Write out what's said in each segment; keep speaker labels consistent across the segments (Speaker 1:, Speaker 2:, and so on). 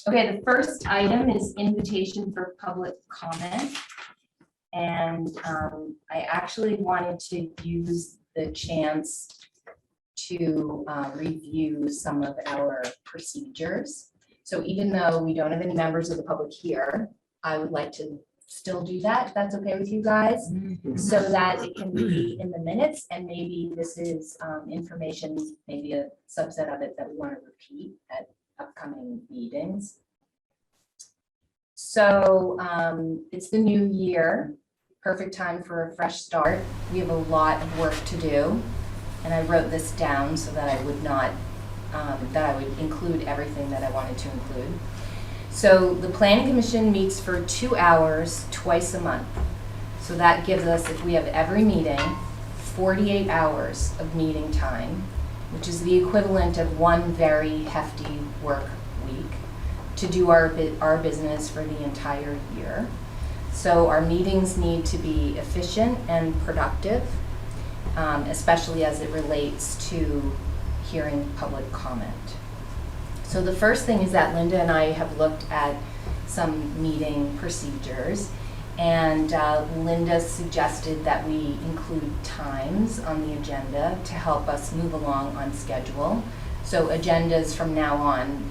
Speaker 1: Okay, the first item is invitation for public comment. And I actually wanted to use the chance to review some of our procedures. So even though we don't have any members of the public here, I would like to still do that, if that's okay with you guys, so that it can be in the minutes, and maybe this is information, maybe a subset of it that we want to repeat at upcoming meetings. So it's the new year, perfect time for a fresh start. We have a lot of work to do, and I wrote this down so that I would not, that I would include everything that I wanted to include. So the Planning Commission meets for 2 hours twice a month. So that gives us, if we have every meeting, 48 hours of meeting time, which is the equivalent of one very hefty work week to do our business for the entire year. So our meetings need to be efficient and productive, especially as it relates to hearing public comment. So the first thing is that Linda and I have looked at some meeting procedures, and Linda suggested that we include times on the agenda to help us move along on schedule. So agendas from now on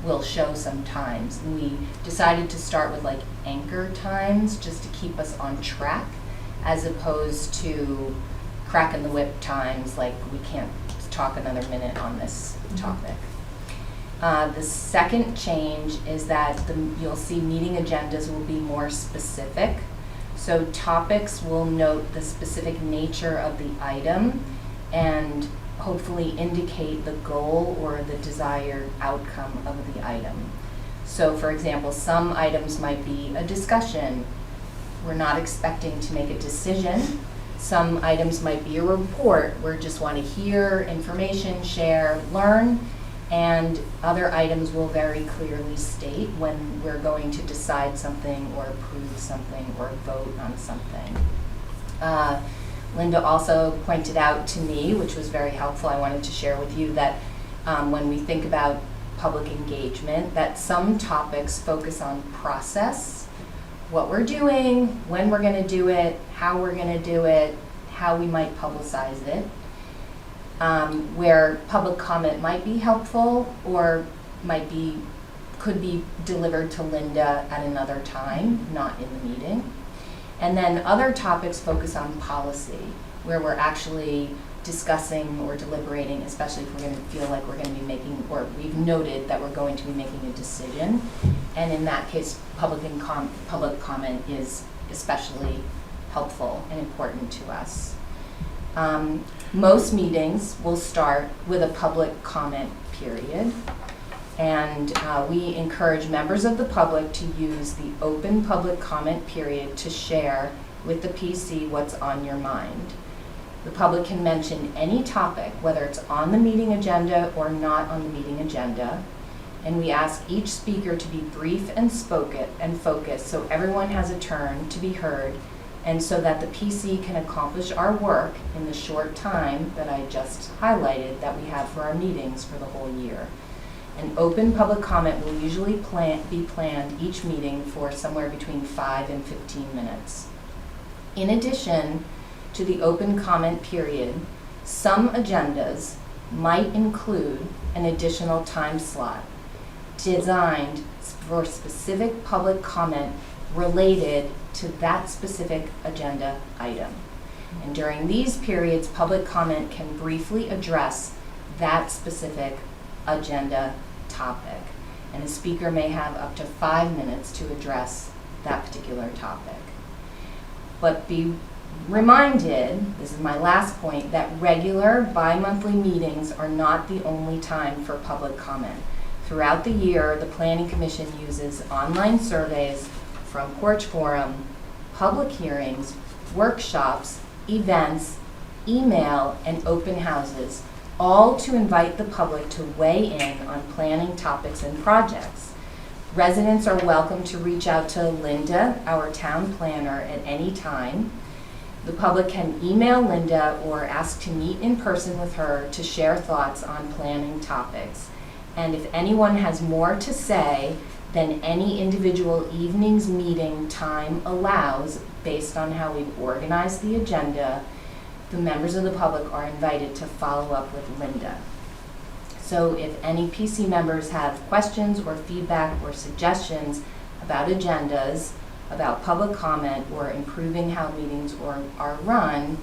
Speaker 1: will show some times. And we decided to start with like anchor times just to keep us on track, as opposed to cracking the whip times, like we can't talk another minute on this topic. The second change is that you'll see meeting agendas will be more specific. So topics will note the specific nature of the item and hopefully indicate the goal or the desired outcome of the item. So for example, some items might be a discussion. We're not expecting to make a decision. Some items might be a report. We just want to hear information, share, learn. And other items will very clearly state when we're going to decide something or approve something or vote on something. Linda also pointed out to me, which was very helpful, I wanted to share with you, that when we think about public engagement, that some topics focus on process, what we're doing, when we're going to do it, how we're going to do it, how we might publicize it. Where public comment might be helpful or could be delivered to Linda at another time, not in the meeting. And then other topics focus on policy, where we're actually discussing or deliberating, especially if we're going to feel like we're going to be making, or we've noted that we're going to be making a decision. And in that case, public comment is especially helpful and important to us. Most meetings will start with a public comment period, and we encourage members of the public to use the open public comment period to share with the PC what's on your mind. The public can mention any topic, whether it's on the meeting agenda or not on the meeting agenda, and we ask each speaker to be brief and focused so everyone has a turn to be heard, and so that the PC can accomplish our work in the short time that I just highlighted that we have for our meetings for the whole year. An open public comment will usually be planned each meeting for somewhere between 5 and 15 minutes. In addition to the open comment period, some agendas might include an additional time slot designed for specific public comment related to that specific agenda item. And during these periods, public comment can briefly address that specific agenda topic. And a speaker may have up to 5 minutes to address that particular topic. But be reminded, this is my last point, that regular bi-monthly meetings are not the only time for public comment. Throughout the year, the Planning Commission uses online surveys from Porch Forum, public hearings, workshops, events, email, and open houses, all to invite the public to weigh in on planning topics and projects. Residents are welcome to reach out to Linda, our town planner, at any time. The public can email Linda or ask to meet in person with her to share thoughts on planning topics. and if anyone has more to say than any individual evening's meeting time allows, based on how we've organized the agenda, the members of the public are invited to follow up with Linda. So if any PC members have questions or feedback or suggestions about agendas, about public comment, or improving how meetings are run,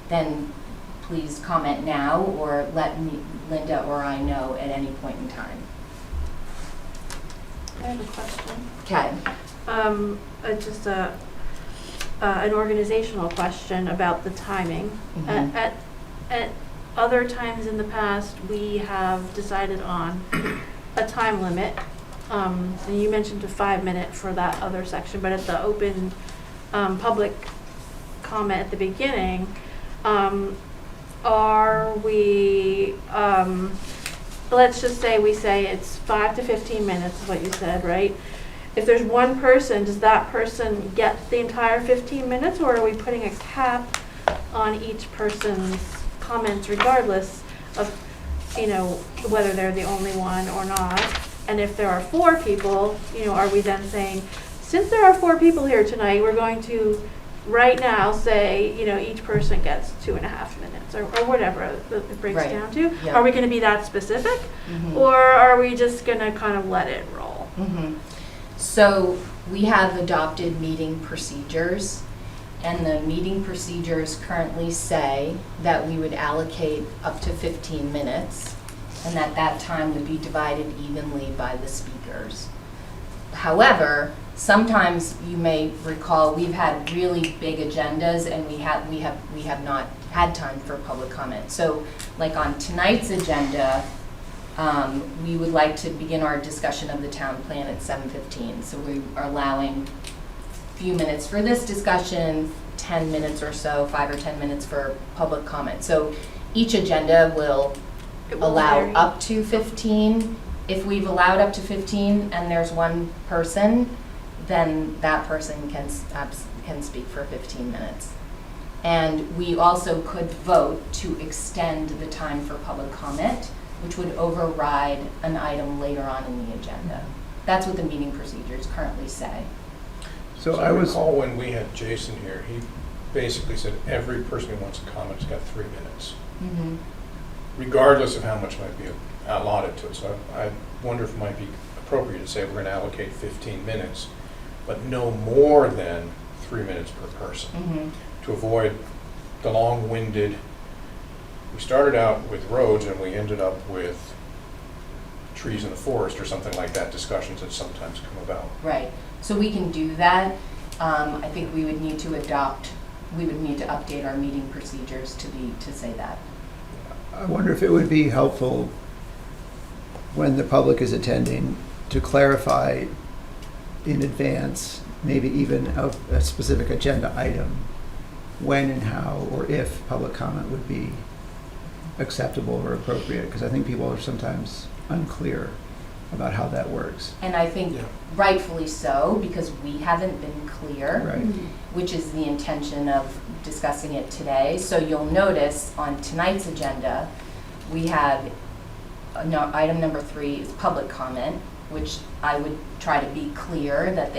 Speaker 1: then please comment now or let me, Linda or I know at any point in time.
Speaker 2: I have a question.
Speaker 1: Okay.
Speaker 2: Just an organizational question about the timing.
Speaker 1: Mhm.
Speaker 2: At other times in the past, we have decided on a time limit. And you mentioned a 5-minute for that other section, but at the open public comment at the beginning, are we, let's just say we say it's 5 to 15 minutes is what you said, right? If there's one person, does that person get the entire 15 minutes, or are we putting a cap on each person's comments regardless of, whether they're the only one or not? And if there are 4 people, are we then saying, since there are 4 people here tonight, we're going to right now say, each person gets 2.5 minutes or whatever it breaks
Speaker 1: Right.
Speaker 2: down to?
Speaker 1: Yeah.
Speaker 2: Are we going to be that specific?
Speaker 1: Mhm.
Speaker 2: Or are we just going to kind of let it roll?
Speaker 1: Mhm. So we have adopted meeting procedures, and the meeting procedures currently say that we would allocate up to 15 minutes, and that time would be divided evenly by the speakers. However, sometimes you may recall we've had really big agendas and we have not had time for public comment. So like on tonight's agenda, we would like to begin our discussion of the town plan at 7:15. So we are allowing a few minutes for this discussion, 10 minutes or so, 5 or 10 minutes for public comment. So each agenda will
Speaker 2: It will
Speaker 1: allow
Speaker 2: vary.
Speaker 1: up to 15. If we've allowed up to 15 and there's one person, then that person can speak for 15 minutes. And we also could vote to extend the time for public comment, which would override an item later on in the agenda. That's what the meeting procedures currently say.
Speaker 3: So I recall when we had Jason here, he basically said every person who wants to comment has got 3 minutes,
Speaker 1: Mm-hmm.
Speaker 3: regardless of how much might be allotted to it. So I wonder if it might be appropriate to say we're going to allocate 15 minutes, but no more than 3 minutes per person,
Speaker 1: Mm-hmm.
Speaker 3: to avoid the long-winded. We started out with roads and we ended up with trees in the forest or something like that, discussions that sometimes come about.
Speaker 1: Right, so we can do that. I think we would need to update our meeting procedures to say that.
Speaker 4: I wonder if it would be helpful when the public is attending to clarify in advance, maybe even of a specific agenda item, when and how or if public comment would be acceptable or appropriate, because I think people are sometimes unclear about how that works.
Speaker 1: And I think
Speaker 3: Yeah.
Speaker 1: rightfully so, because we haven't been clear,
Speaker 4: Right.
Speaker 1: which is the intention of discussing it today. So you'll notice on tonight's agenda, we have, item number 3 is public comment, which I would try to be clear that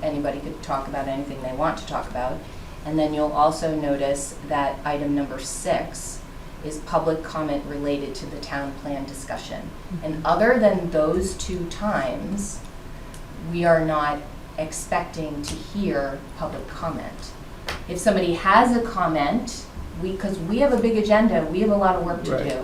Speaker 1: anybody could talk about anything they want to talk about. And then you'll also notice that item number 6 is public comment related to the town plan discussion. And other than those 2 times, we are not expecting to hear public comment. If somebody has a comment, because we have a big agenda, we have a lot of work to
Speaker 4: Right.
Speaker 1: do,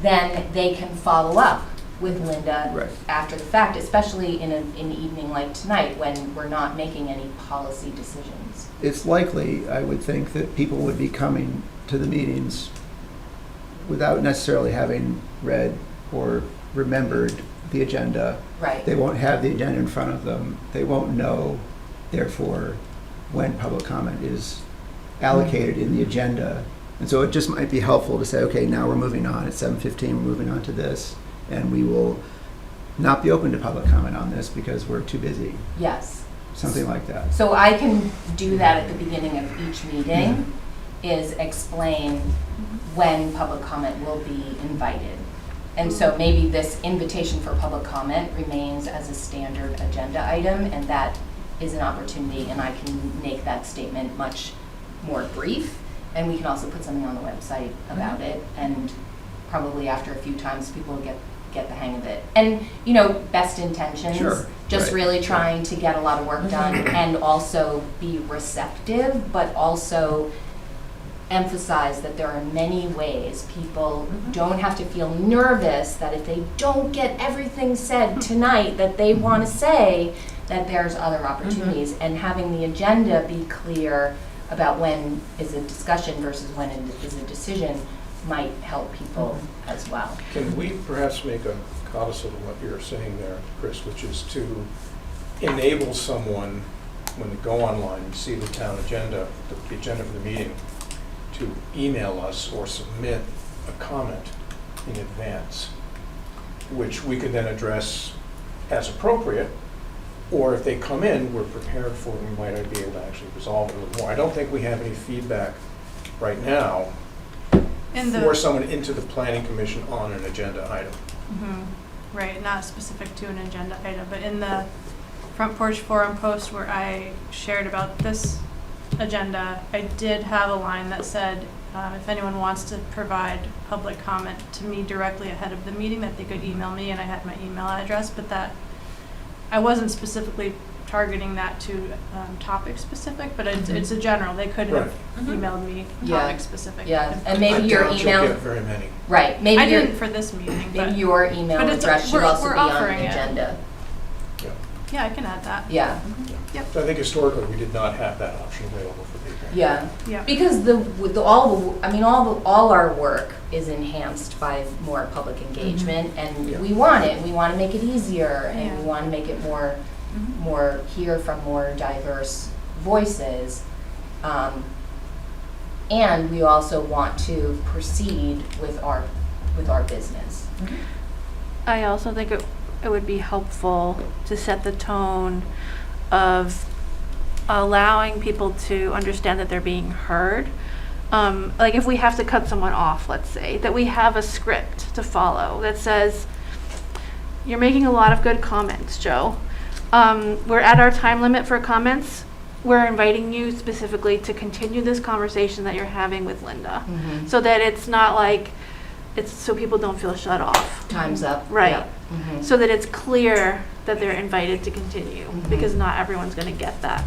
Speaker 1: then they can follow up with Linda
Speaker 4: Right.
Speaker 1: after the fact, especially in an evening like tonight when we're not making any policy decisions.
Speaker 4: It's likely, I would think, that people would be coming to the meetings without necessarily having read or remembered the agenda.
Speaker 1: Right.
Speaker 4: They won't have the agenda in front of them. They won't know, therefore, when public comment is allocated in the agenda. And so it just might be helpful to say, okay, now we're moving on. At 7:15, we're moving on to this. And we will not be open to public comment on this because we're too busy.
Speaker 1: Yes.
Speaker 4: Something like that.
Speaker 1: So I can do that at the beginning of each meeting, is explain when public comment will be invited. And so maybe this invitation for public comment remains as a standard agenda item, and that is an opportunity, and I can make that statement much more brief, and we can also put something on the website about it, and probably after a few times, people will get the hang of it. And, you know, best intentions,
Speaker 4: Sure,
Speaker 1: just
Speaker 4: right.
Speaker 1: really trying to get a lot of work done and also be receptive, but also emphasize that there are many ways people don't have to feel nervous that if they don't get everything said tonight that they want to say, that there's other opportunities. And having the agenda be clear about when is a discussion versus when it is a decision might help people as well.
Speaker 3: Can we perhaps make a codicil of what you're saying there, Chris, which is to enable someone, when they go online and see the town agenda, the agenda for the meeting, to email us or submit a comment in advance, which we could then address as appropriate, or if they come in, we're prepared for it, we might be able to actually resolve it a little more. I don't think we have any feedback right now for someone into the planning commission on an agenda item.
Speaker 5: Right, not specific to an agenda item, but in the Front Porch Forum post where I shared about this agenda, I did have a line that said, if anyone wants to provide public comment to me directly ahead of the meeting, that they could email me, and I had my email address, but that I wasn't specifically targeting that to topic specific, but it's a general. They could have emailed me topic specific.
Speaker 1: Yeah, and maybe your
Speaker 3: You'll
Speaker 1: email.
Speaker 3: get very many.
Speaker 1: Right, maybe
Speaker 5: I
Speaker 1: your,
Speaker 5: didn't for this meeting,
Speaker 1: maybe
Speaker 5: but
Speaker 1: your email
Speaker 5: but it's-
Speaker 1: address should
Speaker 5: we're-
Speaker 1: also
Speaker 5: we're
Speaker 1: be on
Speaker 5: offering
Speaker 1: the
Speaker 5: it.
Speaker 1: agenda.
Speaker 3: Yeah.
Speaker 5: yeah, I can add that.
Speaker 1: Yeah,
Speaker 5: Yep.
Speaker 3: So I think historically, we did not have that option available for people.
Speaker 1: yeah.
Speaker 5: Yeah.
Speaker 1: Because all our work is enhanced by more public engagement, and
Speaker 3: Yeah.
Speaker 1: we want it. We want to make it easier, and
Speaker 5: Yeah.
Speaker 1: we want to make it more hear from more diverse voices. And we also want to proceed with our business.
Speaker 2: I also think it would be helpful to set the tone of allowing people to understand that they're being heard. Like if we have to cut someone off, let's say, that we have a script to follow that says, you're making a lot of good comments, Joe. We're at our time limit for comments. We're inviting you specifically to continue this conversation that you're having with Linda, so that it's not like, it's so people don't feel shut off.
Speaker 1: Time's up.
Speaker 2: Right.
Speaker 1: Yeah. Mhm.
Speaker 2: So that it's clear that they're invited to continue, because not everyone's going to get that.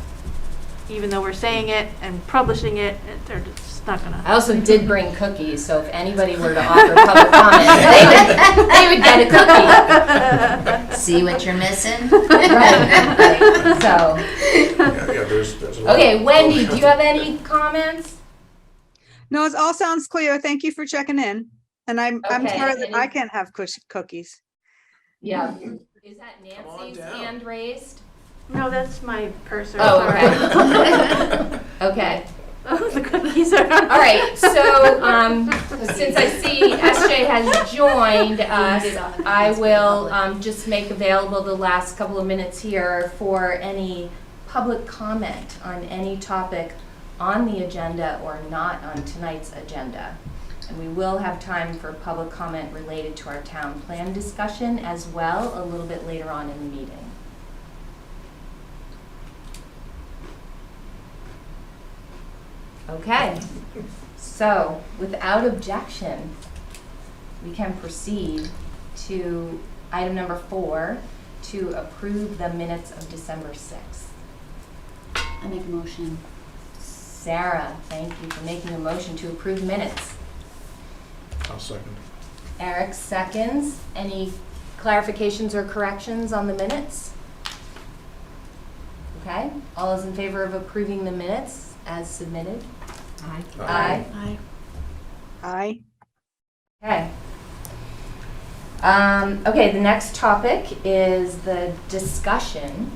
Speaker 2: Even though we're saying it and publishing it, they're just not going
Speaker 1: I
Speaker 2: to.
Speaker 1: also did bring cookies, so if anybody were to offer public comment, they would get a cookie.
Speaker 6: See what you're missing?
Speaker 1: Right. So,
Speaker 3: Yeah, there's a lot
Speaker 1: okay,
Speaker 3: of-
Speaker 1: Wendy, do you have any comments?
Speaker 7: No, it all sounds clear. Thank you for checking in. And I'm
Speaker 1: Okay,
Speaker 7: sorry that
Speaker 1: and
Speaker 7: I
Speaker 1: is-
Speaker 7: can't have cookies.
Speaker 1: Yeah. Is that
Speaker 3: Come on
Speaker 1: Nancy's
Speaker 3: down.
Speaker 1: hand raised?
Speaker 2: No, that's my purse.
Speaker 1: Oh, okay. Okay.
Speaker 2: Oh, the cookies are.
Speaker 1: All right, so since I see SJ has joined us, I will just make available the last couple of minutes here for any public comment on any topic on the agenda or not on tonight's agenda. And we will have time for public comment related to our town plan discussion as well a little bit later on in the meeting. Okay, so without objection, we can proceed to item number 4, to approve the minutes of December 6th.
Speaker 6: I make a motion.
Speaker 1: Sarah, thank you for making a motion to approve minutes.
Speaker 3: I'll second.
Speaker 1: Eric seconds. Any clarifications or corrections on the minutes? Okay, all those in favor of approving the minutes as submitted?
Speaker 6: Aye.
Speaker 1: Aye.
Speaker 7: Aye.
Speaker 1: Okay. Okay, the next topic is the discussion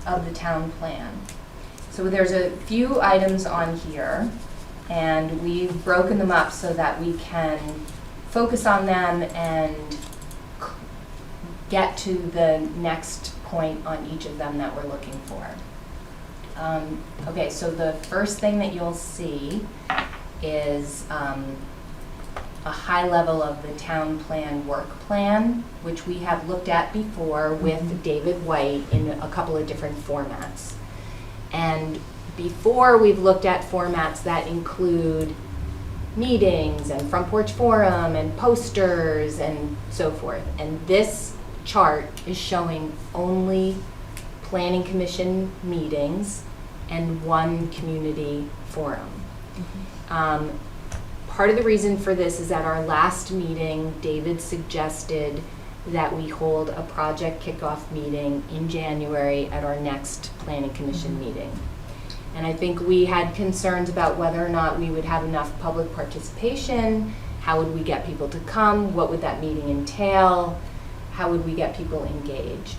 Speaker 1: of the town plan. So there's a few items on here, and we've broken them up so that we can focus on them and get to the next point on each of them that we're looking for. Okay, so the first thing that you'll see is a high level of the town plan work plan, which we have looked at before with David White in a couple of different formats. And before, we've looked at formats that include meetings and front porch forum and posters and so forth. And this chart is showing only planning commission meetings and one community forum. Part of the reason for this is at our last meeting, David suggested that we hold a project kickoff meeting in January at our next planning commission meeting. And I think we had concerns about whether or not we would have enough public participation, how would we get people to come, what would that meeting entail, how would we get people engaged.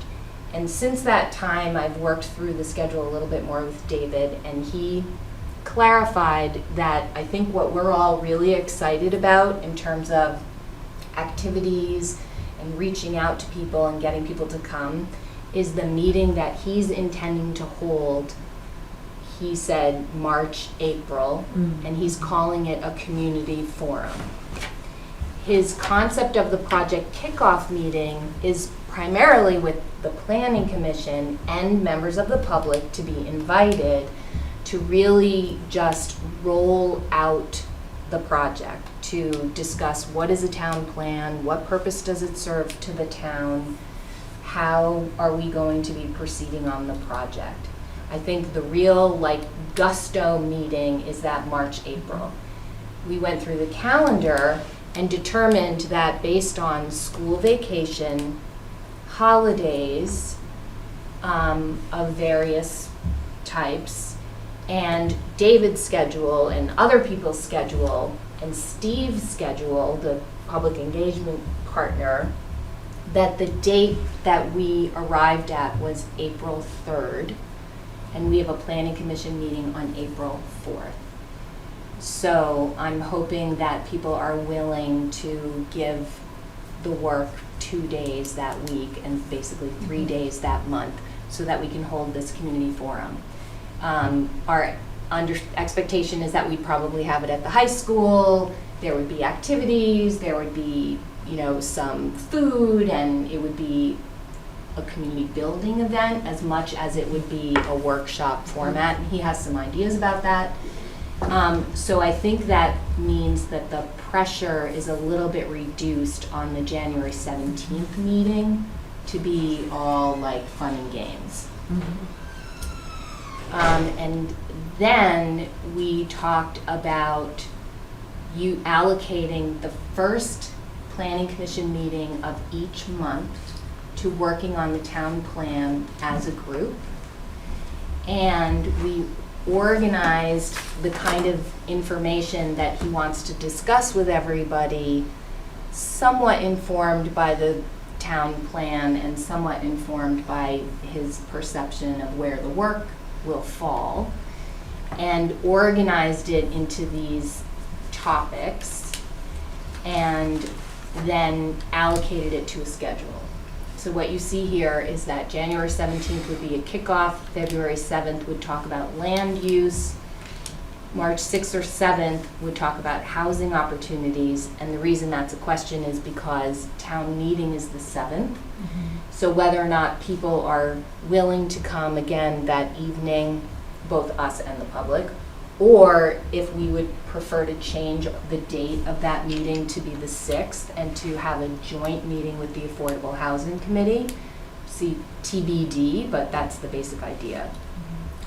Speaker 1: And since that time, I've worked through the schedule a little bit more with David, and he clarified that I think what we're all really excited about in terms of activities and reaching out to people and getting people to come is the meeting that he's intending to hold. He said March, April, and he's calling it a community forum. His concept of the project kickoff meeting is primarily with the Planning Commission and members of the public to be invited to really just roll out the project, to discuss what is a town plan, what purpose does it serve to the town, how are we going to be proceeding on the project. I think the real gusto meeting is that March, April. We went through the calendar and determined that based on school vacation, holidays of various types, and David's schedule and other people's schedule and Steve's schedule, the public engagement partner, that the date that we arrived at was April 3rd, and we have a planning commission meeting on April 4th. So I'm hoping that people are willing to give the work 2 days that week and basically 3 days that month so that we can hold this community forum. Our expectation is that we'd probably have it at the high school. There would be activities, there would be, some food, and it would be a community building event as much as it would be a workshop format. And he has some ideas about that. So I think that means that the pressure is a little bit reduced on the January 17th meeting to be all fun and games. And then we talked about you allocating the first planning commission meeting of each month to working on the town plan as a group. And we organized the kind of information that he wants to discuss with everybody, somewhat informed by the town plan and somewhat informed by his perception of where the work will fall, and organized it into these topics and then allocated it to a schedule. So what you see here is that January 17th would be a kickoff, February 7th would talk about land use, March 6th or 7th would talk about housing opportunities, and the reason that's a question is because town meeting is the 7th. So whether or not people are willing to come again that evening, both us and the public, or if we would prefer to change the date of that meeting to be the 6th and to have a joint meeting with the Affordable Housing Committee. See, TBD, but that's the basic idea.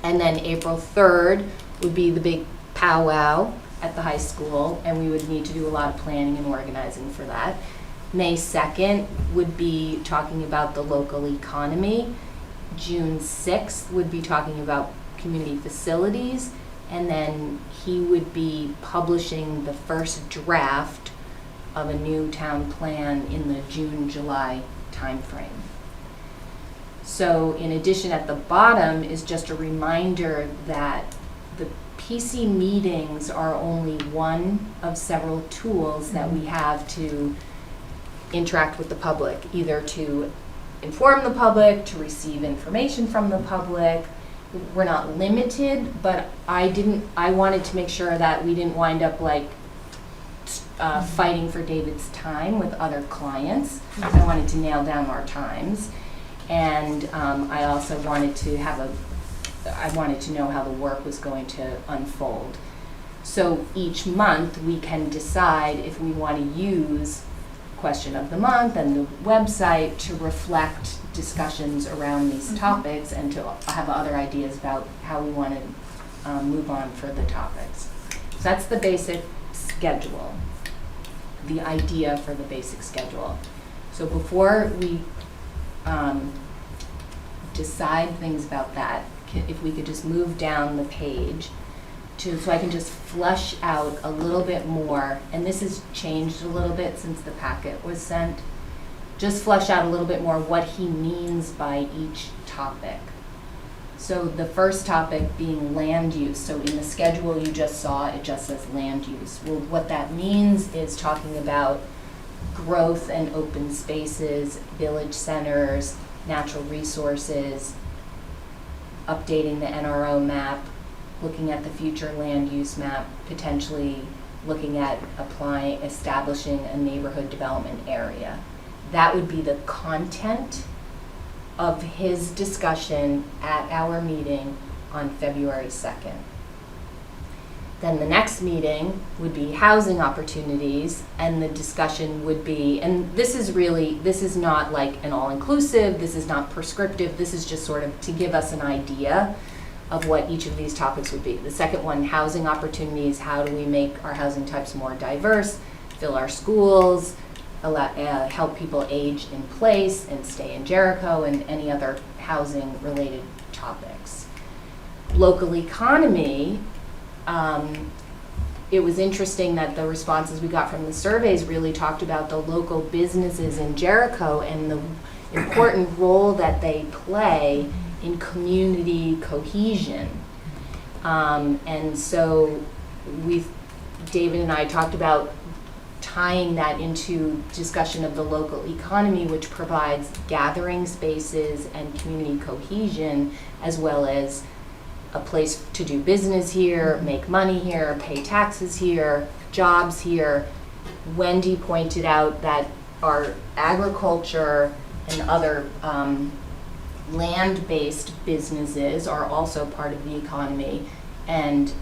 Speaker 1: And then April 3rd would be the big powwow at the high school, and we would need to do a lot of planning and organizing for that. May 2nd would be talking about the local economy. June 6th would be talking about community facilities, and then he would be publishing the first draft of a new town plan in the June-July timeframe. So in addition, at the bottom is just a reminder that the PC meetings are only one of several tools that we have to interact with the public, either to inform the public, to receive information from the public. We're not limited, but I wanted to make sure that we didn't wind up fighting for David's time with other clients. I wanted to nail down our times. And I also wanted to I wanted to know how the work was going to unfold. So each month we can decide if we want to use question of the month and the website to reflect discussions around these topics and to have other ideas about how we want to move on for the topics. So that's the basic schedule, the idea for the basic schedule. So before we decide things about that, if we could just move down the page so I can just flush out a little bit more, and this has changed a little bit since the packet was sent, just flush out a little bit more what he means by each topic. So the first topic being land use. So in the schedule you just saw, it just says land use. Well, what that means is talking about growth and open spaces, village centers, natural resources, updating the NRO map, looking at the future land use map, potentially looking at establishing a neighborhood development area. That would be the content of his discussion at our meeting on February 2nd. Then the next meeting would be housing opportunities, and the discussion would be, and this is not like an all-inclusive, this is not prescriptive, this is just sort of to give us an idea of what each of these topics would be. The second one, housing opportunities, how do we make our housing types more diverse, fill our schools, help people age in place and stay in Jericho, and any other housing related topics. Local economy, it was interesting that the responses we got from the surveys really talked about the local businesses in Jericho and the important role that they play in community cohesion. And so David and I talked about tying that into discussion of the local economy, which provides gathering spaces and community cohesion, as well as a place to do business here, make money here, pay taxes here, jobs here. Wendy pointed out that our agriculture and other land-based businesses are also part of the economy, and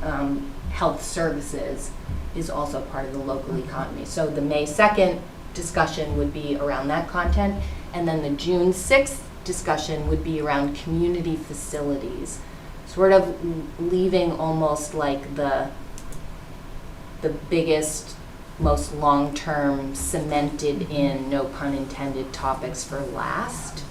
Speaker 1: health services is also part of the local economy. So the May 2nd discussion would be around that content, and then the June 6th discussion would be around community facilities, sort of leaving almost like the biggest, most long-term, cemented in, no pun intended, topics for last,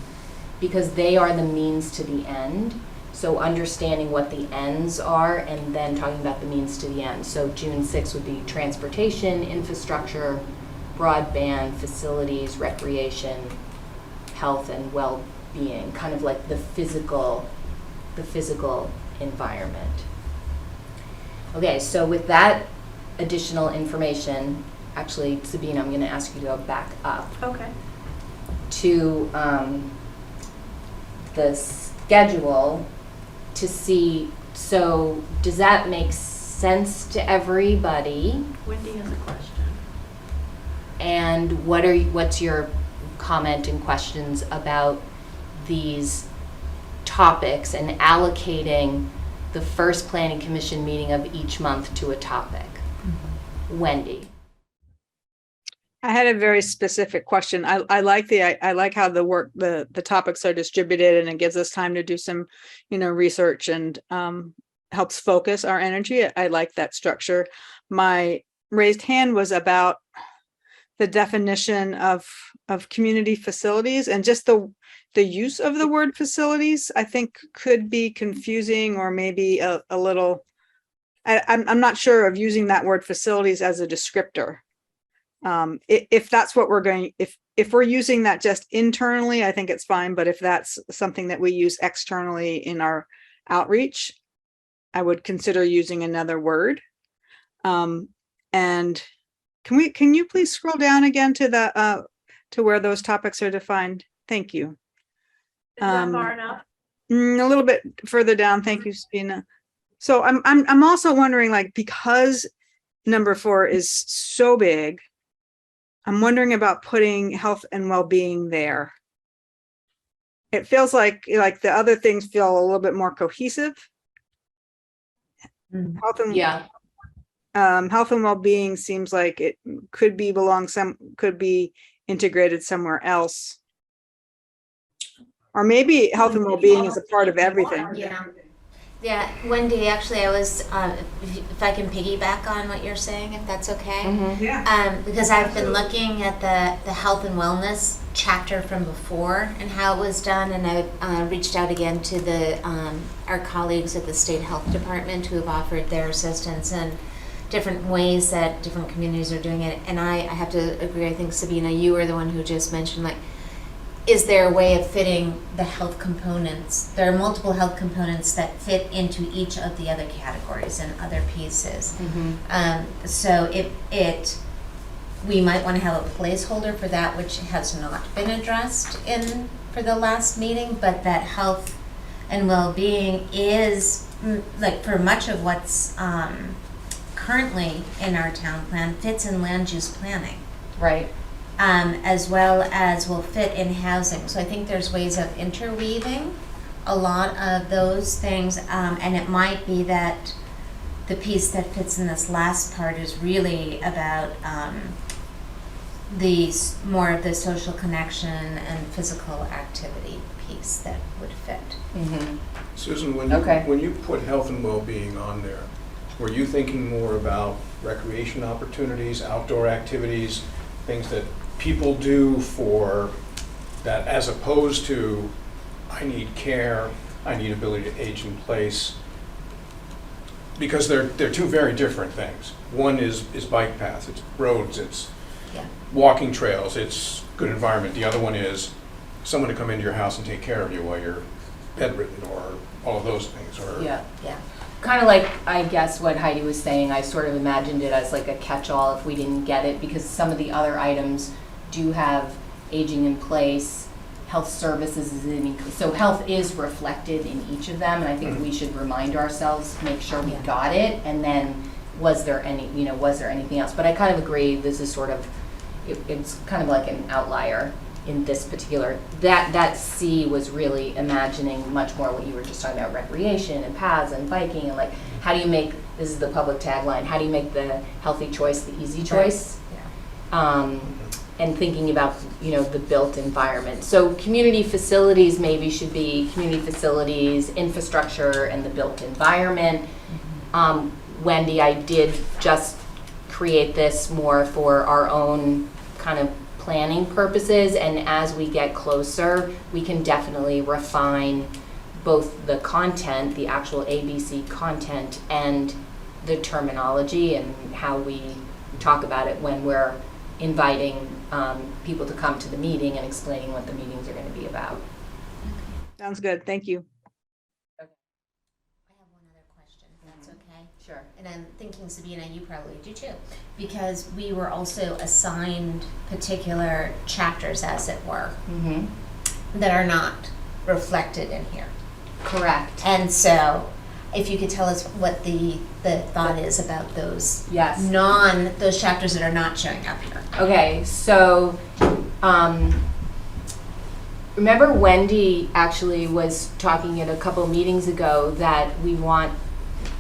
Speaker 1: because they are the means to the end. So understanding what the ends are and then talking about the means to the end. So June 6th would be transportation, infrastructure, broadband, facilities, recreation, health and well-being, kind of like the physical environment. Okay, so with that additional information, actually, Sabine, I'm going to ask you to go back up.
Speaker 2: Okay.
Speaker 1: To the schedule to see, so does that make sense to everybody?
Speaker 2: Wendy has a question.
Speaker 1: And what's your comment and questions about these topics and allocating the first planning commission meeting of each month to a topic? Wendy.
Speaker 7: I had a very specific question. I like how the topics are distributed, and it gives us time to do some, research and helps focus our energy. I like that structure. My raised hand was about the definition of community facilities, and just the use of the word facilities, I think could be confusing, or maybe a little, I'm not sure of using that word facilities as a descriptor. If that's what we're going, if we're using that just internally, I think it's fine. But if that's something that we use externally in our outreach, I would consider using another word. And can you please scroll down again to to where those topics are defined? Thank you.
Speaker 2: Is that far enough?
Speaker 7: A little bit further down. Thank you, Sabina. So I'm also wondering, like, because number 4 is so big. I'm wondering about putting health and well-being there. It feels like the other things feel a little bit more cohesive. Health and
Speaker 1: Yeah,
Speaker 7: health and well-being seems like it could be integrated somewhere else. Or maybe health and well-being is a part of everything.
Speaker 6: Yeah. Yeah, Wendy, actually, I was, if I can piggyback on what you're saying, if that's okay.
Speaker 7: Yeah.
Speaker 6: Because I've been looking at the health and wellness chapter from before and how it was done, and I reached out again to our colleagues at the State Health Department who have offered their assistance and different ways that different communities are doing it. And I have to agree, I think, Sabina, you were the one who just mentioned, like, is there a way of fitting the health components? There are multiple health components that fit into each of the other categories and other pieces. So we might want to have a placeholder for that which has not been addressed for the last meeting, but that health and well-being is, like, for much of what's currently in our town plan, fits in land use planning.
Speaker 1: right.
Speaker 6: As well as will fit in housing. So I think there's ways of interweaving a lot of those things, and it might be that the piece that fits in this last part is really about more of the social connection and physical activity piece that would fit.
Speaker 3: Susan,
Speaker 1: Okay.
Speaker 3: when you put health and well-being on there, were you thinking more about recreation opportunities, outdoor activities, things that people do for that, as opposed to, I need care, I need ability to age in place? Because they're two very different things. One is bike paths, it's roads, it's
Speaker 6: Yeah.
Speaker 3: walking trails, it's good environment. The other one is someone to come into your house and take care of you while you're bedridden, or all of those things, or
Speaker 1: Yeah.
Speaker 6: Yeah.
Speaker 1: Kind of like, I guess, what Heidi was saying, I sort of imagined it as like a catch-all if we didn't get it, because some of the other items do have aging in place, health services is in, so health is reflected in each of them, and I think we should remind ourselves, make sure we got it, and then was there anything else? But I kind of agree, this is sort of, it's kind of like an outlier in this particular, that C was really imagining much more what you were just talking about, recreation and paths and biking, and like, how do you make, this is the public tagline, how do you make the healthy choice the easy choice? And thinking about, the built environment. So community facilities maybe should be community facilities, infrastructure, and the built environment. Wendy, I did just create this more for our own kind of planning purposes, and as we get closer, we can definitely refine both the content, the actual ABC content, and the terminology and how we talk about it when we're inviting people to come to the meeting and explaining what the meetings are going to be about.
Speaker 7: Sounds good. Thank you.
Speaker 6: I have one other question, if that's okay.
Speaker 1: Sure.
Speaker 6: And I'm thinking, Sabina, you probably do too, because we were also assigned particular chapters, as it were, that are not reflected in here.
Speaker 1: Correct.
Speaker 6: And so, if you could tell us what the thought is about those
Speaker 1: Yes.
Speaker 6: those chapters that are not showing up here.
Speaker 1: Okay, so remember Wendy actually was talking at a couple meetings ago that we want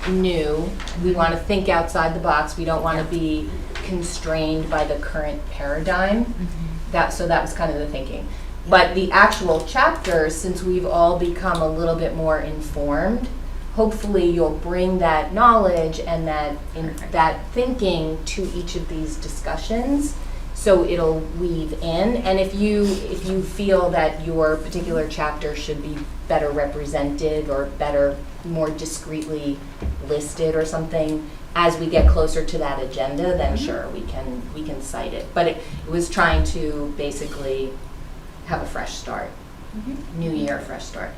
Speaker 1: new, we want to think outside the box, we don't want to be constrained by the current paradigm. So that was kind of the thinking. But the actual chapters, since we've all become a little bit more informed, hopefully you'll bring that knowledge and that thinking to each of these discussions, so it'll weave in. And if you feel that your particular chapter should be better represented or better, more discreetly listed or something, as we get closer to that agenda, then sure, we can cite it. But it was trying to basically have a fresh start, new year, fresh start.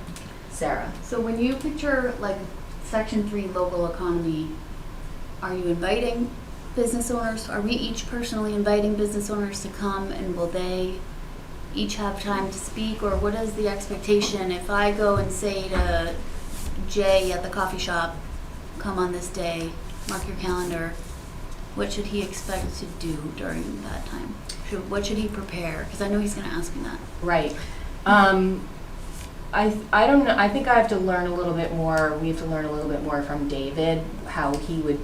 Speaker 1: Sarah.
Speaker 8: So when you picture like Section 3 local economy, are you inviting business owners? Are we each personally inviting business owners to come, and will they each have time to speak? Or what is the expectation if I go and say to Jay at the coffee shop, come on this day, mark your calendar, what should he expect to do during that time? What should he prepare? Because I know he's going to ask me that.
Speaker 1: Right. I don't know. I think I have to learn a little bit more. We have to learn a little bit more from David, how he would,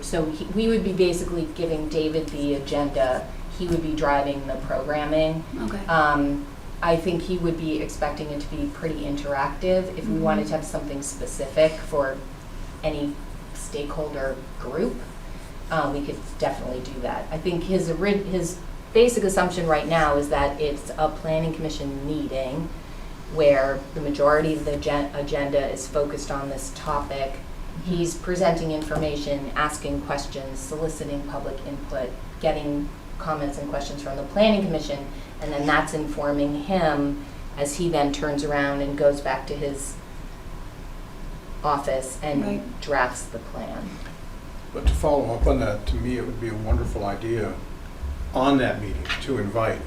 Speaker 1: we would be basically giving David the agenda. He would be driving the programming.
Speaker 8: Okay.
Speaker 1: I think he would be expecting it to be pretty interactive. If we wanted to have something specific for any stakeholder group, we could definitely do that. I think his basic assumption right now is that it's a planning commission meeting where the majority of the agenda is focused on this topic. He's presenting information, asking questions, soliciting public input, getting comments and questions from the planning commission, and then that's informing him as he then turns around and goes back to his office and
Speaker 8: Right.
Speaker 1: drafts the plan.
Speaker 3: But to follow up on that, to me, it would be a wonderful idea on that meeting to invite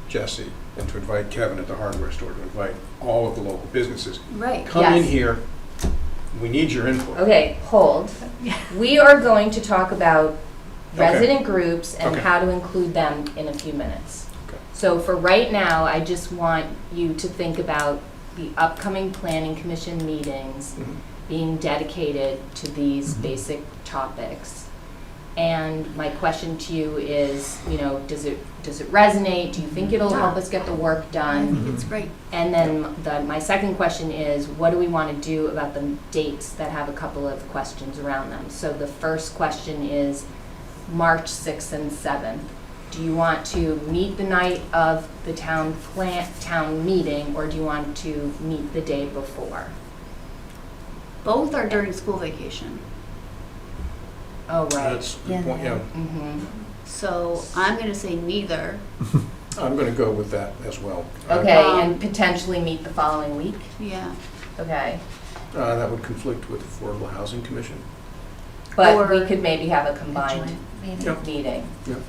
Speaker 3: Jesse and to invite Kevin at the hardware store, to invite all of the local businesses.
Speaker 8: Right.
Speaker 3: Come in
Speaker 1: Yes.
Speaker 3: here, we need your input.
Speaker 1: Okay, hold. We are going to talk about
Speaker 3: Okay.
Speaker 1: resident groups and
Speaker 3: Okay.
Speaker 1: how to include them in a few minutes.
Speaker 3: Okay.
Speaker 1: So for right now, I just want you to think about the upcoming planning commission meetings
Speaker 3: Mhm.
Speaker 1: being dedicated to these basic topics. And my question to you is, does it resonate? Do you think it'll help us get the work
Speaker 8: I
Speaker 1: done?
Speaker 8: think it's great.
Speaker 1: And then my second question is, what do we want to do about the dates that have a couple of questions around them? So the first question is March 6th and 7th. Do you want to meet the night of the town meeting, or do you want to meet the day before?
Speaker 8: Both are during school vacation.
Speaker 1: Oh, right.
Speaker 3: That's a good point, yeah.
Speaker 1: Mm-hmm.
Speaker 8: So I'm going to say neither.
Speaker 3: I'm going to go with that as well.
Speaker 1: Okay,
Speaker 8: Um,
Speaker 1: and potentially meet the following week?
Speaker 8: Yeah.
Speaker 1: Okay.
Speaker 3: That would conflict with Affordable Housing Commission.
Speaker 1: But we
Speaker 8: Or-
Speaker 1: could maybe have a combined
Speaker 6: Maybe.
Speaker 3: Yep.
Speaker 1: meeting.
Speaker 3: Yep.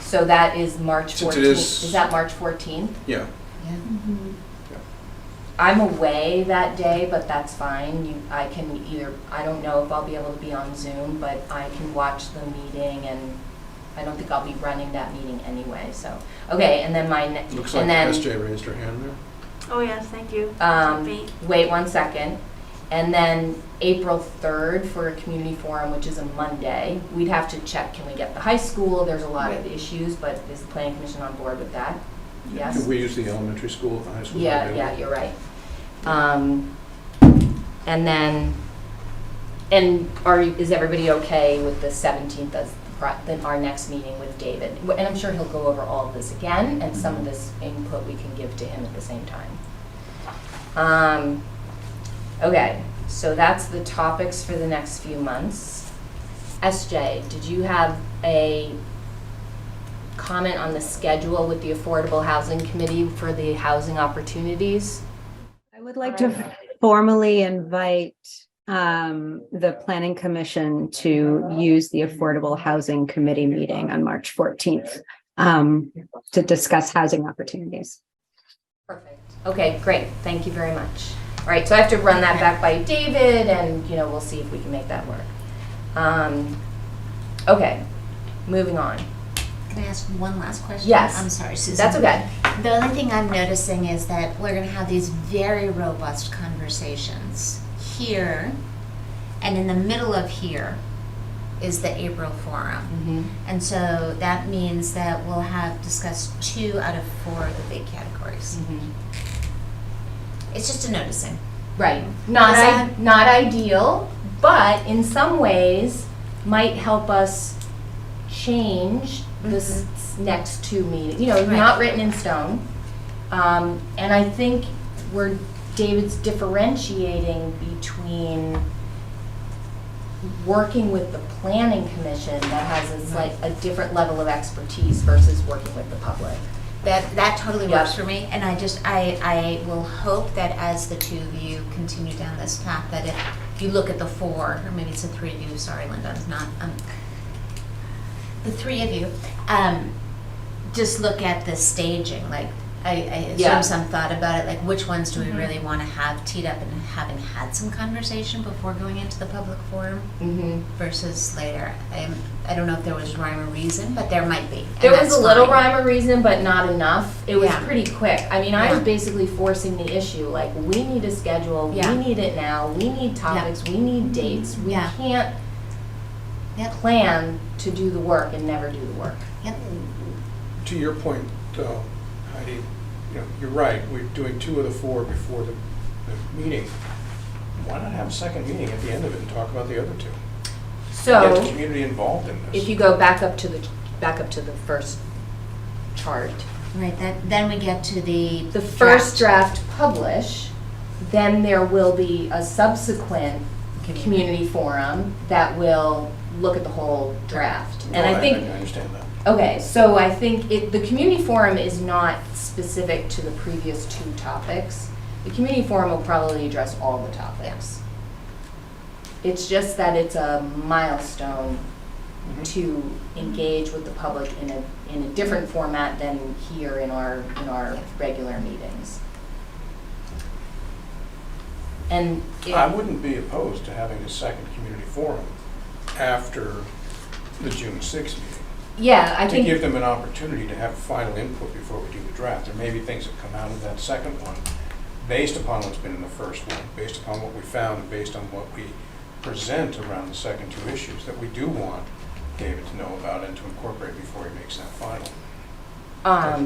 Speaker 1: So that is March 14th.
Speaker 3: Since it is-
Speaker 1: Is that March 14th?
Speaker 3: Yeah.
Speaker 8: Mm-hmm.
Speaker 1: I'm away that day, but that's fine. I can either, I don't know if I'll be able to be on Zoom, but I can watch the meeting, and I don't think I'll be running that meeting anyway, so. Okay, and then
Speaker 3: Looks like
Speaker 1: and then,
Speaker 3: SJ raised her hand there.
Speaker 2: Oh, yes, thank you. Wait.
Speaker 1: wait 1 second. And then April 3rd for a community forum, which is a Monday. We'd have to check, can we get the high school? There's a lot of
Speaker 8: Right.
Speaker 1: issues, but is the planning commission on board with that? Yes?
Speaker 3: Can we use the elementary school at the high school?
Speaker 1: Yeah, you're right. And then, is everybody okay with the 17th as then our next meeting with David? And I'm sure he'll go over all of this again, and some of this input we can give to him at the same time. Okay, so that's the topics for the next few months. SJ, did you have a comment on the schedule with the Affordable Housing Committee for the housing opportunities?
Speaker 9: I would like to formally invite the Planning Commission to use the Affordable Housing Committee meeting on March 14th to discuss housing opportunities.
Speaker 1: Perfect. Okay, great. Thank you very much. All right, so I have to run that back by David, and we'll see if we can make that work. Okay, moving on.
Speaker 6: Can I ask one last question?
Speaker 1: Yes.
Speaker 6: I'm sorry, Susan.
Speaker 1: That's okay.
Speaker 6: The only thing I'm noticing is that we're going to have these very robust conversations here, and in the middle of here is the April forum.
Speaker 1: Mm-hmm.
Speaker 6: And so that means that we'll have discussed 2 out of 4 of the big categories.
Speaker 1: Mm-hmm.
Speaker 6: It's just a noticing.
Speaker 1: Right. Not
Speaker 6: Is
Speaker 1: not ideal, but in some ways might help us change this next 2 meetings.
Speaker 6: Right.
Speaker 1: Not written in stone. And I think David's differentiating between working with the planning commission that has a different level of expertise versus working with the public.
Speaker 6: That totally
Speaker 1: Yeah.
Speaker 6: works for me, and I will hope that as the 2 of you continue down this path, that if you look at the 4, or maybe it's the 3 of you, sorry Linda, it's not, the 3 of you, just look at the staging, like I
Speaker 1: Yeah.
Speaker 6: assume some thought about it, like which ones do we really want to have teed up and having had some conversation before going into the public forum
Speaker 1: Mm-hmm.
Speaker 6: versus later. I don't know if there was rhyme or reason, but there might be. and
Speaker 1: There was
Speaker 6: that's
Speaker 1: a little
Speaker 6: fine.
Speaker 1: rhyme or reason, but not enough. It was
Speaker 6: Yeah.
Speaker 1: pretty quick. I mean, I was
Speaker 6: Yeah.
Speaker 1: basically forcing the issue, like, we need a schedule,
Speaker 6: Yeah.
Speaker 1: we need it now, we need topics, we need dates. We
Speaker 6: Yeah.
Speaker 1: can't
Speaker 6: Yep.
Speaker 1: plan to do the work and never do the work.
Speaker 6: Yep.
Speaker 3: To your point, though, Heidi, you're right, we're doing 2 of the 4 before the meeting. Why not have a second meeting at the end of it and talk about the other 2? Get the
Speaker 1: So,
Speaker 3: community involved in this.
Speaker 1: if you go back up to the first chart,
Speaker 6: Right, then we get to the
Speaker 1: the first draft publish, then there will be a subsequent community forum that will look at the whole draft. And
Speaker 3: No,
Speaker 1: I think,
Speaker 3: I understand that.
Speaker 1: okay, so I think the community forum is not specific to the previous 2 topics. The community forum will probably address all the topics. It's just that it's a milestone
Speaker 3: Mhm.
Speaker 1: to engage with the public in a different format than here in our regular meetings. And
Speaker 3: I wouldn't be opposed to having a second community forum after the June 6th meeting.
Speaker 1: yeah, I
Speaker 3: To
Speaker 1: think,
Speaker 3: give them an opportunity to have final input before we do the draft. There may be things that come out of that second one, based upon what's been in the first one, based upon what we found, and based on what we present around the second 2 issues that we do want David to know about and to incorporate before he makes that final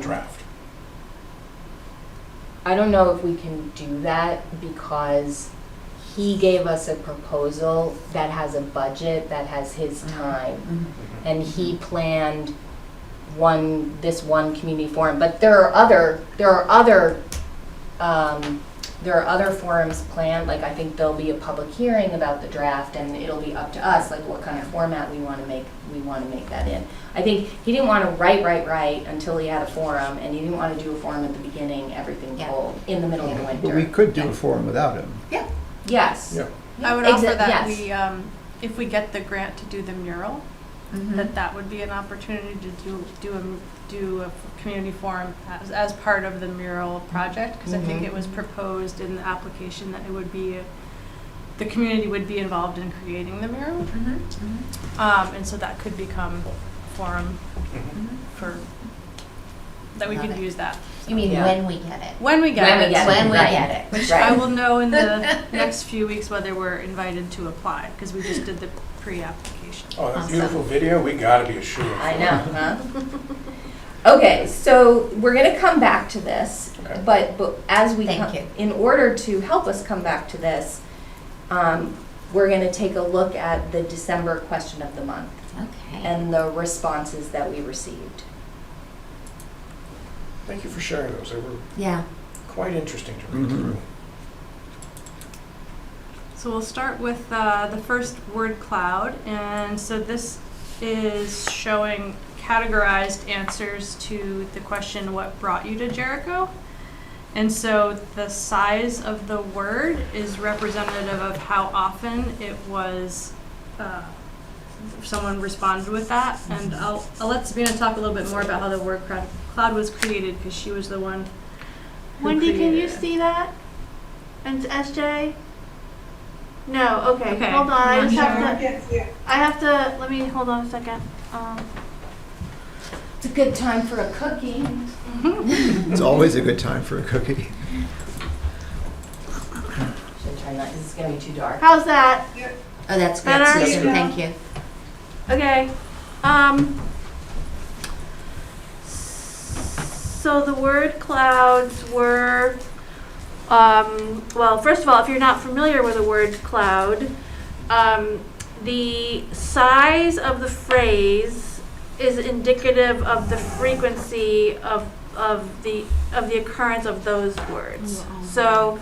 Speaker 3: draft.
Speaker 1: I don't know if we can do that because he gave us a proposal that has a budget, that has his time.
Speaker 3: Mhm.
Speaker 1: And he planned this one community forum, but there are other forums planned. Like, I think there'll be a public hearing about the draft, and it'll be up to us, like, what kind of format we want to make that in. I think he didn't want to write until he had a forum, and he didn't want to do a forum at the beginning, everything
Speaker 6: Yeah.
Speaker 1: cold, in the middle of the
Speaker 4: But
Speaker 1: winter.
Speaker 4: we could do a forum without him.
Speaker 1: Yes.
Speaker 3: Yeah.
Speaker 5: I would offer
Speaker 1: yes.
Speaker 5: that we, if we get the grant to do the mural,
Speaker 6: Mhm.
Speaker 5: that would be an opportunity to do a community forum as part of the mural project, because I think
Speaker 1: Mhm.
Speaker 5: it was proposed in the application that it would be, the community would be involved in creating the mural. And so that could become forum
Speaker 3: Mhm.
Speaker 5: for, that we
Speaker 6: Love
Speaker 5: could
Speaker 6: it.
Speaker 5: use that.
Speaker 6: You mean
Speaker 1: Yeah.
Speaker 6: when we get it?
Speaker 5: When we get
Speaker 1: When we
Speaker 5: it.
Speaker 1: get
Speaker 6: When we
Speaker 1: right.
Speaker 6: get it.
Speaker 5: Which
Speaker 1: Right.
Speaker 5: I will know in the next few weeks whether we're invited to apply, because we just did the pre-application.
Speaker 3: Oh, that
Speaker 6: Awesome.
Speaker 3: beautiful video, we gotta be assured.
Speaker 1: I know, huh? Okay, so we're gonna come back to this,
Speaker 3: Okay.
Speaker 1: but as we
Speaker 6: Thank
Speaker 1: come,
Speaker 6: you.
Speaker 1: in order to help us come back to this, we're gonna take a look at the December question of the month
Speaker 6: Okay.
Speaker 1: and the responses that we received.
Speaker 3: Thank you for sharing those. They were
Speaker 6: Yeah.
Speaker 3: quite interesting to read
Speaker 4: Mhm.
Speaker 3: through.
Speaker 5: So we'll start with the first word cloud, and so this is showing categorized answers to the question, what brought you to Jericho? And so the size of the word is representative of how often it was, someone responded with that. And I'll let Sabina talk a little bit more about how the word cloud was created, because she was the one who
Speaker 2: Wendy, can
Speaker 5: created
Speaker 2: you
Speaker 5: it.
Speaker 2: see that? And SJ? No, okay,
Speaker 5: Okay,
Speaker 2: hold on, I
Speaker 5: I'm
Speaker 2: just
Speaker 5: not
Speaker 2: have
Speaker 5: sure.
Speaker 2: to, I have to, let me, hold on a second.
Speaker 1: It's a good time for a cookie.
Speaker 4: It's always a good time for a cookie.
Speaker 1: Should I turn that, this is gonna be too dark.
Speaker 2: How's that?
Speaker 6: Oh, that's good,
Speaker 2: Better?
Speaker 6: Susan,
Speaker 2: Yeah.
Speaker 6: thank you.
Speaker 2: Okay, so the word clouds were, well, first of all, if you're not familiar with the word cloud, the size of the phrase is indicative of the frequency of the occurrence of those words. So,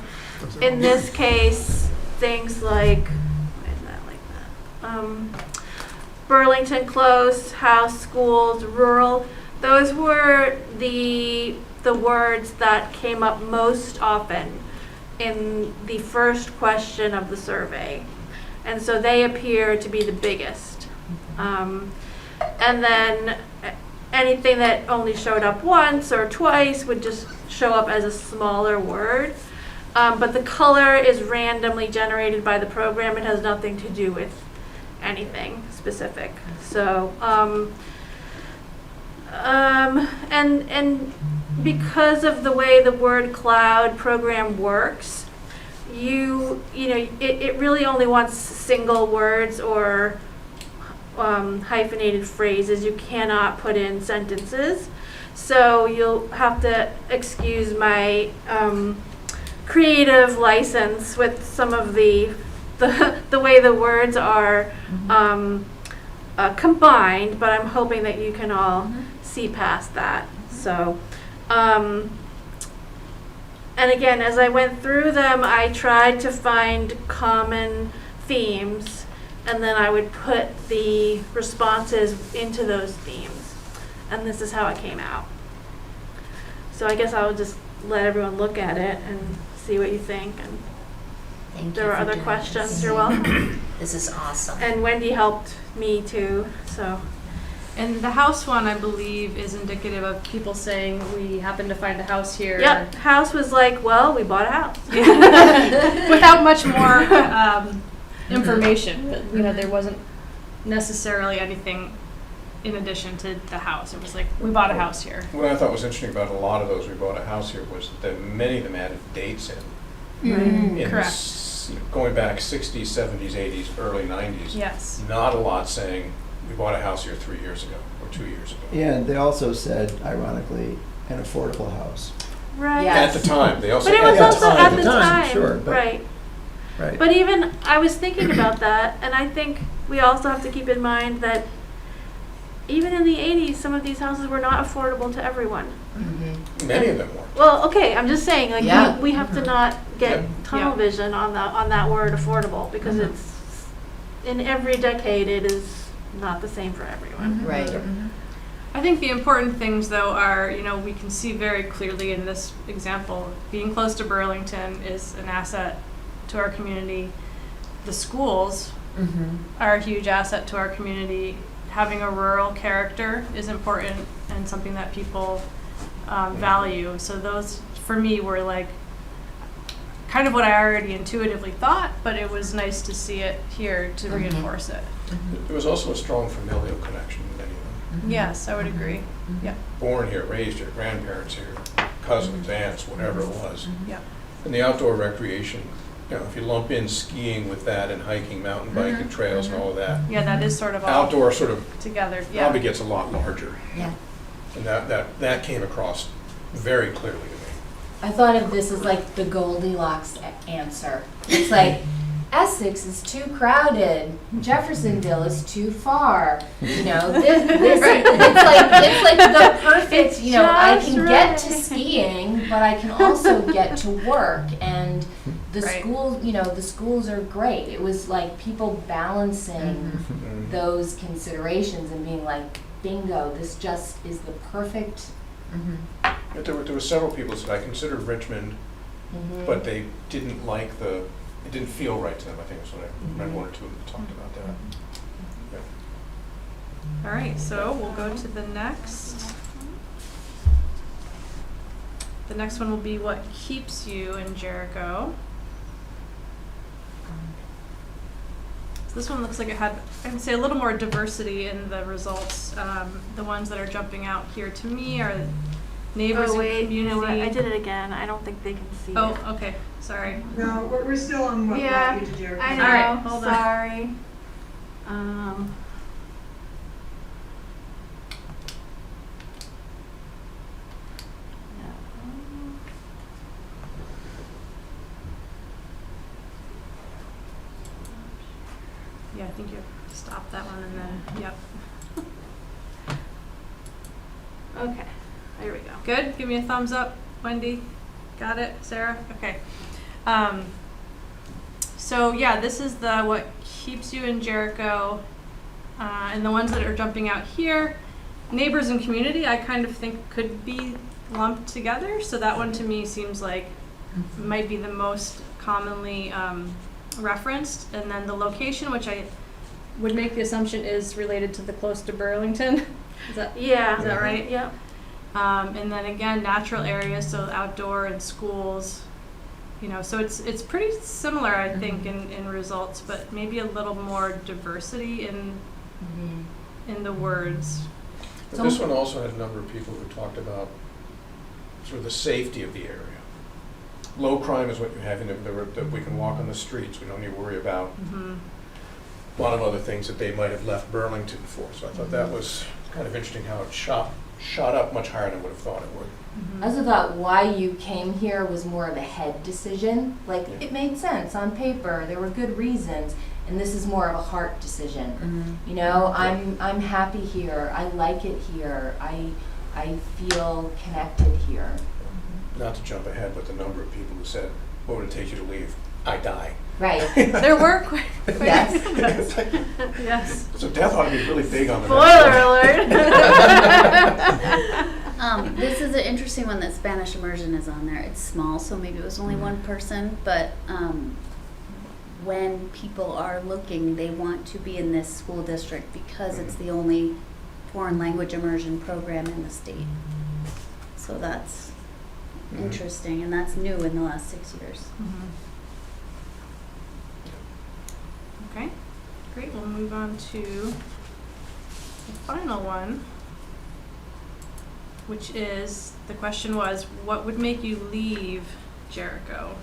Speaker 2: in this case, things like, why is that like that? Burlington Close, house, schools, rural, those were the words that came up most often in the first question of the survey. And so they appear to be the biggest. And then anything that only showed up once or twice would just show up as a smaller word. But the color is randomly generated by the program. It has nothing to do with anything specific. So, and because of the way the word cloud program works, you know, it really only wants single words or hyphenated phrases. You cannot put in sentences. So you'll have to excuse my creative license with some of the way the words are combined, but I'm hoping that you can all see past that. So, and again, as I went through them, I tried to find common themes, and then I would put the responses into those themes. And this is how it came out. So I guess I'll just let everyone look at it and see what you think. And
Speaker 6: Thank you.
Speaker 2: there are
Speaker 6: for
Speaker 2: other
Speaker 6: doing
Speaker 2: questions,
Speaker 6: this.
Speaker 2: you're welcome.
Speaker 6: This is awesome.
Speaker 2: And Wendy helped me too, so.
Speaker 5: And the house one, I believe, is indicative of people saying, we happen to find a house here.
Speaker 2: Yep, house was like, well, we bought a house.
Speaker 5: Without much more information. You know, there wasn't necessarily anything in addition to the house. It was like, we bought a house here.
Speaker 3: What I thought was interesting about a lot of those we bought a house here was that many of them added dates in. In
Speaker 5: Correct.
Speaker 3: Going back 60s, 70s, 80s, early 90s.
Speaker 5: Yes.
Speaker 3: Not a lot saying, we bought a house here 3 years ago or 2 years ago.
Speaker 4: Yeah, and they also said, ironically, an affordable house.
Speaker 2: Right.
Speaker 1: Yes.
Speaker 3: At the time, they also
Speaker 2: But it was
Speaker 3: at the
Speaker 2: also
Speaker 3: time.
Speaker 2: at the time,
Speaker 4: sure, but-
Speaker 2: right.
Speaker 4: Right.
Speaker 2: But even, I was thinking about that, and I think we also have to keep in mind that even in the 80s, some of these houses were not affordable to everyone.
Speaker 3: Many of them weren't.
Speaker 2: Well, okay, I'm just saying, like,
Speaker 1: Yeah.
Speaker 2: we have to not get
Speaker 3: Yeah.
Speaker 2: tunnel vision on that word affordable, because it's, in every decade, it is not the same for everyone.
Speaker 1: Right.
Speaker 5: I think the important things, though, are, you know, we can see very clearly in this example, being close to Burlington is an asset to our community. The schools are a huge asset to our community. Having a rural character is important and something that people value. So those, for me, were like kind of what I already intuitively thought, but it was nice to see it here to reinforce it.
Speaker 3: There was also a strong familial connection with many of them.
Speaker 5: Yes, I would agree. Yeah.
Speaker 3: Born here, raised here, grandparents here, cousins, aunts, whatever it was.
Speaker 5: Yeah.
Speaker 3: And the outdoor recreation, you know, if you lump in skiing with that and hiking, mountain biking, trails and all of that,
Speaker 5: Yeah, that is sort of all
Speaker 3: outdoor sort of
Speaker 5: together.
Speaker 3: probably
Speaker 5: Yeah.
Speaker 3: gets a lot larger.
Speaker 6: Yeah.
Speaker 3: And that came across very clearly to me.
Speaker 1: I thought of this as like the Goldilocks answer. It's like, Essex is too crowded, Jeffersonville is too far. You know, it's like the perfect, you know, I
Speaker 2: Just
Speaker 1: can get to
Speaker 2: right.
Speaker 1: skiing, but I can also get to work. And the
Speaker 5: Right.
Speaker 1: school, you know, the schools are great. It was like people balancing those considerations and being like, bingo, this just is the perfect.
Speaker 3: But there were several people that said, I considered Richmond, but they didn't like it didn't feel right to them. I think was what I read one or two of them talked about that. Yeah.
Speaker 5: All right, so we'll go to the next. The next one will be what keeps you in Jericho. So this one looks like it had, I would say, a little more diversity in the results. The ones that are jumping out here to me are neighbors
Speaker 2: Oh,
Speaker 5: and
Speaker 2: wait,
Speaker 5: community.
Speaker 2: you know what, I did it again. I don't think they can see
Speaker 5: Oh,
Speaker 2: it.
Speaker 5: okay, sorry.
Speaker 10: No, we're still on what
Speaker 2: Yeah,
Speaker 10: brought you to Jericho.
Speaker 2: I know,
Speaker 5: All right, hold on.
Speaker 2: sorry.
Speaker 5: Yeah, I think you stop that one and then, yep.
Speaker 2: Okay, here we go.
Speaker 5: Good, give me a thumbs up, Wendy. Got it, Sarah? Okay. So yeah, this is the what keeps you in Jericho. And the ones that are jumping out here, neighbors and community, I kind of think could be lumped together. So that one to me seems like might be the most commonly referenced. And then the location, which I would make the assumption is related to the close to Burlington. Is that
Speaker 2: Yeah.
Speaker 5: Is that right?
Speaker 2: Yep.
Speaker 5: And then again, natural areas, so outdoor and schools. So it's pretty similar, I think, in results, but maybe a little more diversity in the words.
Speaker 3: But this one also had a number of people who talked about sort of the safety of the area. Low crime is what you have in that we can walk on the streets. We don't need to worry about a lot of other things that they might have left Burlington for. So I thought that was kind of interesting how it shot up much higher than I would have thought it would.
Speaker 1: I also thought why you came here was more of a head decision. Like, it made sense on paper, there were good reasons, and this is more of a heart decision. I'm happy here, I like it here, I feel connected here.
Speaker 3: Not to jump ahead, but the number of people who said, what would it take you to leave? I die.
Speaker 1: Right.
Speaker 5: There were quite
Speaker 1: Yes.
Speaker 3: It's like,
Speaker 5: yes.
Speaker 3: so death ought to be really big on the
Speaker 5: Spoiler
Speaker 3: next one.
Speaker 5: alert.
Speaker 8: This is an interesting one that Spanish immersion is on there. It's small, so maybe it was only one person, but when people are looking, they want to be in this school district because it's the only foreign language immersion program in the state. So that's interesting, and that's new in the last 6 years.
Speaker 5: Okay, great. We'll move on to the final one, which is, the question was, what would make you leave Jericho?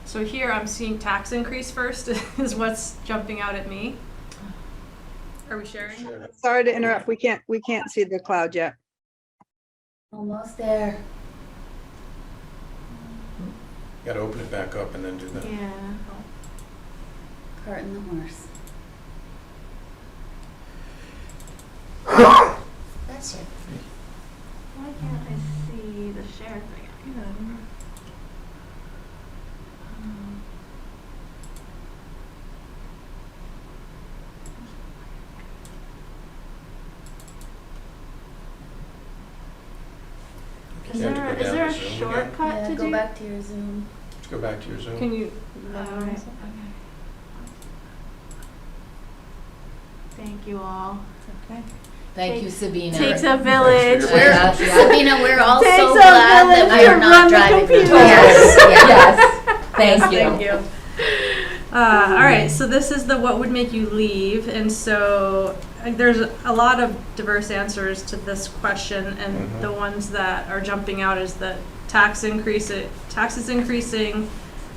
Speaker 5: So here I'm seeing tax increase first is what's jumping out at me. Are we sharing?
Speaker 3: Sure.
Speaker 7: Sorry to interrupt. We can't see the cloud yet.
Speaker 8: Almost there.
Speaker 3: Got to open it back up and then do that.
Speaker 5: Yeah.
Speaker 8: Cart and the horse.
Speaker 6: That's it.
Speaker 2: Why can't I see the share thing?
Speaker 3: You have to go
Speaker 2: Is
Speaker 3: down
Speaker 2: there a
Speaker 3: to Zoom again.
Speaker 2: shortcut
Speaker 8: Yeah,
Speaker 2: to
Speaker 8: go
Speaker 2: do?
Speaker 8: back to your Zoom.
Speaker 3: Let's go back to your Zoom.
Speaker 5: Can you?
Speaker 2: Alright. Thank you all.
Speaker 5: Okay.
Speaker 1: Thank you, Sabina.
Speaker 2: Takes a village.
Speaker 3: Thanks for your
Speaker 1: Yeah, yeah.
Speaker 8: Sabina, we're all
Speaker 2: Takes
Speaker 8: so
Speaker 2: a
Speaker 8: glad that
Speaker 2: village
Speaker 8: we
Speaker 2: to
Speaker 8: are not
Speaker 2: run the
Speaker 8: driving.
Speaker 2: computer.
Speaker 1: Yes, yes. Thank you.
Speaker 5: Thank you. All right, so this is the what would make you leave, and so there's a lot of diverse answers to this question, and the ones that are jumping out is that taxes increasing,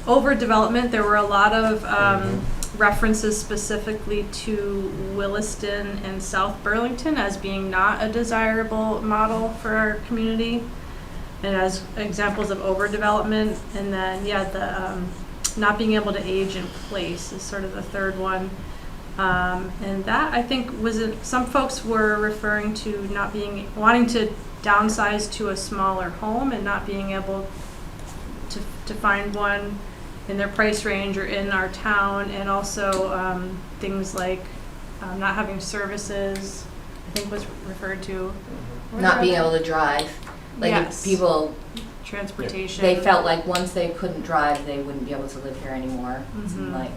Speaker 5: overdevelopment. There were a lot of references specifically to Williston and South Burlington as being not a desirable model for our community, and as examples of overdevelopment. And then the not being able to age in place is sort of the third one. And that, I think, some folks were referring to wanting to downsize to a smaller home and not being able to find one in their price range or in our town, and also things like not having services, I think was referred to.
Speaker 1: Not being able to drive. Like,
Speaker 5: Yes.
Speaker 1: people,
Speaker 5: Transportation.
Speaker 1: they felt like once they couldn't drive, they wouldn't be able to live here anymore. It seemed like,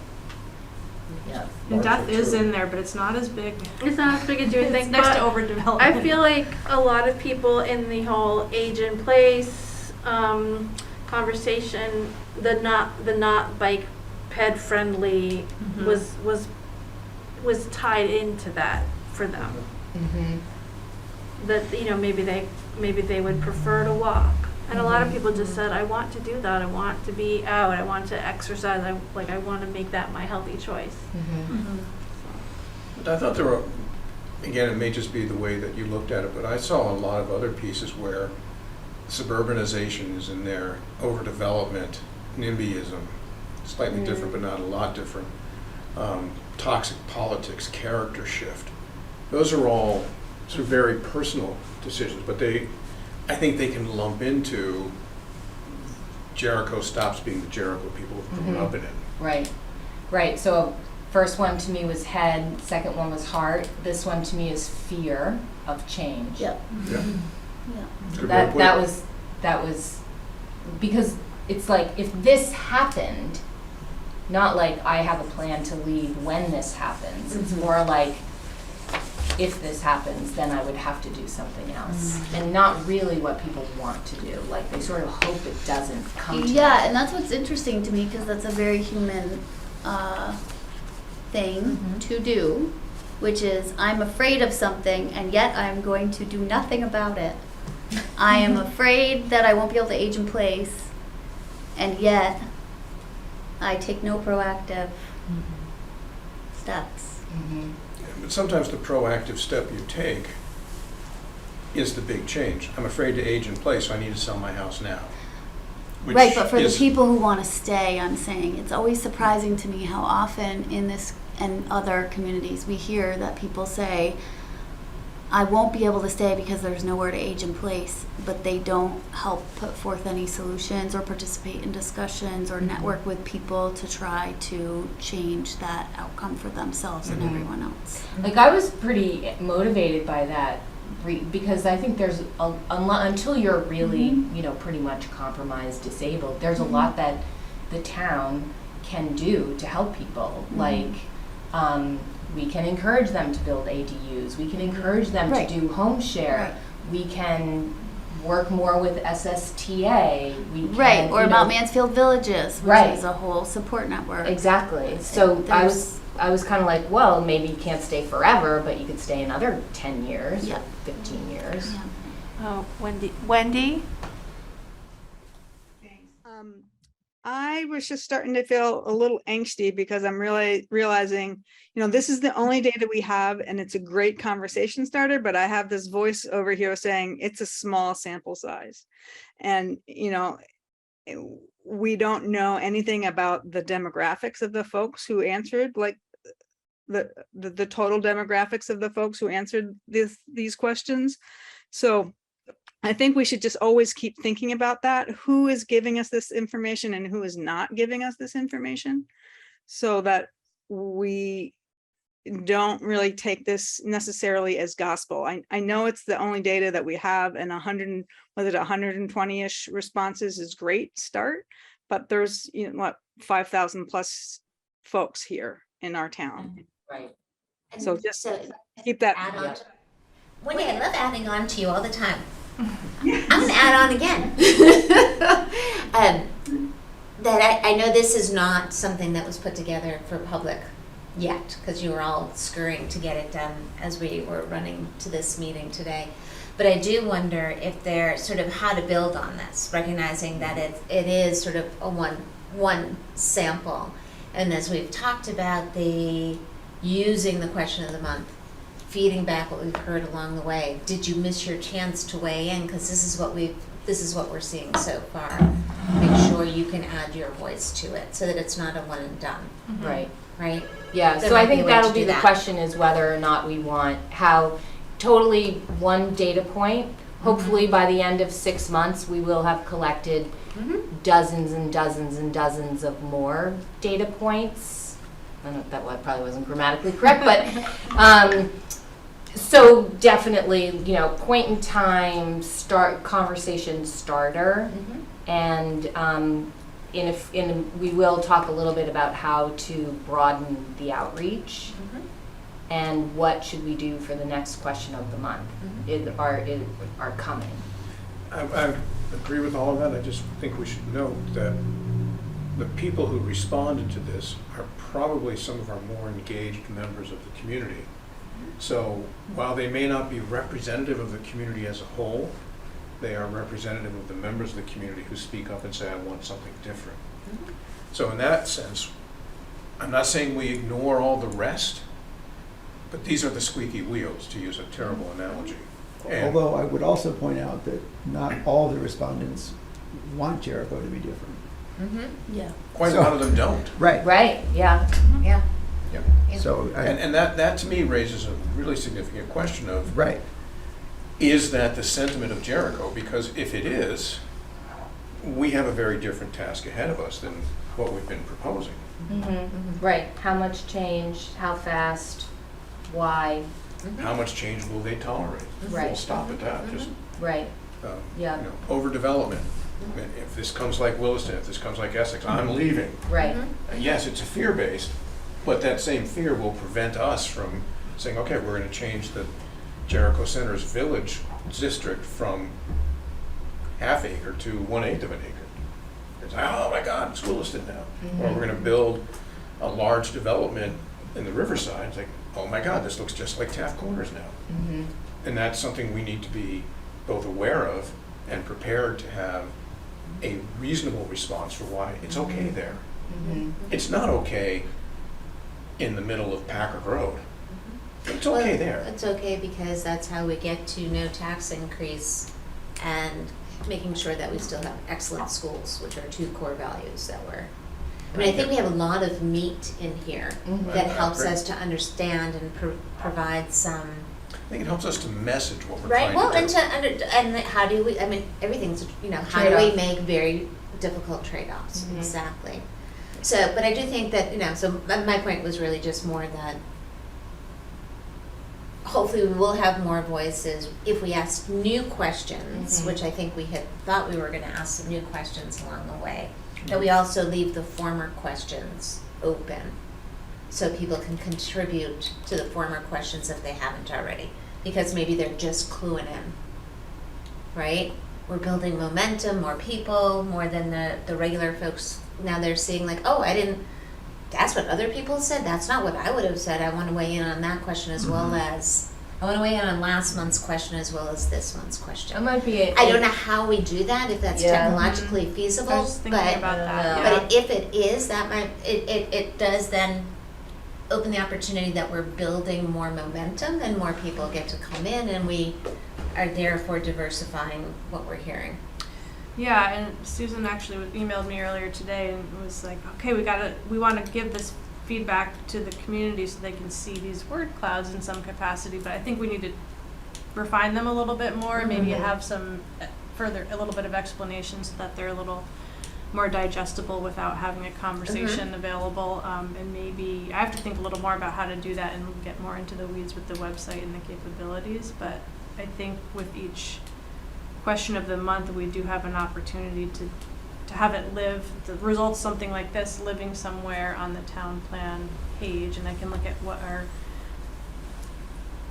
Speaker 1: yeah.
Speaker 5: And death
Speaker 3: Largely
Speaker 5: is
Speaker 3: true.
Speaker 5: in there, but it's not as big.
Speaker 2: It's not as big as you would
Speaker 5: It's
Speaker 2: think.
Speaker 5: next
Speaker 2: but
Speaker 5: to overdevelopment.
Speaker 2: I feel like a lot of people in the whole age in place conversation, the not bike ped friendly was tied into that for them. That maybe they would prefer to walk, and a lot of people just said, I want to do that. I want to be out. I want to exercise. I want to make that my healthy choice.
Speaker 3: But I thought there were, again, it may just be the way that you looked at it, but I saw a lot of other pieces where suburbanization is in there, overdevelopment, NIMBYism, slightly different but not a lot different, toxic politics, character shift. Those are all sort of very personal decisions, but I think they can lump into Jericho stops being the Jericho people have grown up in it.
Speaker 1: Right. So first one to me was head, second one was heart. This one to me is fear of change.
Speaker 8: Yep.
Speaker 3: Yeah.
Speaker 8: Yeah.
Speaker 3: Good way to put it.
Speaker 1: That was because it's like, if this happened, not like I have a plan to leave when this happens. It's more like if this happens, then I would have to do something else. And not really what people want to do. Like, they sort of hope it doesn't come to
Speaker 8: Yeah, and that's what's interesting to me, because that's a very human thing to do, which is I'm afraid of something and yet I'm going to do nothing about it. I am afraid that I won't be able to age in place, and yet I take no proactive steps.
Speaker 3: But sometimes the proactive step you take is the big change. I'm afraid to age in place, so I need to sell my house now. Which
Speaker 8: Right, but for the
Speaker 3: is-
Speaker 8: people who want to stay, I'm saying it's always surprising to me how often in this and other communities we hear that people say, I won't be able to stay because there's nowhere to age in place, but they don't help put forth any solutions or participate in discussions or network with people to try to change that outcome for themselves and everyone else.
Speaker 1: Like, I was pretty motivated by that because I think there's until you're really, you know, pretty much compromised, disabled, there's a lot that the town can do to help people. Like, we can encourage them to build ADUs. We can encourage them
Speaker 8: Right.
Speaker 1: to do home share.
Speaker 8: Right.
Speaker 1: We can work more with SSTA. We can,
Speaker 8: Right, or
Speaker 1: you know,
Speaker 8: Mount Mansfield Villages, which
Speaker 1: Right.
Speaker 8: is a whole support network.
Speaker 1: Exactly. So
Speaker 8: There's-
Speaker 1: I was kind of like, well, maybe you can't stay forever, but you could stay another 10 years
Speaker 8: Yeah.
Speaker 1: or 15 years.
Speaker 8: Yeah.
Speaker 2: Oh, Wendy?
Speaker 7: I was just starting to feel a little angsty because I'm really realizing, you know, this is the only data we have and it's a great conversation starter, but I have this voice over here saying it's a small sample size. And, you know, we don't know anything about the demographics of the folks who answered, like the total demographics of the folks who answered these questions. So I think we should just always keep thinking about that. Who is giving us this information and who is not giving us this information, so that we don't really take this necessarily as gospel. I know it's the only data that we have, and 120-ish responses is great start, but there's, you know, what, 5,000 plus folks here in our town.
Speaker 1: Right.
Speaker 7: So just keep that.
Speaker 6: Add on to, Wendy, I love adding on to you all the time. I'm gonna add on again. That I know this is not something that was put together for public yet, because you were all scurrying to get it done as we were running to this meeting today. But I do wonder if there sort of how to build on this, recognizing that it is sort of a one sample. And as we've talked about, the using the question of the month, feeding back what we've heard along the way. Did you miss your chance to weigh in? Because this is what we're seeing so far. Make sure you can add your voice to it so that it's not a one and done.
Speaker 1: Right.
Speaker 6: Right?
Speaker 1: Yeah,
Speaker 6: There
Speaker 1: so I
Speaker 6: might be a
Speaker 1: think
Speaker 6: way
Speaker 1: that'll
Speaker 6: to
Speaker 1: be
Speaker 6: do
Speaker 1: the
Speaker 6: that.
Speaker 1: question, is whether or not we want totally one data point. Hopefully by the end of 6 months, we will have collected dozens and dozens and dozens of more data points. I know that probably wasn't grammatically correct, but so definitely, you know, point in time, conversation starter, and we will talk a little bit about how to broaden the outreach, and what should we do for the next question of the month are coming.
Speaker 3: I agree with all of that. I just think we should note that the people who responded to this are probably some of our more engaged members of the community. So while they may not be representative of the community as a whole, they are representative of the members of the community who speak up and say, I want something different. So in that sense, I'm not saying we ignore all the rest, but these are the squeaky wheels, to use a terrible analogy. And
Speaker 4: Although I would also point out that not all the respondents want Jericho to be different.
Speaker 8: Yeah.
Speaker 3: quite a lot of them don't.
Speaker 4: Right.
Speaker 1: Right, yeah.
Speaker 6: Yeah.
Speaker 3: Yeah.
Speaker 4: So,
Speaker 3: And that to me raises a really significant question of,
Speaker 4: right.
Speaker 3: is that the sentiment of Jericho? Because if it is, we have a very different task ahead of us than what we've been proposing.
Speaker 1: Right, how much change, how fast, why,
Speaker 3: How much change will they tolerate?
Speaker 1: Right.
Speaker 3: Full stop at that. Just
Speaker 1: right, yeah.
Speaker 3: you know, overdevelopment. If this comes like Williston, if this comes like Essex, I'm leaving.
Speaker 1: Right,
Speaker 3: Yes, it's a fear-based, but that same fear will prevent us from saying, okay, we're gonna change the Jericho Center's village district from half acre to 1/8 of an acre. It's like, oh my God, it's listed now. Or we're gonna build a large development in the Riverside. It's like, oh my God, this looks just like Taft Corners now. And that's something we need to be both aware of and prepared to have a reasonable response for why it's okay there. It's not okay in the middle of Packard Road. It's okay there.
Speaker 6: It's okay because that's how we get to no tax increase and making sure that we still have excellent schools, which are two core values that we're, I mean, I think we have a lot of meat in here that helps us to understand and provide some.
Speaker 3: I think it helps us to message what we're
Speaker 6: Right, well,
Speaker 3: trying to do.
Speaker 6: and how do we, I mean, everything's, how do we make very difficult trade-offs? Exactly. So, but I do think that, so my point was really just more that hopefully we will have more voices if we ask new questions, which I think we had thought we were gonna ask some new questions along the way, that we also leave the former questions open so people can contribute to the former questions if they haven't already, because maybe they're just cluing in, right? We're building momentum, more people, more than the regular folks. Now they're seeing like, oh, that's what other people said, that's not what I would have said. I want to weigh in on that question as well as, I want to weigh in on last month's question as well as this month's question.
Speaker 1: That might be
Speaker 6: I don't know how we do that, if that's technologically feasible,
Speaker 5: I was thinking about that,
Speaker 6: but if it is, that might, it does then open the opportunity that we're building more momentum and more people get to come in and we are therefore diversifying what we're hearing.
Speaker 5: Yeah, and Susan actually emailed me earlier today and was like, okay, we want to give this feedback to the community so they can see these word clouds in some capacity, but I think we need to refine them a little bit more, maybe have some a little bit of explanation so that they're a little more digestible without having a conversation available, and maybe I have to think a little more about how to do that and get more into the weeds with the website and the capabilities, but I think with each question of the month we do have an opportunity to have it live, the results something like this living somewhere on the town plan page, and I can look at what our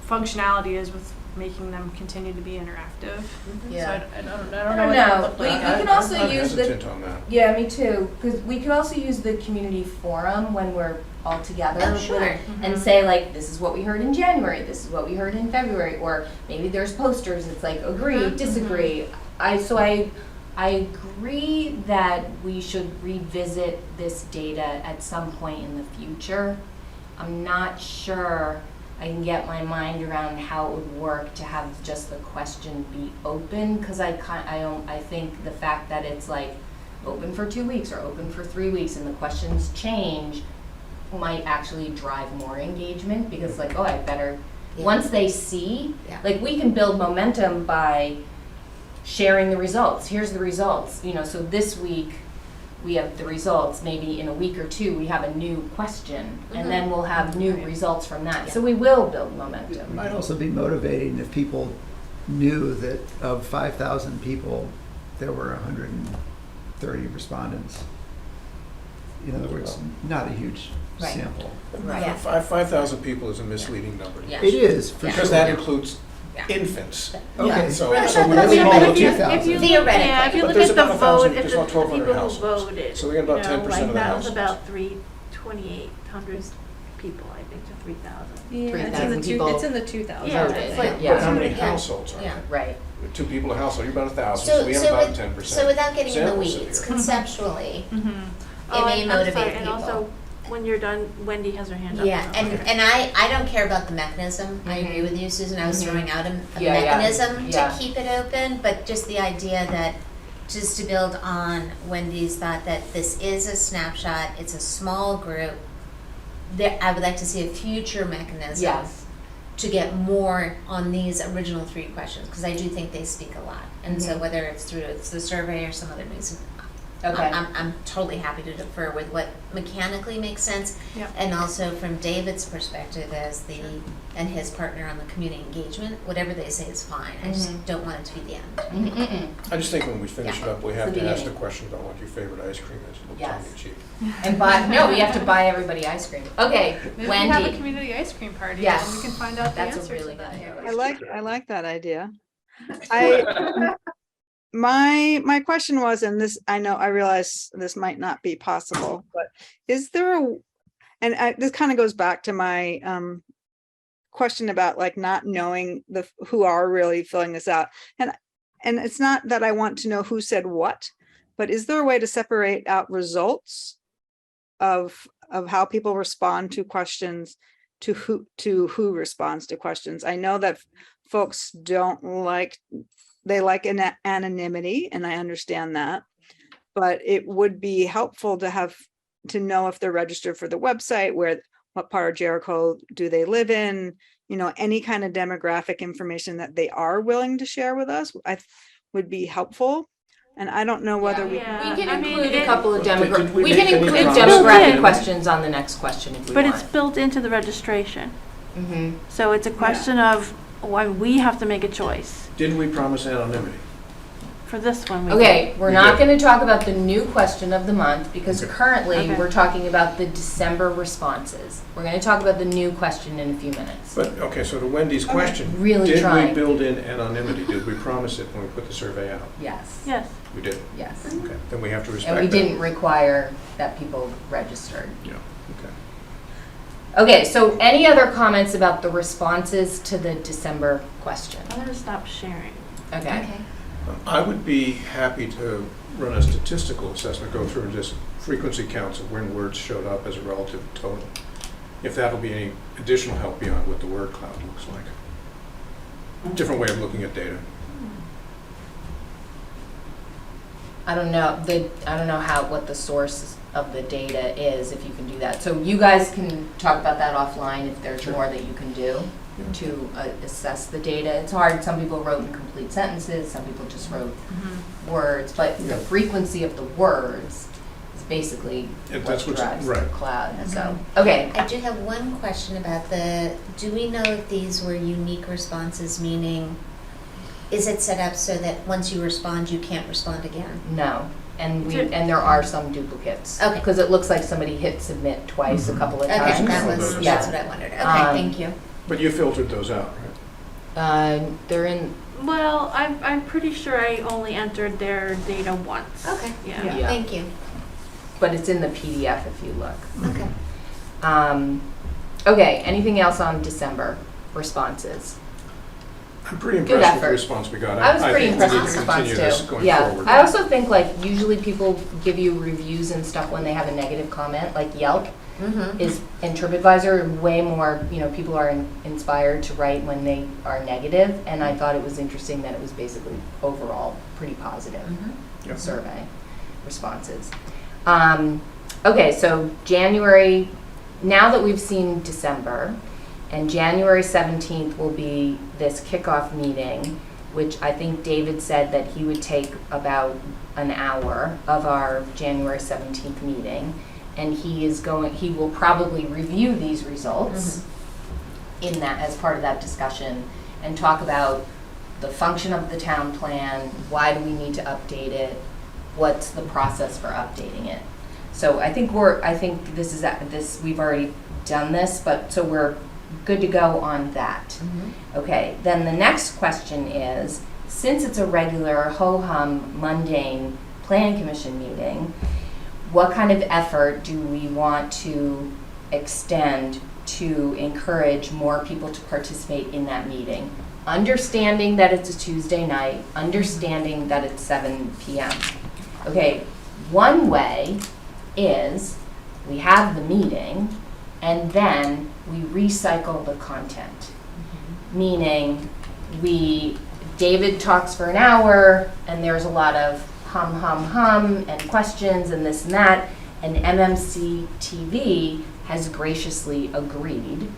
Speaker 5: functionality is with making them continue to be interactive.
Speaker 1: Yeah.
Speaker 5: So I don't know what that would look
Speaker 1: We
Speaker 5: like.
Speaker 1: can also
Speaker 3: I'm
Speaker 1: use
Speaker 3: hesitant on that.
Speaker 1: Yeah, me too. Because we could also use the community forum when we're all together.
Speaker 6: Oh, sure.
Speaker 1: And say like, this is what we heard in January, this is what we heard in February, or maybe there's posters, it's like agree, disagree. I agree that we should revisit this data at some point in the future. I'm not sure I can get my mind around how it would work to have just the question be open, because I think the fact that it's like open for 2 weeks or open for 3 weeks and the questions change might actually drive more engagement, because like, oh, I better, once they see, like we can build momentum by sharing the results. Here's the results, so this week we have the results, maybe in a week or two we have a new question, and then we'll have new results from that. So we will build momentum.
Speaker 4: It might also be motivating if people knew that of 5,000 people, there were 130 respondents. In other words, not a huge sample.
Speaker 6: Right.
Speaker 3: 5,000 people is a misleading number.
Speaker 6: Yeah.
Speaker 4: It is, for sure.
Speaker 3: Because that includes infants.
Speaker 4: Okay.
Speaker 3: So
Speaker 5: Right.
Speaker 3: so we
Speaker 5: But
Speaker 3: don't need all of
Speaker 5: if you
Speaker 3: 2,000.
Speaker 6: Theoretically.
Speaker 2: If you
Speaker 3: But
Speaker 2: look
Speaker 3: there's
Speaker 2: at the
Speaker 3: about 1,000
Speaker 2: vote, if
Speaker 3: there's
Speaker 2: the
Speaker 3: about 1,200
Speaker 2: people who
Speaker 3: households.
Speaker 2: voted,
Speaker 3: So we got about 10% of the
Speaker 2: that was
Speaker 3: households.
Speaker 2: about 2,800 people, I think, to 3,000.
Speaker 5: Yeah,
Speaker 1: 3,000 people.
Speaker 5: It's in the 2,000.
Speaker 2: Yeah,
Speaker 1: voted.
Speaker 2: it's like
Speaker 1: Yeah.
Speaker 3: But how many
Speaker 2: 200,
Speaker 3: households are
Speaker 6: Yeah.
Speaker 3: there?
Speaker 1: Right.
Speaker 3: 2 people a household, you're about 1,000, so we have about 10%.
Speaker 6: So without getting in the
Speaker 3: samples in
Speaker 6: weeds,
Speaker 3: here.
Speaker 6: conceptually,
Speaker 2: Oh,
Speaker 6: may
Speaker 2: I'm
Speaker 6: motivate
Speaker 2: sorry, and
Speaker 6: people.
Speaker 2: also, when you're done, Wendy has her hand up.
Speaker 6: yeah,
Speaker 2: now.
Speaker 6: and I don't care about the mechanism. I agree with you, Susan. I was throwing out a
Speaker 1: Yeah,
Speaker 6: mechanism
Speaker 1: yeah.
Speaker 6: to keep it open, but just the idea that, just to build on Wendy's thought that this is a snapshot, it's a small group. I would like to see a future mechanism
Speaker 1: Yes.
Speaker 6: to get more on these original 3 questions, because I do think they speak a lot. And so whether it's through the survey or some other means,
Speaker 1: Okay.
Speaker 6: I'm totally happy to defer with what mechanically makes sense.
Speaker 5: Yeah.
Speaker 6: And also from David's perspective as and his partner on the community engagement, whatever they say is fine. I just don't want it to be the end.
Speaker 3: I just think when we finish it up, we have
Speaker 1: The
Speaker 3: to ask the
Speaker 1: beginning.
Speaker 3: question about what your favorite ice cream is. We'll try and
Speaker 1: Yes.
Speaker 3: achieve.
Speaker 1: And buy, no, we have to buy everybody ice cream. Okay,
Speaker 5: Maybe we have a
Speaker 1: Wendy,
Speaker 5: community ice cream party
Speaker 1: Yes.
Speaker 5: and we can find out the
Speaker 1: That's a
Speaker 5: answer
Speaker 1: really
Speaker 5: to that.
Speaker 1: good
Speaker 7: I like that idea. My question was, and this, I realize this might not be possible, but is there this kind of goes back to my question about like not knowing who are really filling this out. And it's not that I want to know who said what, but is there a way to separate out results of how people respond to questions to who responds to questions? I know that folks they like an anonymity, and I understand that, but it would be helpful to know if they're registered for the website, what part of Jericho do they live in, any kind of demographic information that they are willing to share with us, would be helpful. And I don't know whether we
Speaker 2: Yeah.
Speaker 1: we can
Speaker 2: I mean,
Speaker 1: include a
Speaker 2: it-
Speaker 1: couple of
Speaker 3: Did we
Speaker 1: we can
Speaker 3: make any
Speaker 1: include
Speaker 3: promises?
Speaker 1: demographic
Speaker 2: in.
Speaker 1: questions on the next question if we
Speaker 2: But
Speaker 1: want.
Speaker 2: it's built into the registration.
Speaker 1: Mhm.
Speaker 2: So it's a question of why we have to make a choice.
Speaker 3: Didn't we promise anonymity?
Speaker 2: For this one, we
Speaker 1: Okay, we're
Speaker 3: We
Speaker 1: not
Speaker 3: did.
Speaker 1: going to talk about the new question of the month because
Speaker 3: Okay.
Speaker 1: currently
Speaker 2: Okay.
Speaker 1: we're talking about the December responses. We're going to talk about the new question in a few minutes.
Speaker 3: But, okay, so to Wendy's question,
Speaker 1: Really
Speaker 3: did
Speaker 1: trying.
Speaker 3: we build in anonymity? Did we promise it when we put the survey out?
Speaker 1: Yes.
Speaker 2: Yes.
Speaker 3: We did.
Speaker 1: Yes.
Speaker 3: Okay, then we have to respect
Speaker 1: And
Speaker 3: that.
Speaker 1: we didn't require that people registered.
Speaker 3: Yeah, okay.
Speaker 1: Okay, so any other comments about the responses to the December question?
Speaker 2: I'm gonna stop sharing.
Speaker 1: Okay.
Speaker 3: I would be happy to run a statistical assessment, go through just frequency counts of when words showed up as a relative total, if that'll be any additional help beyond what the word cloud looks like. Different way of looking at data.
Speaker 1: I don't know what the source of the data is, if you can do that. So you guys can talk about that offline if there's
Speaker 3: Sure.
Speaker 1: more that you can do to assess the data. It's hard. Some people wrote incomplete sentences, some people just wrote words, but
Speaker 3: Yeah.
Speaker 1: the frequency of the words is basically
Speaker 3: And
Speaker 1: what
Speaker 3: that's what's-
Speaker 1: drives the
Speaker 3: right.
Speaker 1: cloud. So, okay.
Speaker 6: I do have one question about do we know if these were unique responses, meaning, is it set up so that once you respond, you can't respond again?
Speaker 1: No. And there are some duplicates.
Speaker 6: Okay.
Speaker 1: Because it looks like somebody hit submit twice a couple of
Speaker 6: Okay,
Speaker 1: times.
Speaker 3: Times.
Speaker 6: that's what I wondered. Okay,
Speaker 1: Um,
Speaker 6: thank you.
Speaker 3: But you filtered those out, right?
Speaker 1: They're in,
Speaker 2: Well, I'm pretty sure I only entered their data once.
Speaker 6: Okay.
Speaker 2: Yeah.
Speaker 1: Yeah.
Speaker 6: Thank you.
Speaker 1: but it's in the PDF if you look.
Speaker 6: Okay.
Speaker 1: Okay, anything else on December responses?
Speaker 3: I'm pretty
Speaker 1: Good
Speaker 3: impressed with the
Speaker 1: effort.
Speaker 3: response we got.
Speaker 1: I was pretty
Speaker 3: think
Speaker 1: impressed
Speaker 3: we
Speaker 1: with
Speaker 3: need
Speaker 1: the
Speaker 3: to
Speaker 1: response
Speaker 3: continue this
Speaker 1: too.
Speaker 3: going
Speaker 1: Yeah,
Speaker 3: forward.
Speaker 1: I also think like usually people give you reviews and stuff when they have a negative comment, like Yelp
Speaker 6: Mm-hmm.
Speaker 1: is, and TripAdvisor, way more, people are inspired to write when they are negative, and I thought it was interesting that it was basically overall pretty positive
Speaker 3: Yeah.
Speaker 1: survey responses. Okay, so January, now that we've seen December, and January 17th will be this kickoff meeting, which I think David said that he would take about an hour of our January 17th meeting. And he will probably review these results in that, as part of that discussion, and talk about the function of the town plan, why do we need to update it, what's the process for updating it. So I think we've already done this, but so we're good to go on that. Okay, then the next question is, since it's a regular ho-hum mundane planning commission meeting, what kind of effort do we want to extend to encourage more people to participate in that meeting? Understanding that it's a Tuesday night, understanding that it's 7 p.m. Okay, one way is we have the meeting and then we recycle the content. Meaning David talks for an hour and there's a lot of hum, and questions and this and that, and MMC TV has graciously agreed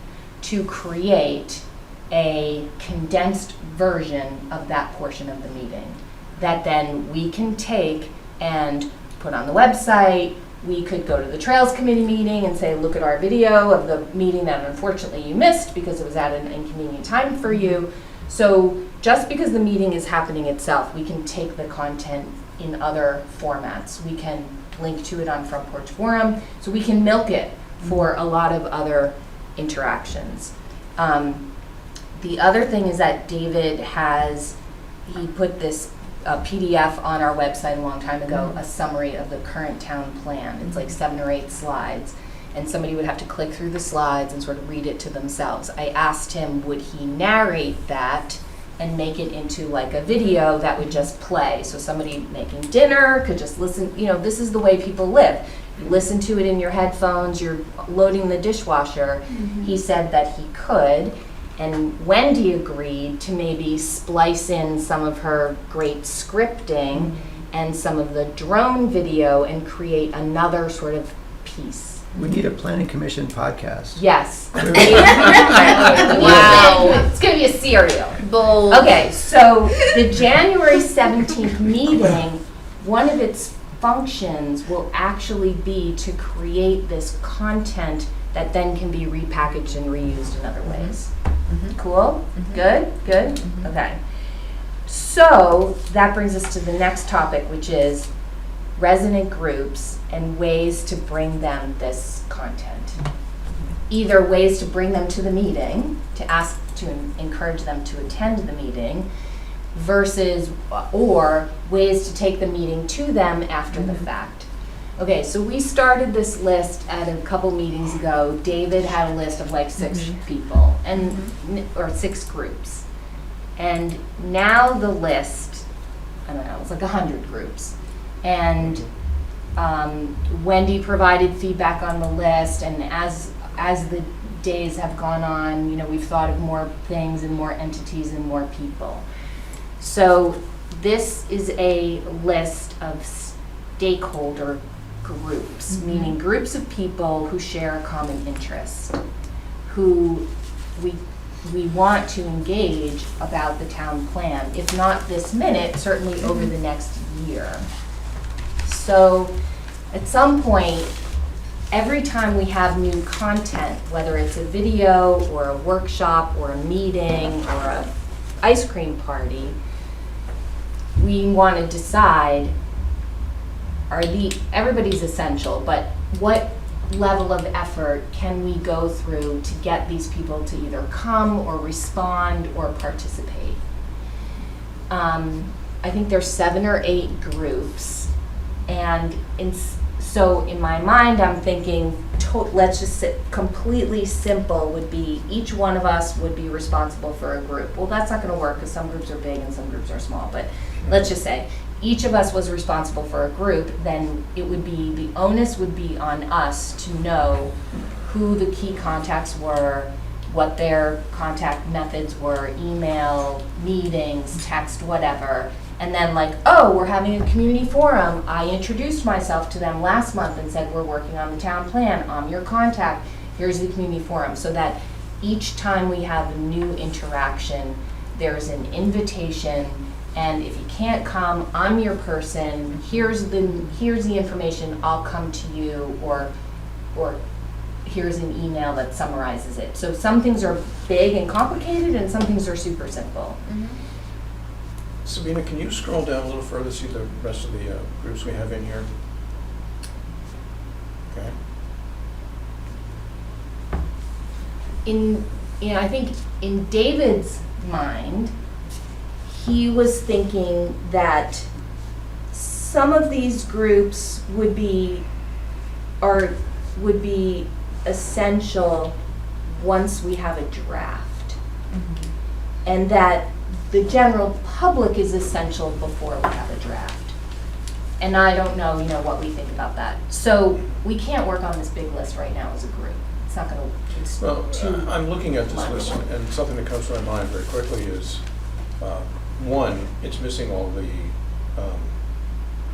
Speaker 1: to create a condensed version of that portion of the meeting that then we can take and put on the website. We could go to the Trails Committee meeting and say, look at our video of the meeting that unfortunately you missed because it was at an inconvenient time for you. So just because the meeting is happening itself, we can take the content in other formats. We can link to it on Front Porch Forum, so we can milk it for a lot of other interactions. The other thing is that David he put this PDF on our website a long time ago, a summary of the current town plan. It's like 7 or 8 slides, and somebody would have to click through the slides and sort of read it to themselves. I asked him, would he narrate that and make it into like a video that would just play? So somebody making dinner could just listen, this is the way people live. You listen to it in your headphones, you're loading the dishwasher. He said that he could, and Wendy agreed to maybe splice in some of her great scripting and some of the drone video and create another sort of piece.
Speaker 4: We need a planning commission podcast.
Speaker 1: Yes.
Speaker 6: Wow.
Speaker 1: It's going to be a serial.
Speaker 6: Bold.
Speaker 1: Okay, so the January 17th meeting, one of its functions will actually be to create this content that then can be repackaged and reused in other ways. Cool? Good? Okay. So that brings us to the next topic, which is resident groups and ways to bring them this content. Either ways to bring them to the meeting, to encourage them to attend the meeting, or ways to take the meeting to them after the fact. Okay, so we started this list at a couple meetings ago. David had a list of like 6 people, or 6 groups. And now the list, I don't know, it's like 100 groups. And Wendy provided feedback on the list, and as the days have gone on, we've thought of more things and more entities and more people. So this is a list of stakeholder groups, meaning groups of people who share a common interest, who we want to engage about the town plan, if not this minute, certainly over the next year. So at some point, every time we have new content, whether it's a video or a workshop or a meeting or a ice cream party, we want to decide, everybody's essential, but what level of effort can we go through to get these people to either come or respond or participate? I think there's 7 or 8 groups, and so in my mind I'm thinking, let's just sit completely simple would be each one of us would be responsible for a group. Well, that's not going to work because some groups are big and some groups are small, but let's just say each of us was responsible for a group. Then the onus would be on us to know who the key contacts were, what their contact methods were, email, meetings, text, whatever. And then we're having a community forum. I introduced myself to them last month and said, we're working on the town plan. I'm your contact. Here's the community forum. So that each time we have a new interaction, there's an invitation. And if you can't come, I'm your person. Here's the information. I'll come to you, or here's an email that summarizes it. So some things are big and complicated, and some things are super simple.
Speaker 3: Sabina, can you scroll down a little further, see the rest of the groups we have in here? Okay.
Speaker 1: I think in David's mind, he was thinking that some of these groups would be essential once we have a draft, and that the general public is essential before we have a draft. And I don't know, what we think about that. So we can't work on this big list right now as a group. It's not going to.
Speaker 3: Well, I'm looking at this list, and something that comes to my mind very quickly is, one, it's missing all the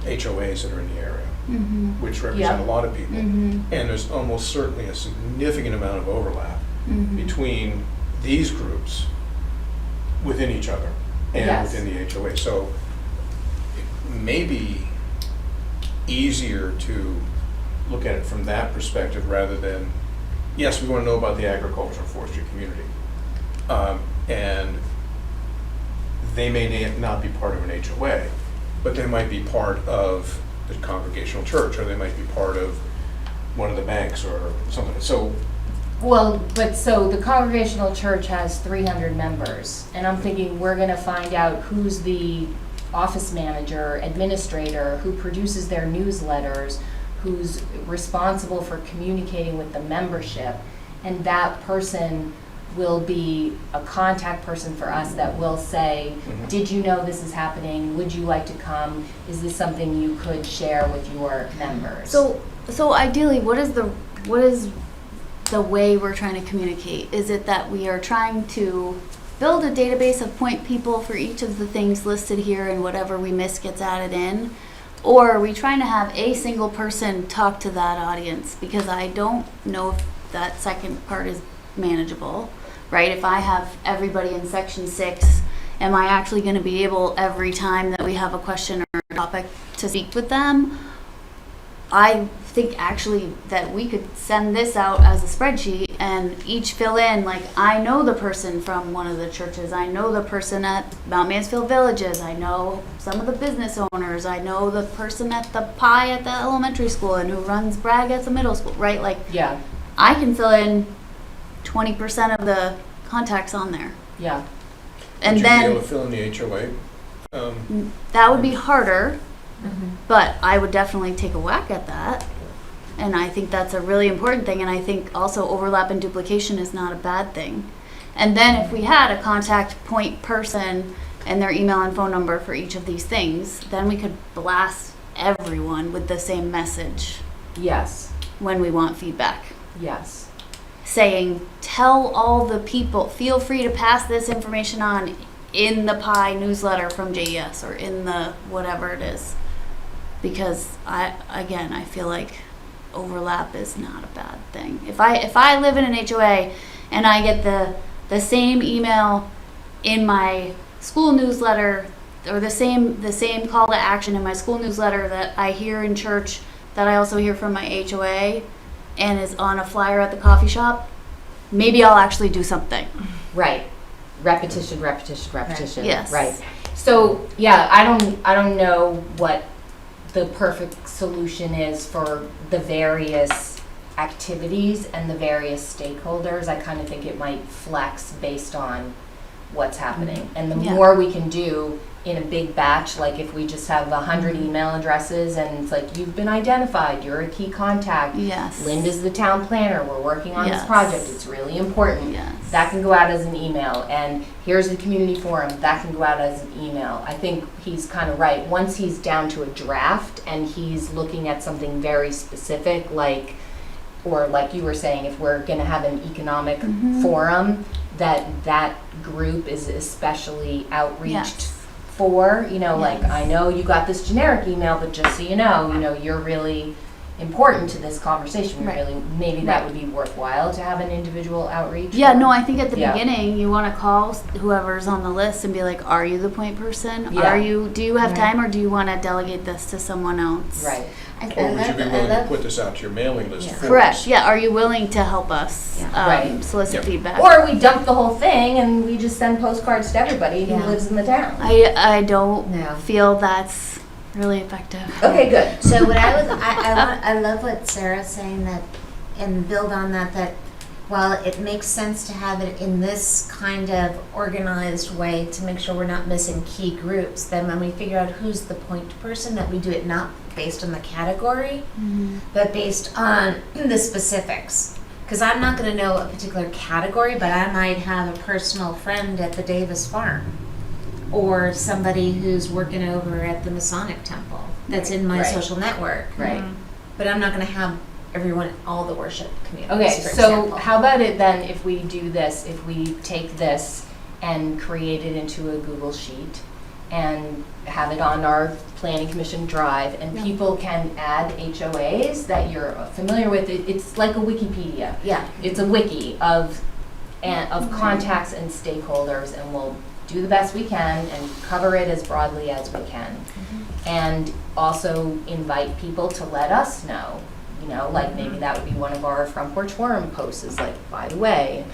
Speaker 3: HOAs that are in the area, which represent a lot of people. And there's almost certainly a significant amount of overlap between these groups within each other and within the HOA. So it may be easier to look at it from that perspective rather than, yes, we want to know about the agricultural forestry community. And they may not be part of an HOA, but they might be part of the Congregational Church, or they might be part of one of the banks or something. So,
Speaker 1: Well, but so the Congregational Church has 300 members, and I'm thinking we're gonna find out who's the office manager, administrator, who produces their newsletters, who's responsible for communicating with the membership, and that person will be a contact person for us that will say, did you know this is happening? Would you like to come? Is this something you could share with your members?
Speaker 8: So ideally, what is the way we're trying to communicate? Is it that we are trying to build a database of point people for each of the things listed here, and whatever we miss gets added in? Or are we trying to have a single person talk to that audience? Because I don't know if that second part is manageable, right? If I have everybody in section 6, am I actually going to be able every time that we have a question or a topic to speak with them? I think actually that we could send this out as a spreadsheet and each fill in, like, I know the person from one of the churches, I know the person at Mount Mansfield Villages, I know some of the business owners, I know the person at the pie at the elementary school and who runs Bragg at the middle school, right? Like,
Speaker 1: Yeah,
Speaker 8: I can fill in 20% of the contacts on there.
Speaker 1: yeah.
Speaker 8: And
Speaker 3: would you
Speaker 8: then
Speaker 3: be able to fill in the HOA?
Speaker 8: that would be harder, but I would definitely take a whack at that. And I think that's a really important thing. And I think also overlap and duplication is not a bad thing. And then if we had a contact point person and their email and phone number for each of these things, then we could blast everyone with the same message
Speaker 1: Yes,
Speaker 8: when we want feedback.
Speaker 1: yes.
Speaker 8: Saying, tell all the people, feel free to pass this information on in the pie newsletter from JES or in the whatever it is. Because I feel like overlap is not a bad thing. If I live in an HOA and I get the same email in my school newsletter, or the same call to action in my school newsletter that I hear in church, that I also hear from my HOA and is on a flyer at the coffee shop, maybe I'll actually do something.
Speaker 1: Right. Repetition, repetition, repetition.
Speaker 8: Yes.
Speaker 1: Right. So, yeah, I don't know what the perfect solution is for the various activities and the various stakeholders. I kind of think it might flex based on what's happening. And the
Speaker 8: Yeah.
Speaker 1: more we can do in a big batch, like if we just have 100 email addresses and it's like, you've been identified, you're a key contact.
Speaker 8: Yes.
Speaker 1: Linda's the town planner, we're working on this
Speaker 8: Yes.
Speaker 1: project, it's really important.
Speaker 8: Yes.
Speaker 1: That can go out as an email, and here's the community forum, that can go out as an email. I think he's kind of right. Once he's down to a draft and he's looking at something very specific, like, or like you were saying, if we're gonna have an economic forum, that group is especially outreached
Speaker 8: Yes.
Speaker 1: for, like,
Speaker 8: Yes.
Speaker 1: I know you got this generic email, but just so you know, you're really important to this conversation.
Speaker 8: Right.
Speaker 1: Maybe that would be worthwhile to have an individual outreach.
Speaker 8: Yeah, no, I think at the
Speaker 1: Yeah.
Speaker 8: beginning you want to call whoever's on the list and be like, are you the point person?
Speaker 1: Yeah.
Speaker 8: Do you have
Speaker 6: Right.
Speaker 8: time, or do you want to delegate this to someone else?
Speaker 1: Right.
Speaker 6: I
Speaker 3: Or would you be willing to
Speaker 6: love,
Speaker 3: put this out to your mailing list
Speaker 6: Yeah.
Speaker 3: for us?
Speaker 8: Correct. Yeah. Are you willing to help us
Speaker 6: Yeah.
Speaker 1: Right.
Speaker 8: solicit
Speaker 3: Yeah.
Speaker 8: feedback?
Speaker 1: Or we dump the whole thing and we just send postcards to everybody who
Speaker 6: Yeah.
Speaker 1: lives in the town.
Speaker 8: I don't
Speaker 6: No.
Speaker 8: feel that's really effective.
Speaker 1: Okay, good.
Speaker 6: So what I love what Sarah's saying, that, and build on that, while it makes sense to have it in this kind of organized way to make sure we're not missing key groups, then when we figure out who's the point person, that we do it not based on the category, but based on the specifics. Because I'm not going to know a particular category, but I might have a personal friend at the Davis Farm, or somebody who's working over at the Masonic Temple that's in my
Speaker 1: Right.
Speaker 6: social network.
Speaker 1: Right.
Speaker 6: But I'm not going to have everyone, all the worship communities,
Speaker 1: Okay,
Speaker 6: for
Speaker 1: so
Speaker 6: example.
Speaker 1: how about it then if we do this, if we take this and create it into a Google Sheet and have it on our Planning Commission Drive, and people can add HOAs that you're familiar with. It's like a Wikipedia.
Speaker 6: Yeah.
Speaker 1: It's a wiki of contacts and stakeholders, and we'll do the best we can and cover it as broadly as we can. And also invite people to let us know, like maybe that would be one of our Front Porch Forum posts, is like, by the way,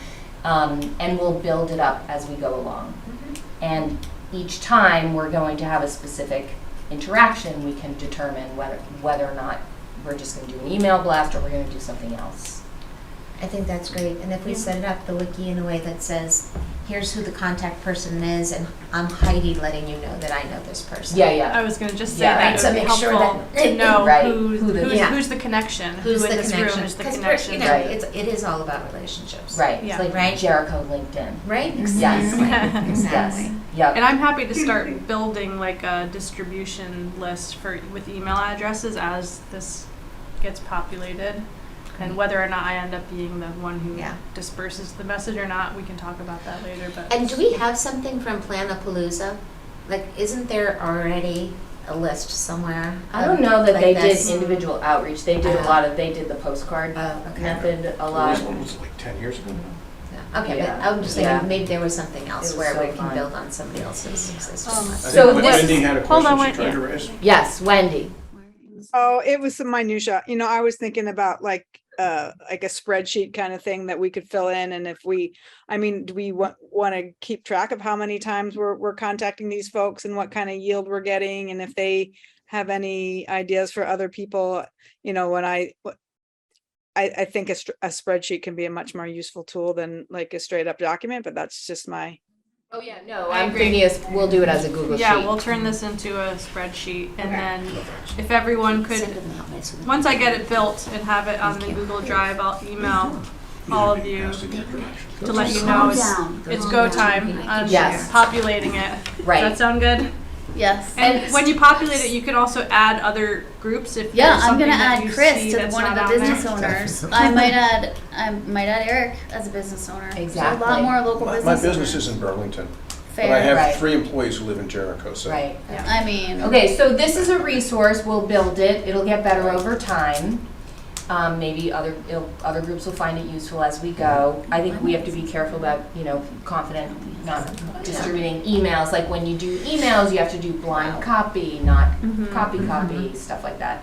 Speaker 1: and we'll build it up as we go along. And each time we're going to have a specific interaction, we can determine whether or not we're just going to do an email blast or we're going to do something else.
Speaker 6: I think that's great. And if we set it up, the wiki, in a way that says, here's who the contact person is, and I'm Heidi letting you know that I know this person.
Speaker 1: Yeah, yeah.
Speaker 5: I was gonna just say
Speaker 1: Yeah,
Speaker 5: that
Speaker 6: right,
Speaker 5: it
Speaker 6: so
Speaker 5: would be
Speaker 6: make sure
Speaker 5: helpful
Speaker 6: that-
Speaker 5: to know
Speaker 1: Right,
Speaker 5: who's
Speaker 6: Yeah.
Speaker 5: who's the connection,
Speaker 6: Who's
Speaker 5: who
Speaker 6: the
Speaker 5: in this
Speaker 6: connection?
Speaker 5: room is the
Speaker 6: 'Cause
Speaker 5: connection.
Speaker 6: you know,
Speaker 1: Right.
Speaker 6: it is all about relationships.
Speaker 1: Right.
Speaker 5: Yeah.
Speaker 1: It's like
Speaker 6: Right.
Speaker 1: Jericho LinkedIn.
Speaker 6: Right?
Speaker 1: Yes.
Speaker 6: Exactly. Exactly.
Speaker 1: Yes. Yep.
Speaker 5: And I'm happy to start building like a distribution list with email addresses as this gets populated. And whether or not I end up being the one who
Speaker 6: Yeah.
Speaker 5: disperses the message or not, we can talk about that later. But
Speaker 6: And do we have something from Planapalooza? Like, isn't there already a list somewhere?
Speaker 1: I don't know that they
Speaker 6: this?
Speaker 1: did individual outreach. They did a lot of, they did the postcard
Speaker 6: Oh, okay.
Speaker 1: method a
Speaker 3: What
Speaker 1: lot.
Speaker 3: was it, like 10 years ago?
Speaker 6: Yeah. Okay,
Speaker 1: Yeah.
Speaker 6: but I'm just
Speaker 1: Yeah.
Speaker 6: thinking maybe there was something else
Speaker 1: It was
Speaker 6: where
Speaker 1: so
Speaker 6: we can
Speaker 1: fun.
Speaker 6: build on somebody else's existing list.
Speaker 3: I
Speaker 1: So
Speaker 3: think
Speaker 1: this-
Speaker 3: Wendy had a
Speaker 5: Hold on,
Speaker 3: question she
Speaker 5: Wen-
Speaker 3: tried to raise.
Speaker 1: Yes, Wendy.
Speaker 7: Oh, it was some minutia. You know, I was thinking about like a spreadsheet kind of thing that we could fill in. And if we, I mean, do we want to keep track of how many times we're contacting these folks and what kind of yield we're getting? And if they have any ideas for other people, you know, when I think a spreadsheet can be a much more useful tool than like a straight up document, but that's just my.
Speaker 1: Oh, yeah, no,
Speaker 5: I
Speaker 1: I'm
Speaker 5: agree.
Speaker 1: thinking we'll do it as a Google
Speaker 5: yeah,
Speaker 1: sheet.
Speaker 5: we'll turn this into a spreadsheet, and
Speaker 6: Okay.
Speaker 5: then if everyone could,
Speaker 6: Send it that way so that-
Speaker 5: once I get it built and have it on the Google Drive, I'll email all of you to let you know
Speaker 8: Calm
Speaker 5: it's,
Speaker 8: down.
Speaker 5: it's go time on
Speaker 1: Yes.
Speaker 5: populating it. Does
Speaker 1: Right.
Speaker 5: that sound good?
Speaker 8: Yes.
Speaker 5: And when you populate it, you can also add other groups if
Speaker 8: Yeah,
Speaker 5: there's
Speaker 8: I'm
Speaker 5: something
Speaker 8: gonna
Speaker 5: that
Speaker 8: add
Speaker 5: you
Speaker 8: Chris
Speaker 5: see
Speaker 8: to
Speaker 5: that's
Speaker 8: one of
Speaker 5: not
Speaker 8: the
Speaker 5: on there.
Speaker 8: business owners. I might add Eric as a business owner. So a
Speaker 1: Exactly.
Speaker 8: lot more local
Speaker 3: My
Speaker 8: business
Speaker 3: business
Speaker 8: owners.
Speaker 3: is in Burlington,
Speaker 8: Fair.
Speaker 3: but I have
Speaker 1: Right.
Speaker 3: 3 employees who live in Jericho, so.
Speaker 1: Right.
Speaker 8: I mean.
Speaker 1: Okay, so this is a resource. We'll build it. It'll get better over time. Maybe other groups will find it useful as we go. I think we have to be careful about, confident, not distributing emails. Like when you do emails, you have to do blind copy, not copy, stuff like that.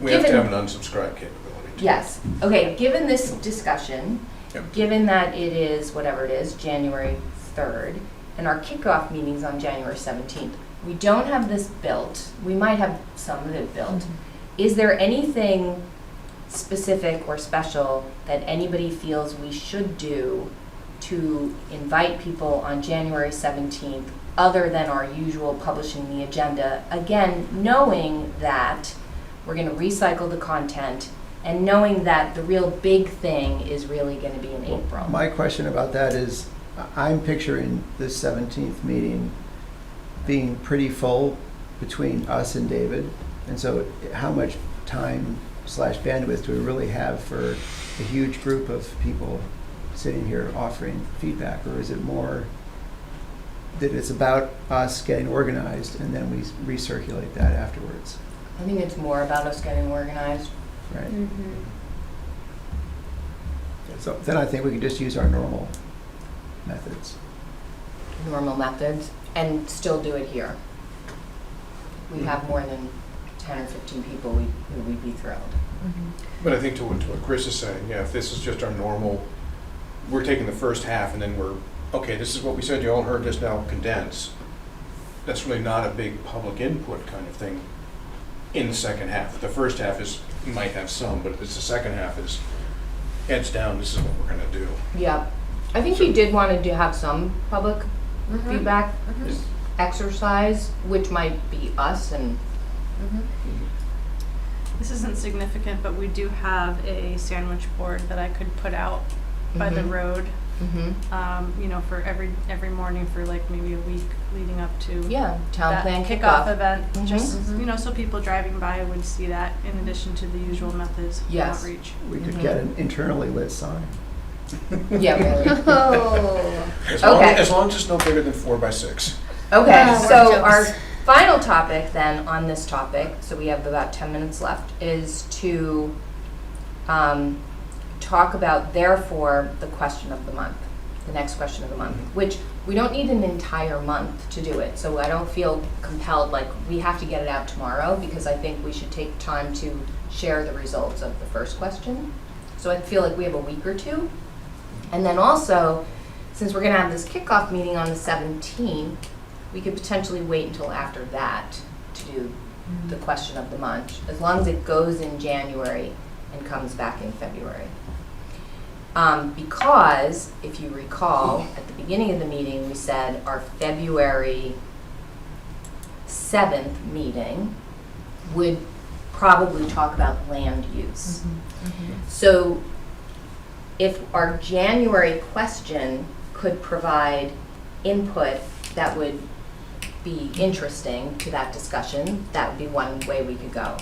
Speaker 3: We have to
Speaker 1: Given-
Speaker 3: have an unsubscribe capability. too.
Speaker 1: Yes. Okay, given this discussion,
Speaker 3: Yep.
Speaker 1: given that it is, whatever it is, January 3rd, and our kickoff meeting's on January 17th, we don't have this built. We might have some of it built. Is there anything specific or special that anybody feels we should do to invite people on January 17th other than our usual publishing the agenda? Again, knowing that we're going to recycle the content and knowing that the real big thing is really going to be in April.
Speaker 4: My question about that is, I'm picturing the 17th meeting being pretty full between us and David. And so how much time / bandwidth do we really have for a huge group of people sitting here offering feedback? Or is it more that it's about us getting organized and then we recirculate that afterwards,
Speaker 1: I think it's more about us getting organized.
Speaker 4: right?
Speaker 6: Mm-hmm.
Speaker 4: So then I think we can just use our normal methods.
Speaker 1: Normal methods, and still do it here. We have more than 10 or 15 people, we'd be thrilled.
Speaker 3: But I think to what Chris is saying, yeah, if this is just our normal, we're taking the first half and then okay, this is what we said, you all heard this, now condense. That's really not a big public input kind of thing in the second half. The first half might have some, but if it's the second half is heads down, this is what we're gonna do.
Speaker 1: Yeah, I think we did want to have some public
Speaker 6: Mm-hmm.
Speaker 1: feedback exercise, which might be us and,
Speaker 5: This isn't significant, but we do have a sandwich board that I could put out by the road, for every morning for like maybe a week leading up to
Speaker 1: yeah, town
Speaker 5: that
Speaker 1: plan
Speaker 5: kickoff
Speaker 1: kickoff.
Speaker 5: event.
Speaker 1: Mhm.
Speaker 5: Just, so people driving by would see that in addition to the usual methods of
Speaker 1: Yes.
Speaker 5: outreach.
Speaker 4: We could get an internally lit sign.
Speaker 1: Yeah, really.
Speaker 8: Oh.
Speaker 1: Okay.
Speaker 3: As long as it's no bigger than 4 by 6.
Speaker 1: Okay,
Speaker 8: Oh,
Speaker 1: so
Speaker 8: jokes.
Speaker 1: our final topic then on this topic, so we have about 10 minutes left, is to talk about therefore the question of the month, the next question of the month, which we don't need an entire month to do it. So I don't feel compelled, like we have to get it out tomorrow, because I think we should take time to share the results of the first question. So I feel like we have a week or two. And then also, since we're gonna have this kickoff meeting on the 17th, we could potentially wait until after that to do the question of the month, as long as it goes in January and comes back in February. Because, if you recall, at the beginning of the meeting, we said our February 7th meeting would probably talk about land use. So if our January question could provide input that would be interesting to that discussion, that would be one way we could go.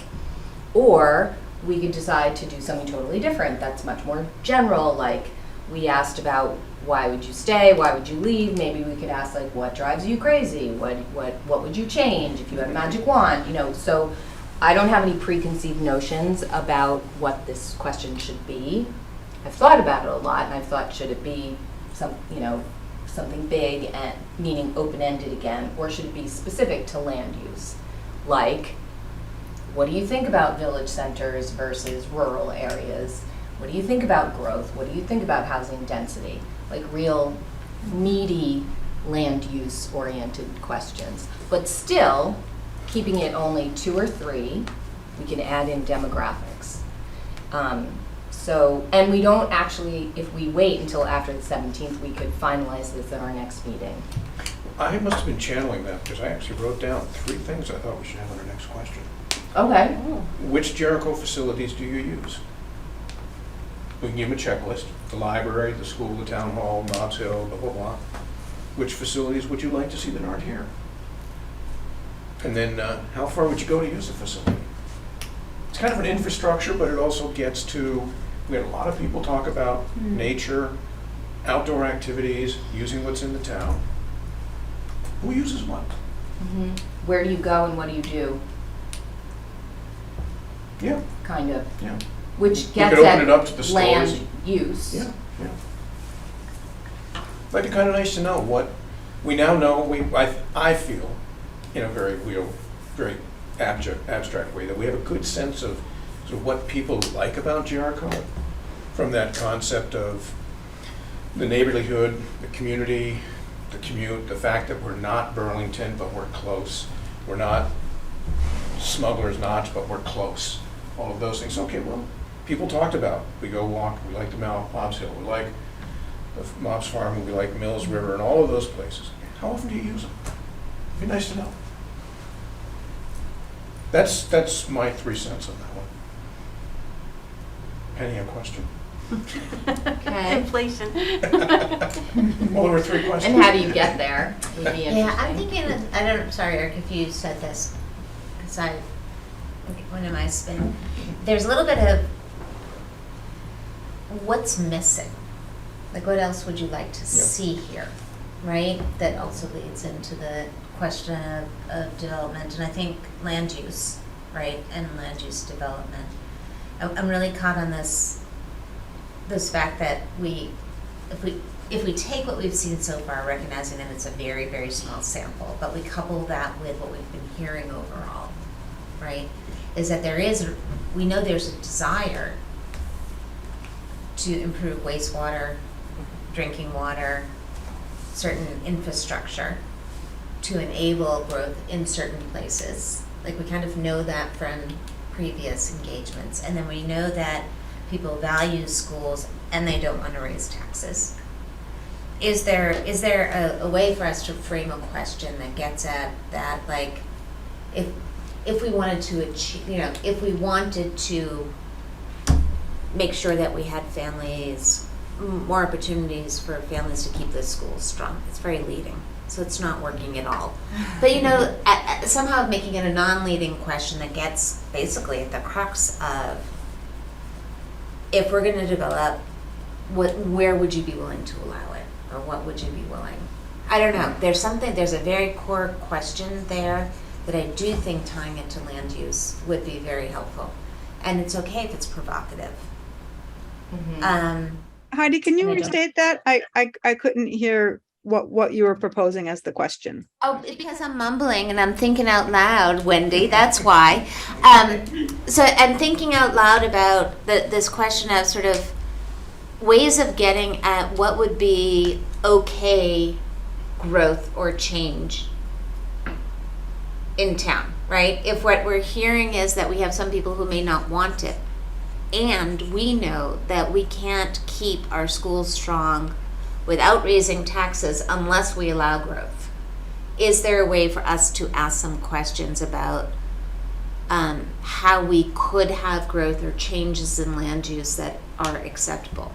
Speaker 1: Or we could decide to do something totally different that's much more general, like we asked about why would you stay, why would you leave. Maybe we could ask like what drives you crazy, what would you change if you had a magic wand, you know. So I don't have any preconceived notions about what this question should be. I've thought about it a lot, and I've thought, should it be something big and meaning open-ended again, or should it be specific to land use? Like, what do you think about village centers versus rural areas? What do you think about growth? What do you think about housing density? Like real meaty land use oriented questions. But still, keeping it only 2 or 3, we can add in demographics. And we don't actually, if we wait until after the 17th, we could finalize this at our next meeting.
Speaker 3: I must have been channeling that because I actually wrote down 3 things I thought we should have on our next question.
Speaker 1: Okay.
Speaker 3: Which Jericho facilities do you use? We can give them a checklist. The library, the school, the town hall, Knobs Hill, blah, blah, blah. Which facilities would you like to see that aren't here? And then how far would you go to use the facility? It's kind of an infrastructure, but it also gets to, we had a lot of people talk about nature, outdoor activities, using what's in the town. Who uses what?
Speaker 1: Where do you go and what do you do?
Speaker 3: Yeah,
Speaker 1: Kind of.
Speaker 3: yeah.
Speaker 1: Which
Speaker 3: We
Speaker 1: gets
Speaker 3: could open it up to the
Speaker 1: at
Speaker 3: stores.
Speaker 1: land use.
Speaker 3: Yeah, yeah. Might be kind of nice to know what, we now know, I feel, in a very real, very abstract way, that we have a good sense of sort of what people like about Jericho, from that concept of the neighborhood, the community, the commute, the fact that we're not Burlington, but we're close. We're not Smuggler's Notch, but we're close. All of those things. Okay, well, people talked about, we go walk, we like the Mobs Hill, we like the Mobs Farm, we like Mills River, and all of those places. How often do you use them? It'd be nice to know. That's my 3 cents on that one. Penny, a question?
Speaker 1: Okay.
Speaker 2: Inflation.
Speaker 3: Well, there were 3 questions.
Speaker 1: And how do you get there? Would be interesting.
Speaker 6: Yeah, I'm thinking, sorry, Eric, if you said this, because when am I spin? There's a little bit of what's missing. Like, what else would you like to see here, right? That also leads into the question of development, and I think land use, right, and land use development. I'm really caught on this fact that if we take what we've seen so far, recognizing that it's a very, very small sample, but we couple that with what we've been hearing overall, right, is that we know there's a desire to improve wastewater, drinking water, certain infrastructure to enable growth in certain places. Like, we kind of know that from previous engagements. And then we know that people value schools and they don't want to raise taxes. Is there a way for us to frame a question that gets at that, like, if we wanted to achieve, if we wanted to make sure that we had families, more opportunities for families to keep the schools strong. It's very leading, so it's not working at all. But somehow making it a non-leading question that gets basically at the crux of, if we're going to develop, where would you be willing to allow it, or what would you be willing? I don't know. There's a very core question there that I do think tying it to land use would be very helpful, and it's okay if it's provocative.
Speaker 7: Heidi, can you
Speaker 6: And I don't-
Speaker 7: restate that? I couldn't hear what you were proposing as the question.
Speaker 6: Oh, it's because I'm mumbling and I'm thinking out loud, Wendy, that's why. So I'm thinking out loud about this question of sort of ways of getting at what would be okay growth or change in town, right? If what we're hearing is that we have some people who may not want it, and we know that we can't keep our schools strong without raising taxes unless we allow growth, is there a way for us to ask some questions about how we could have growth or changes in land use that are acceptable?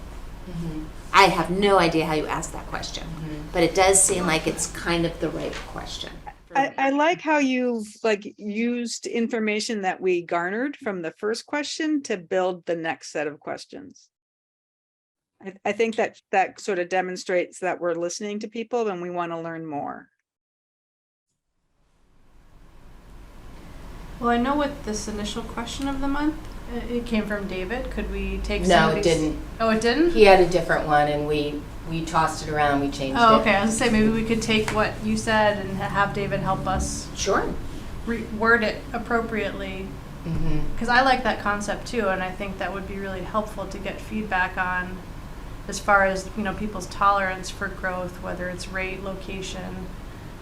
Speaker 1: Mhm.
Speaker 6: I have no idea how you ask that question,
Speaker 1: Mhm.
Speaker 6: but it does seem like it's kind of the right question. for me.
Speaker 7: I like how you've like used information that we garnered from the first question to build the next set of questions. I think that that sort of demonstrates that we're listening to people and we want to learn more.
Speaker 5: Well, I know with this initial question of the month, it came from David. Could we take
Speaker 1: No,
Speaker 5: some of
Speaker 1: it
Speaker 5: these?
Speaker 1: didn't.
Speaker 5: Oh, it didn't?
Speaker 1: He had a different one, and we tossed it around, we changed it.
Speaker 5: Oh, okay. I was gonna say maybe we could take what you said and have David help us
Speaker 6: Sure.
Speaker 5: word it appropriately.
Speaker 1: Mhm.
Speaker 5: Because I like that concept too, and I think that would be really helpful to get feedback on, as far as people's tolerance for growth, whether it's rate, location,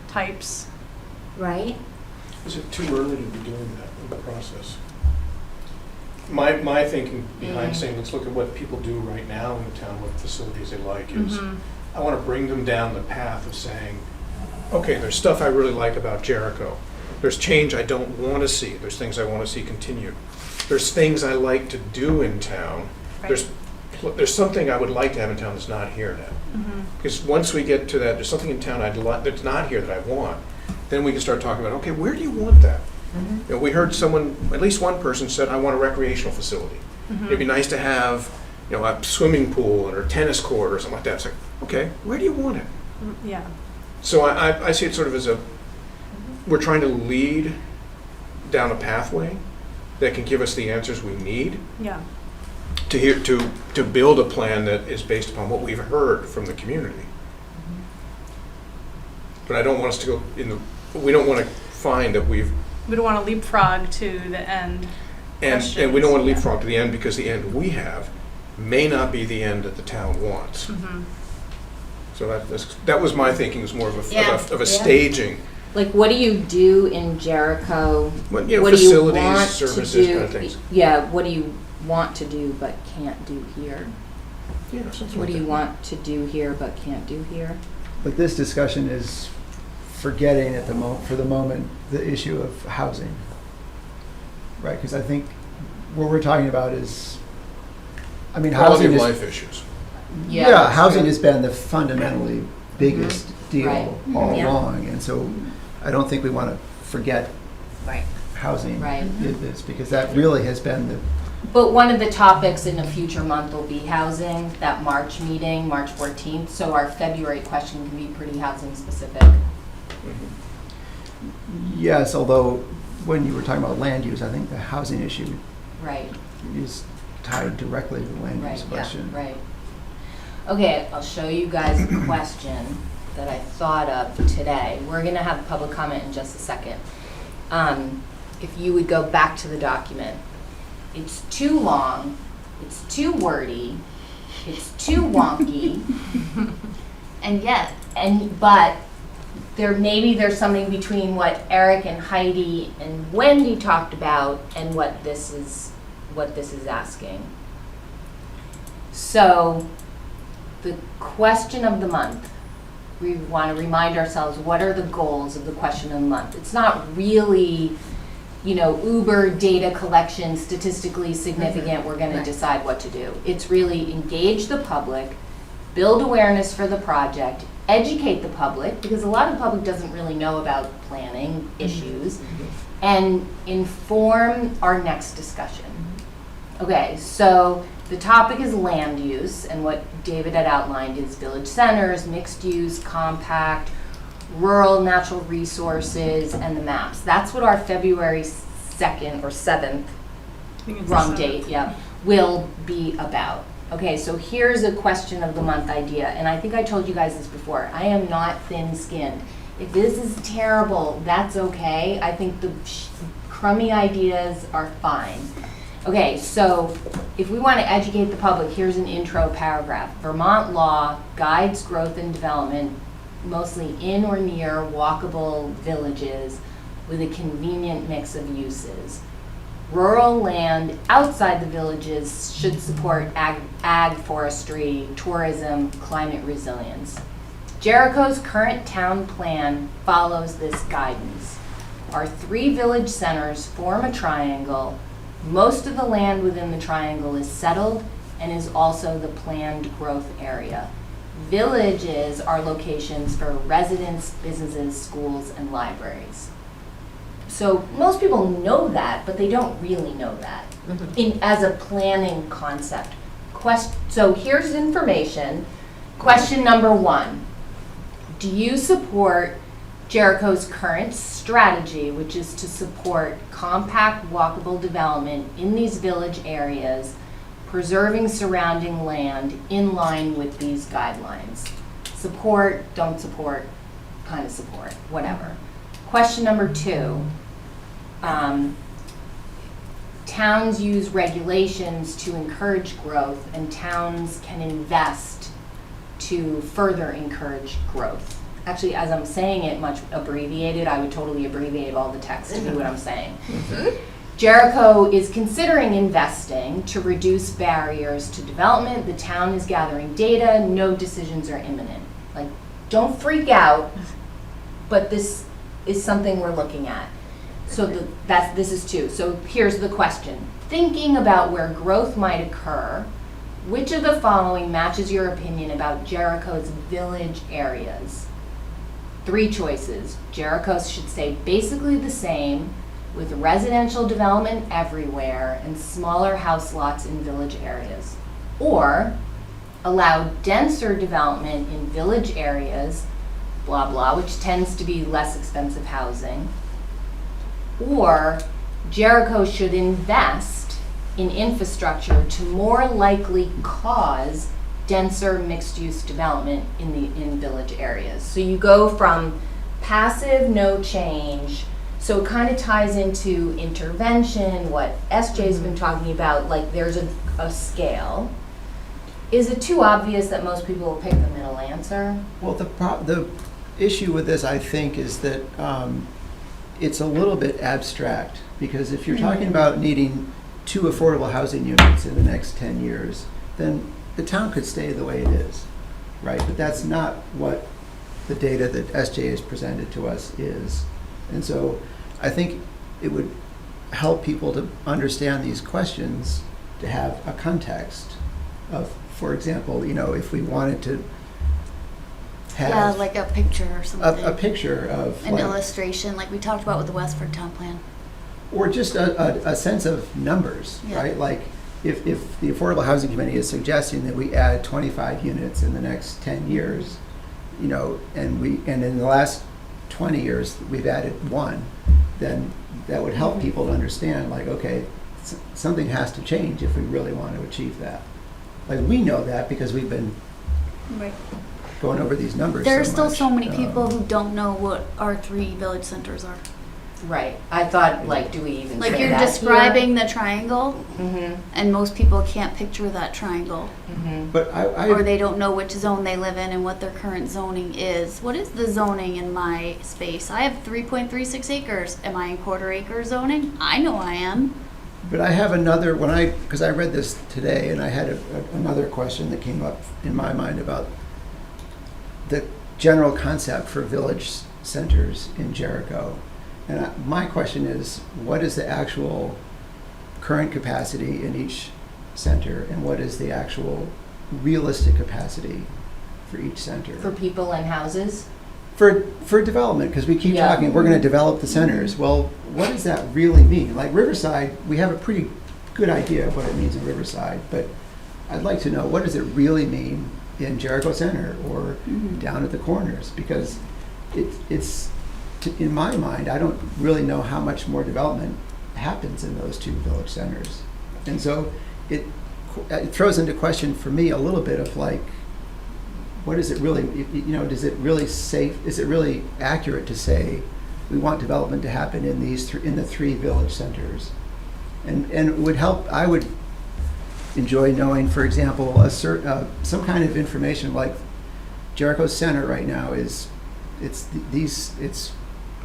Speaker 5: types.
Speaker 6: Right?
Speaker 3: Is it too early to be doing that in the process? My thinking behind saying, let's look at what people do right now in the town, what facilities they like, is I want to bring them down the path of saying, okay, there's stuff I really like about Jericho. There's change I don't want to see. There's things I want to see continue. There's things I like to do in town.
Speaker 5: Right.
Speaker 3: There's something I would like to have in town that's not here now. Because once we get to that, there's something in town that's not here that I want, then we can start talking about, okay, where do you want that? We heard someone, at least one person said, I want a recreational facility. It'd be nice to have, a swimming pool or a tennis court or something like that. It's like, okay, where do you want it?
Speaker 5: Yeah.
Speaker 3: So I see it sort of as we're trying to lead down a pathway that can give us the answers we need
Speaker 5: Yeah.
Speaker 3: to build a plan that is based upon what we've heard from the community. But I don't want us to go we don't want to find that
Speaker 5: We don't want to leapfrog to the end.
Speaker 3: and we don't want to
Speaker 5: Yeah.
Speaker 3: leapfrog to the end, because the end we have may not be the end that the town wants. So that was my thinking, was more of a staging.
Speaker 1: Like, what do you do in Jericho?
Speaker 3: What,
Speaker 1: What do you
Speaker 3: facilities,
Speaker 1: want
Speaker 3: services,
Speaker 1: to do?
Speaker 3: kind of things.
Speaker 1: Yeah, what do you want to do but can't do here?
Speaker 3: Yeah, something
Speaker 1: What
Speaker 3: like
Speaker 1: do you
Speaker 3: that.
Speaker 1: want to do here but can't do here?
Speaker 4: But this discussion is forgetting for the moment, the issue of housing. Right, because I think what we're talking about is,
Speaker 3: Quality
Speaker 4: housing
Speaker 3: of
Speaker 4: is,
Speaker 3: life issues.
Speaker 1: Yeah,
Speaker 4: yeah,
Speaker 1: that's
Speaker 4: housing
Speaker 1: true.
Speaker 4: has been the fundamentally biggest deal
Speaker 1: Right.
Speaker 4: all
Speaker 1: Yeah.
Speaker 4: along. And so I don't think we want to forget
Speaker 1: Right.
Speaker 4: housing
Speaker 1: Right.
Speaker 4: in this, because that really has been the,
Speaker 1: But one of the topics in a future month will be housing, that March meeting, March 14th. So our February question can be pretty housing specific.
Speaker 4: yes, although when you were talking about land use, I think the housing issue
Speaker 1: Right,
Speaker 4: is tied directly to the land
Speaker 1: right,
Speaker 4: use question.
Speaker 1: right. Okay, I'll show you guys a question that I thought of today. We're gonna have public comment in just a second. If you would go back to the document. It's too long, it's too wordy, it's too wonky, but maybe there's something between what Eric and Heidi and Wendy talked about and what this is asking. So the question of the month, we want to remind ourselves, what are the goals of the question of the month? It's not really, uber data collection, statistically significant, we're going to decide what to do. It's really engage the public, build awareness for the project, educate the public, because a lot of the public doesn't really know about planning issues, and inform our next discussion. Okay, so the topic is land use, and what David had outlined is village centers, mixed use, compact, rural natural resources, and the maps. That's what our February 2nd or 7th,
Speaker 5: I think it's
Speaker 1: wrong
Speaker 5: the
Speaker 1: date, yeah, will be about. Okay, so here's a question of the month idea, and I think I told you guys this before. I am not thin-skinned. If this is terrible, that's okay. I think the crummy ideas are fine. Okay, so if we want to educate the public, here's an intro paragraph. Vermont law guides growth and development, mostly in or near walkable villages, with a convenient mix of uses. Rural land outside the villages should support ag forestry, tourism, climate resilience. Jericho's current town plan follows this guidance. Our 3 village centers form a triangle. Most of the land within the triangle is settled and is also the planned growth area. Villages are locations for residents, businesses, schools, and libraries. So most people know that, but they don't really know that as a planning concept. So here's information. Question number 1. Do you support Jericho's current strategy, which is to support compact walkable development in these village areas, preserving surrounding land in line with these guidelines? Support, don't support, kind of support, whatever. Question number 2. Towns use regulations to encourage growth, and towns can invest to further encourage growth. Actually, as I'm saying it much abbreviated, I would totally abbreviate all the text to do what I'm saying. Jericho is considering investing to reduce barriers to development. The town is gathering data. No decisions are imminent. Like, don't freak out, but this is something we're looking at. So this is 2. So here's the question. Thinking about where growth might occur, which of the following matches your opinion about Jericho's village areas? 3 choices. Jericho should stay basically the same, with residential development everywhere and smaller house lots in village areas. Or allow denser development in village areas, blah blah, which tends to be less expensive housing. Or Jericho should invest in infrastructure to more likely cause denser mixed-use development in village areas. So you go from passive, no change. So it kind of ties into intervention, what SJ's been talking about, like there's a scale. Is it too obvious that most people will pick the middle answer?
Speaker 4: Well, the issue with this, I think, is that it's a little bit abstract, because if you're talking about needing 2 affordable housing units in the next 10 years, then the town could stay the way it is, right? But that's not what the data that SJ has presented to us is. And so I think it would help people to understand these questions to have a context of, for example, if we wanted to have
Speaker 8: like a picture or something.
Speaker 4: a picture of
Speaker 8: An illustration, like we talked about with the Westford Town Plan.
Speaker 4: or just a sense of numbers,
Speaker 8: Yeah.
Speaker 4: right? Like if the Affordable Housing Committee is suggesting that we add 25 units in the next 10 years, and in the last 20 years we've added 1, then that would help people to understand, like, okay, something has to change if we really want to achieve that. Like, we know that because we've been
Speaker 8: Right.
Speaker 4: going over these numbers.
Speaker 8: There's
Speaker 4: so
Speaker 8: still
Speaker 4: much.
Speaker 8: so many people who don't know what our 3 village centers are.
Speaker 1: Right. I thought, like, do we even
Speaker 8: Like
Speaker 1: say
Speaker 8: you're
Speaker 1: that
Speaker 8: describing the triangle,
Speaker 1: here?
Speaker 8: and most people can't picture that triangle.
Speaker 4: But I
Speaker 8: Or they don't know which zone they live in and what their current zoning is. What is the zoning in my space? I have 3.36 acres. Am I in quarter acre zoning? I know I am.
Speaker 4: But I have another, because I read this today, and I had another question that came up in my mind about the general concept for village centers in Jericho. And my question is, what is the actual current capacity in each center, and what is the actual realistic capacity for each center?
Speaker 1: For people and houses?
Speaker 4: For development, because we keep
Speaker 1: Yeah.
Speaker 4: talking, we're going to develop the centers. Well, what does that really mean? Like Riverside, we have a pretty good idea of what it means in Riverside, but I'd like to know, what does it really mean in Jericho Center or down at the corners? Because it's in my mind, I don't really know how much more development happens in those 2 village centers. And so it throws into question for me a little bit of, like, what is it really, is it really accurate to say we want development to happen in the 3 village centers? And it would help, I would enjoy knowing, for example, some kind of information, like Jericho Center right now it's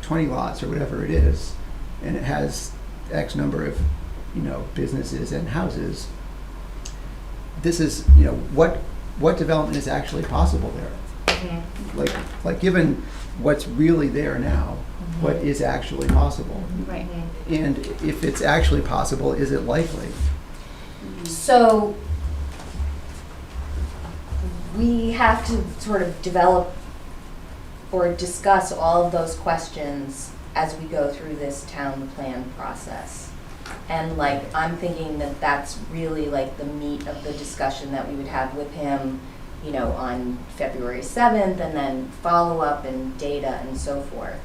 Speaker 4: 20 lots or whatever it is, and it has X number of, businesses and houses, this is, what development is actually possible there?
Speaker 1: Mm-hmm.
Speaker 4: Like given what's really there now, what is actually possible?
Speaker 8: Right.
Speaker 4: And if it's actually possible, is it likely?
Speaker 1: So we have to sort of develop or discuss all of those questions as we go through this town plan process. And I'm thinking that that's really the meat of the discussion that we would have with him, on February 7th, and then follow up and data and so forth.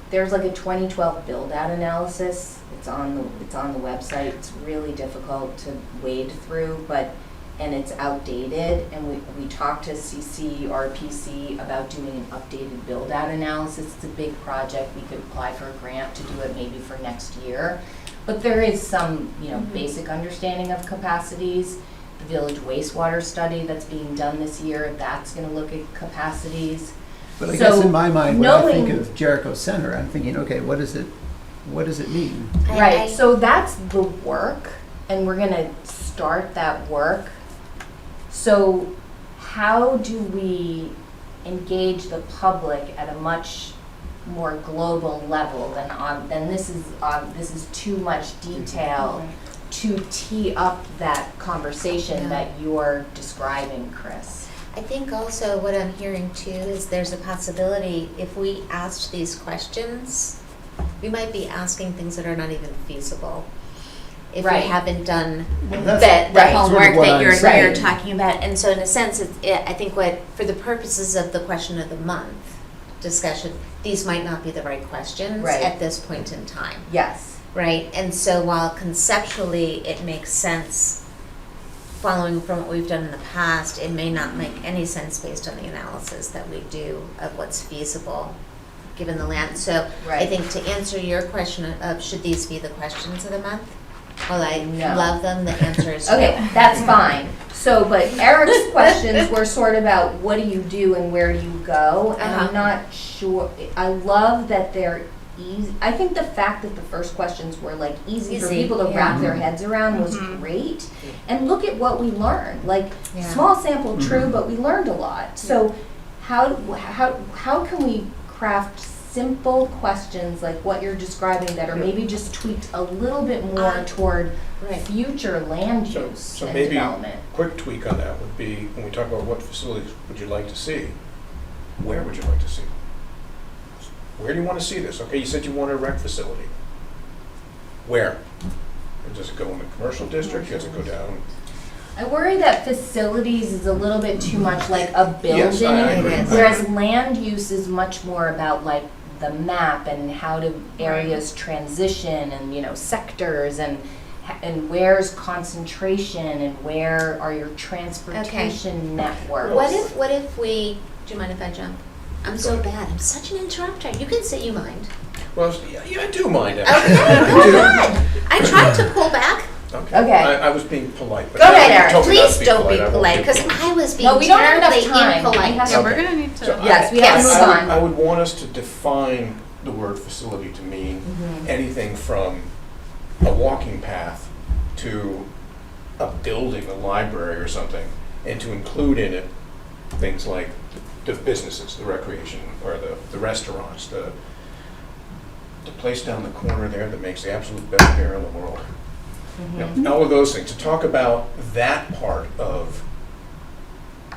Speaker 1: There's a 2012 build-out analysis. It's on the website. It's really difficult to wade through, and it's outdated. And we talked to CCRPC about doing an updated build-out analysis. It's a big project. We could apply for a grant to do it maybe for next year. But there is some, basic understanding of capacities. The village wastewater study that's being done this year, that's going to look at capacities.
Speaker 4: But I guess in my mind, when I think
Speaker 1: knowing-
Speaker 4: of Jericho Center, I'm thinking, okay, what does it mean?
Speaker 1: Right, so that's the work, and we're gonna start that work. So how do we engage the public at a much more global level than this is too much detail to tee up that conversation that you're describing, Chris?
Speaker 6: I think also what I'm hearing too is there's a possibility if we asked these questions, we might be asking things that are not even feasible. If we haven't done the homework that you're talking about. And so in a sense, I think for the purposes of the question of the month discussion, these might not be the right questions at this point in time.
Speaker 1: Yes.
Speaker 6: Right? And so while conceptually it makes sense, following from what we've done in the past, it may not make any sense based on the analysis that we do of what's feasible given the land. So I think to answer your question of should these be the questions of the month, well, I love them, the answer is
Speaker 1: okay, that's fine. So, but Eric's questions were sort of about what do you do and where do you go, and I'm not sure. I love that they're easy. I think the fact that the first questions were easy for people to wrap their heads around was great. And look at what we learned. Small sample, true, but we learned a lot. So how can we craft simple questions like what you're describing that are maybe just tweaked a little bit more toward future land use and
Speaker 3: maybe
Speaker 1: development?
Speaker 3: A quick tweak on that would be when we talk about what facilities would you like to see, where would you like to see? Where do you want to see this? Okay, you said you want a rec facility. Where? Does it go in the commercial district? Does it go down?
Speaker 1: I worry that facilities is a little bit too much like a building,
Speaker 3: Yes, I agree.
Speaker 1: whereas land use is much more about the map and how do areas transition and sectors and where's concentration and where are your transportation networks.
Speaker 6: What if we, do you mind if I jump? I'm so bad. I'm such an interrupter. You can say you mind.
Speaker 3: Well, yeah, I do mind actually.
Speaker 6: Okay, go ahead. I tried to pull back.
Speaker 3: Okay. I was being polite. But
Speaker 6: Go ahead, Eric.
Speaker 3: told me not to
Speaker 6: Please
Speaker 3: be
Speaker 6: don't be
Speaker 3: I won't
Speaker 6: polite,
Speaker 3: be
Speaker 6: because
Speaker 3: polite.
Speaker 6: I was being
Speaker 1: No, we don't have enough
Speaker 6: terribly
Speaker 1: time.
Speaker 6: impolite.
Speaker 1: We have-
Speaker 5: Yeah, we're gonna need to.
Speaker 3: So
Speaker 1: Yes, we have to move on.
Speaker 3: I would want us to define the word facility to mean anything from a walking path to a building, a library or something, and to include in it things like the businesses, the recreation, or the restaurants, the place down the corner there that makes the absolute best beer in the world. All of those things. To talk about that part of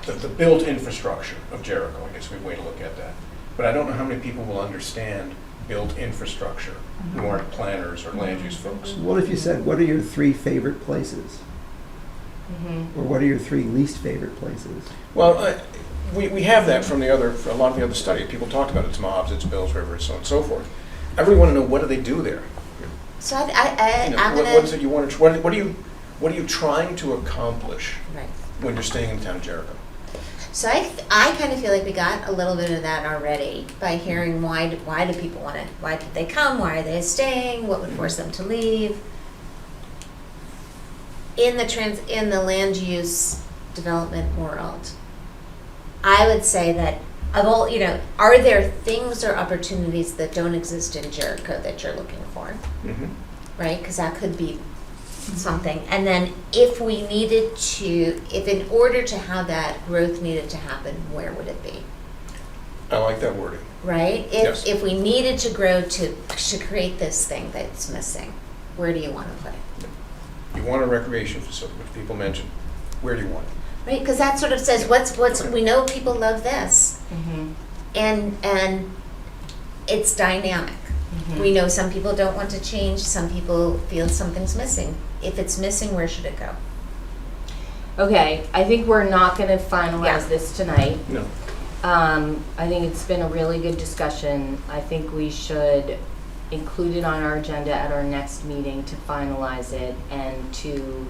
Speaker 3: the built infrastructure of Jericho, I guess we way to look at that. But I don't know how many people will understand built infrastructure who aren't planners or land use folks.
Speaker 4: What if you said, what are your 3 favorite places? Or what are your 3 least favorite places?
Speaker 3: Well, we have that from a lot of the other studies. People talked about it's Mobs, it's Bills River, so on and so forth. I really want to know, what do they do there?
Speaker 6: So I'm
Speaker 3: what
Speaker 6: gonna.
Speaker 3: is it you want to? What are you trying to accomplish
Speaker 6: Right.
Speaker 3: when you're staying in the town of Jericho?
Speaker 6: So I kind of feel like we got a little bit of that already by hearing why do people want it? Why did they come? Why are they staying? What would force them to leave? In the land use development world, I would say that of all, are there things or opportunities that don't exist in Jericho that you're looking for?
Speaker 3: Mhm.
Speaker 6: Right? Because that could be something. And then if in order to have that growth needed to happen, where would it be?
Speaker 3: I like that wording.
Speaker 6: Right?
Speaker 3: Yes.
Speaker 6: If we needed to grow to create this thing that's missing, where do you want to play?
Speaker 3: You want a recreation facility, which people mention. Where do you want it?
Speaker 6: Right? Because that sort of says we know people love this, and it's dynamic. We know some people don't want to change, some people feel something's missing. If it's missing, where should it go?
Speaker 1: Okay, I think we're not gonna finalize
Speaker 6: Yeah.
Speaker 1: this tonight.
Speaker 3: No.
Speaker 1: I think it's been a really good discussion. I think we should include it on our agenda at our next meeting to finalize it and to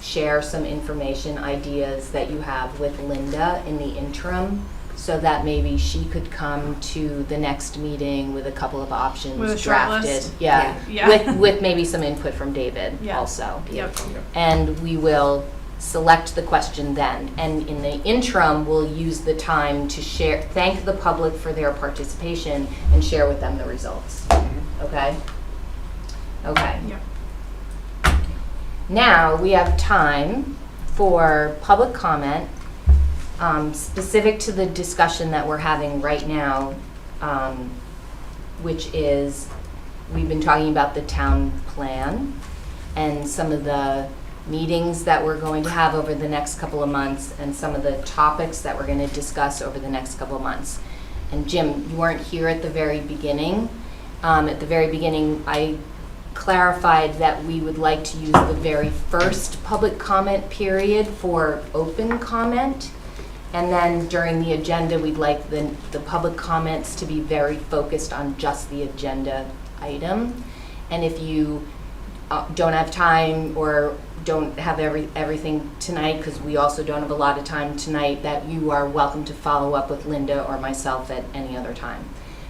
Speaker 1: share some information, ideas that you have with Linda in the interim, so that maybe she could come to the next meeting with a couple of options
Speaker 5: With a short
Speaker 1: drafted.
Speaker 5: list?
Speaker 1: Yeah,
Speaker 5: Yeah.
Speaker 1: with maybe some input from David
Speaker 5: Yeah.
Speaker 1: also.
Speaker 5: Yep.
Speaker 1: And we will select the question then. And in the interim, we'll use the time to thank the public for their participation and share with them the results. Okay? Okay.
Speaker 5: Yep.
Speaker 1: Now we have time for public comment specific to the discussion that we're having right now, which is we've been talking about the town plan and some of the meetings that we're going to have over the next couple of months and some of the topics that we're going to discuss over the next couple of months. And Jim, you weren't here at the very beginning. At the very beginning, I clarified that we would like to use the very first public comment period for open comment. And then during the agenda, we'd like the public comments to be very focused on just the agenda item. And if you don't have time or don't have everything tonight, because we also don't have a lot of time tonight, that you are welcome to follow up with Linda or myself at any other time.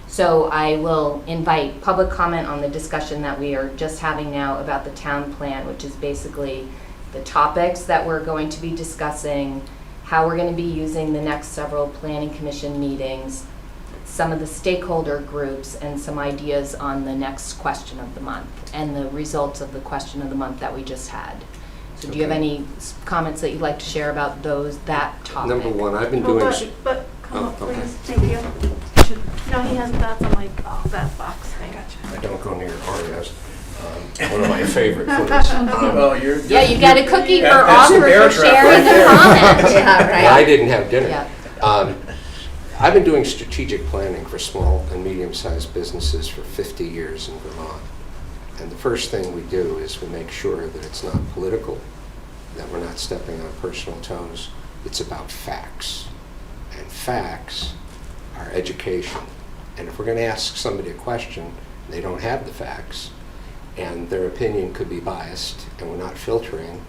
Speaker 1: So I will invite public comment on the discussion that we are just having now about the town plan, which is basically the topics that we're going to be discussing, how we're going to be using the next several planning commission meetings, some of the stakeholder groups, and some ideas on the next question of the month and the results of the question of the month that we just had. So do you have any comments that you'd like to share about that topic?
Speaker 11: Number one, I've been doing.
Speaker 2: But come up,
Speaker 11: Oh, okay.
Speaker 2: please. Thank you. No, he has that's on like that box. I gotcha.
Speaker 11: I don't go near Oreos. One of my favorite foods.
Speaker 3: Well, you're.
Speaker 1: Yeah, you got a cookie for
Speaker 3: That's
Speaker 1: offer
Speaker 3: bear
Speaker 1: for
Speaker 3: trap
Speaker 1: sharing
Speaker 3: right
Speaker 1: a
Speaker 3: there.
Speaker 1: comment.
Speaker 6: Yeah, right.
Speaker 11: I didn't have dinner.
Speaker 1: Yeah.
Speaker 11: I've been doing strategic planning for small and medium-sized businesses for 50 years in Vermont. And the first thing we do is we make sure that it's not political, that we're not stepping on personal toes. It's about facts. And facts are education. And if we're going to ask somebody a question, they don't have the facts, and their opinion could be biased, and we're not filtering,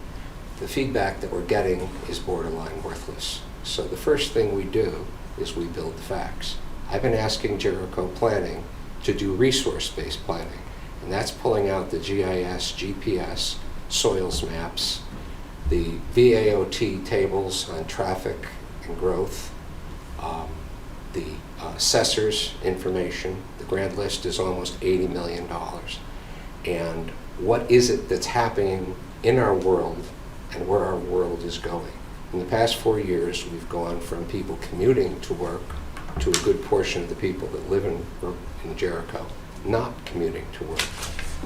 Speaker 11: the feedback that we're getting is borderline worthless. So the first thing we do is we build the facts. I've been asking Jericho Planning to do resource-based planning, and that's pulling out the GIS, GPS, soils maps, the VAOT tables on traffic and growth, the assessor's information. The grand list is almost $80 million. And what is it that's happening in our world and where our world is going? In the past 4 years, we've gone from people commuting to work to a good portion of the people that live in Jericho not commuting to work.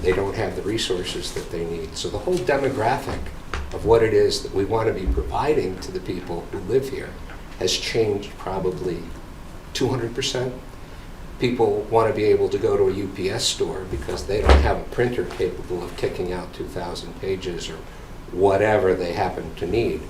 Speaker 11: They don't have the resources that they need. So the whole demographic of what it is that we want to be providing to the people who live here has changed probably 200%. People want to be able to go to a UPS store because they don't have a printer capable of kicking out 2,000 pages or whatever they happen to need.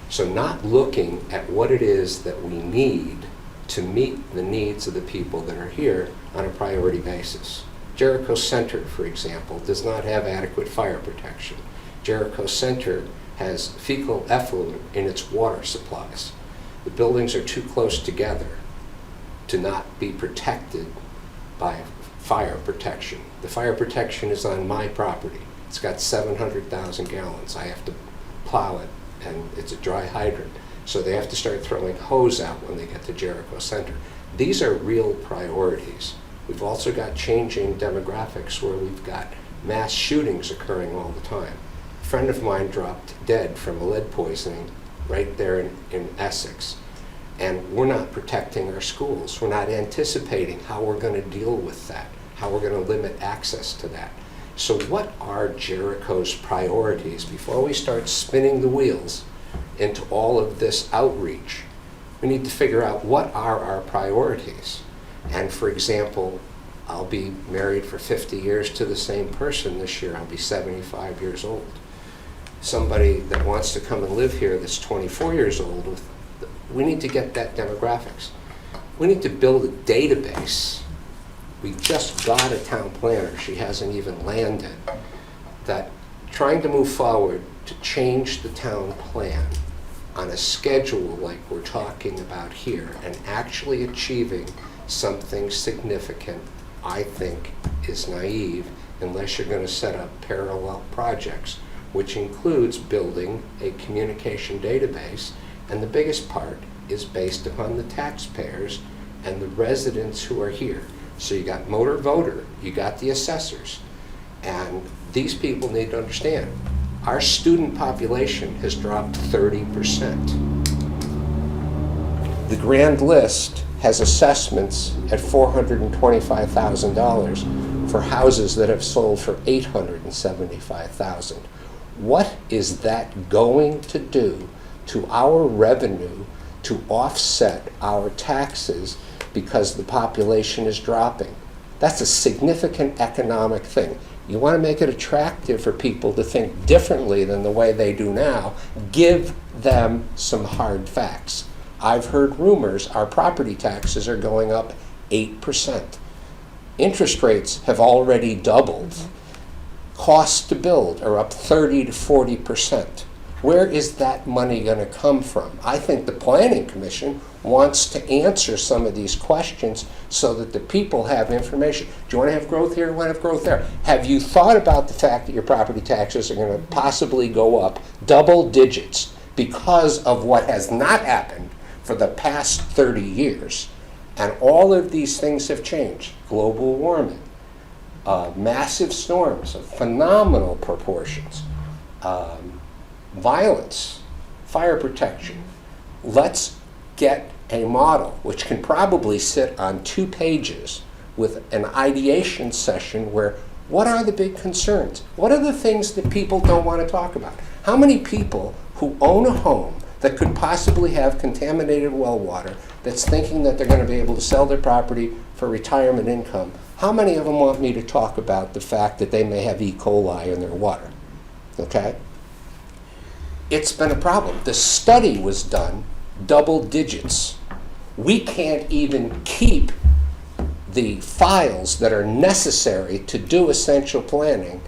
Speaker 11: So not looking at what it is that we need to meet the needs of the people that are here on a priority basis. Jericho Center, for example, does not have adequate fire protection. Jericho Center has fecal effluent in its water supplies. The buildings are too close together to not be protected by fire protection. The fire protection is on my property. It's got 700,000 gallons. I have to plow it, and it's a dry hydrant. So they have to start throwing hose out when they get to Jericho Center. These are real priorities. We've also got changing demographics where we've got mass shootings occurring all the time. A friend of mine dropped dead from a lead poisoning right there in Essex. And we're not protecting our schools. We're not anticipating how we're going to deal with that, how we're going to limit access to that. So what are Jericho's priorities before we start spinning the wheels into all of this outreach? We need to figure out what are our priorities. And for example, I'll be married for 50 years to the same person this year. I'll be 75 years old. Somebody that wants to come and live here that's 24 years old, we need to get that demographics. We need to build a database. We just got a town planner, she hasn't even landed, that trying to move forward to change the town plan on a schedule like we're talking about here and actually achieving something significant, I think is naive unless you're going to set up parallel projects, which includes building a communication database. And the biggest part is based upon the taxpayers and the residents who are here. So you got motor voter, you got the assessors, and these people need to understand our student population has dropped 30%. The grand list has assessments at $425,000 for houses that have sold for $875,000. What is that going to do to our revenue to offset our taxes because the population is dropping? That's a significant economic thing. You want to make it attractive for people to think differently than the way they do now. Give them some hard facts. I've heard rumors our property taxes are going up 8%. Interest rates have already doubled. Costs to build are up 30 to 40%. Where is that money going to come from? I think the Planning Commission wants to answer some of these questions so that the people have information. Do you want to have growth here? Do you want to have growth there? Have you thought about the fact that your property taxes are going to possibly go up double digits because of what has not happened for the past 30 years? And all of these things have changed. Global warming, massive storms of phenomenal proportions, violence, fire protection. Let's get a model which can probably sit on 2 pages with an ideation session where what are the big concerns? What are the things that people don't want to talk about? How many people who own a home that could possibly have contaminated well water that's thinking that they're going to be able to sell their property for retirement income, how many of them want me to talk about the fact that they may have E. coli in their water? Okay? It's been a problem. The study was done double digits. We can't even keep the files that are necessary to do essential planning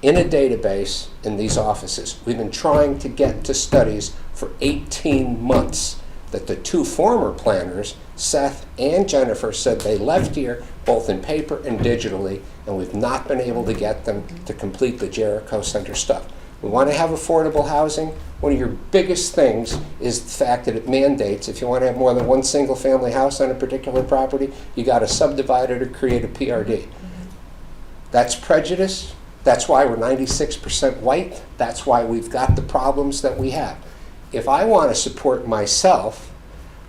Speaker 11: in a database in these offices. We've been trying to get to studies for 18 months that the 2 former planners, Seth and Jennifer, said they left here both in paper and digitally, and we've not been able to get them to complete the Jericho Center stuff. We want to have affordable housing. One of your biggest things is the fact that it mandates if you want to have more than one single family house on a particular property, you got to subdivide it or create a PRD. That's prejudice. That's why we're 96% white. That's why we've got the problems that we have. If I want to support myself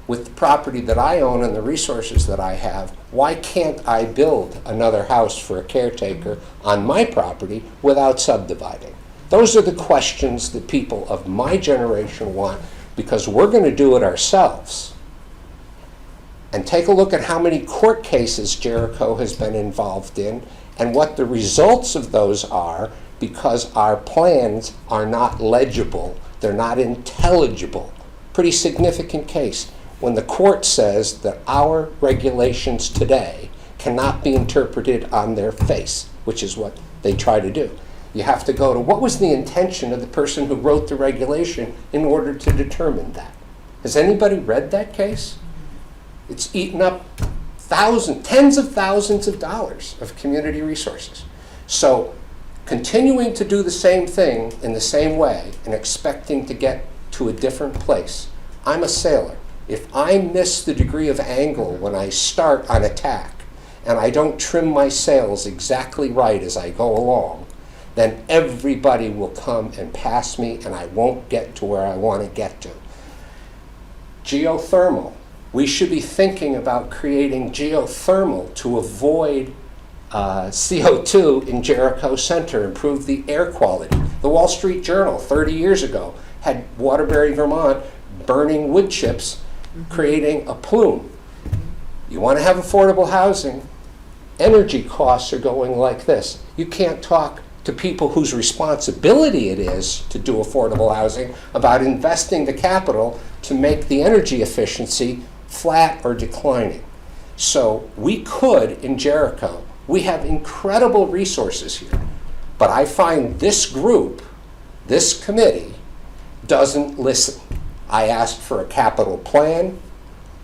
Speaker 11: with the property that I own and the resources that I have, why can't I build another house for a caretaker on my property without subdividing? Those are the questions that people of my generation want, because we're going to do it ourselves. And take a look at how many court cases Jericho has been involved in and what the results of those are, because our plans are not legible, they're not intelligible. Pretty significant case when the court says that our regulations today cannot be interpreted on their face, which is what they try to do. You have to go to what was the intention of the person who wrote the regulation in order to determine that. Has anybody read that case? It's eaten up tens of thousands of dollars of community resources. So continuing to do the same thing in the same way and expecting to get to a different place I'm a sailor. If I miss the degree of angle when I start on attack, and I don't trim my sails exactly right as I go along, then everybody will come and pass me and I won't get to where I want to get to. Geothermal. We should be thinking about creating geothermal to avoid CO2 in Jericho Center, improve the air quality. The Wall Street Journal 30 years ago had Waterbury, Vermont burning wood chips, creating a plume. You want to have affordable housing, energy costs are going like this. You can't talk to people whose responsibility it is to do affordable housing about investing the capital to make the energy efficiency flat or declining. So we could, in Jericho, we have incredible resources here, but I find this group, this committee, doesn't listen. I asked for a capital plan.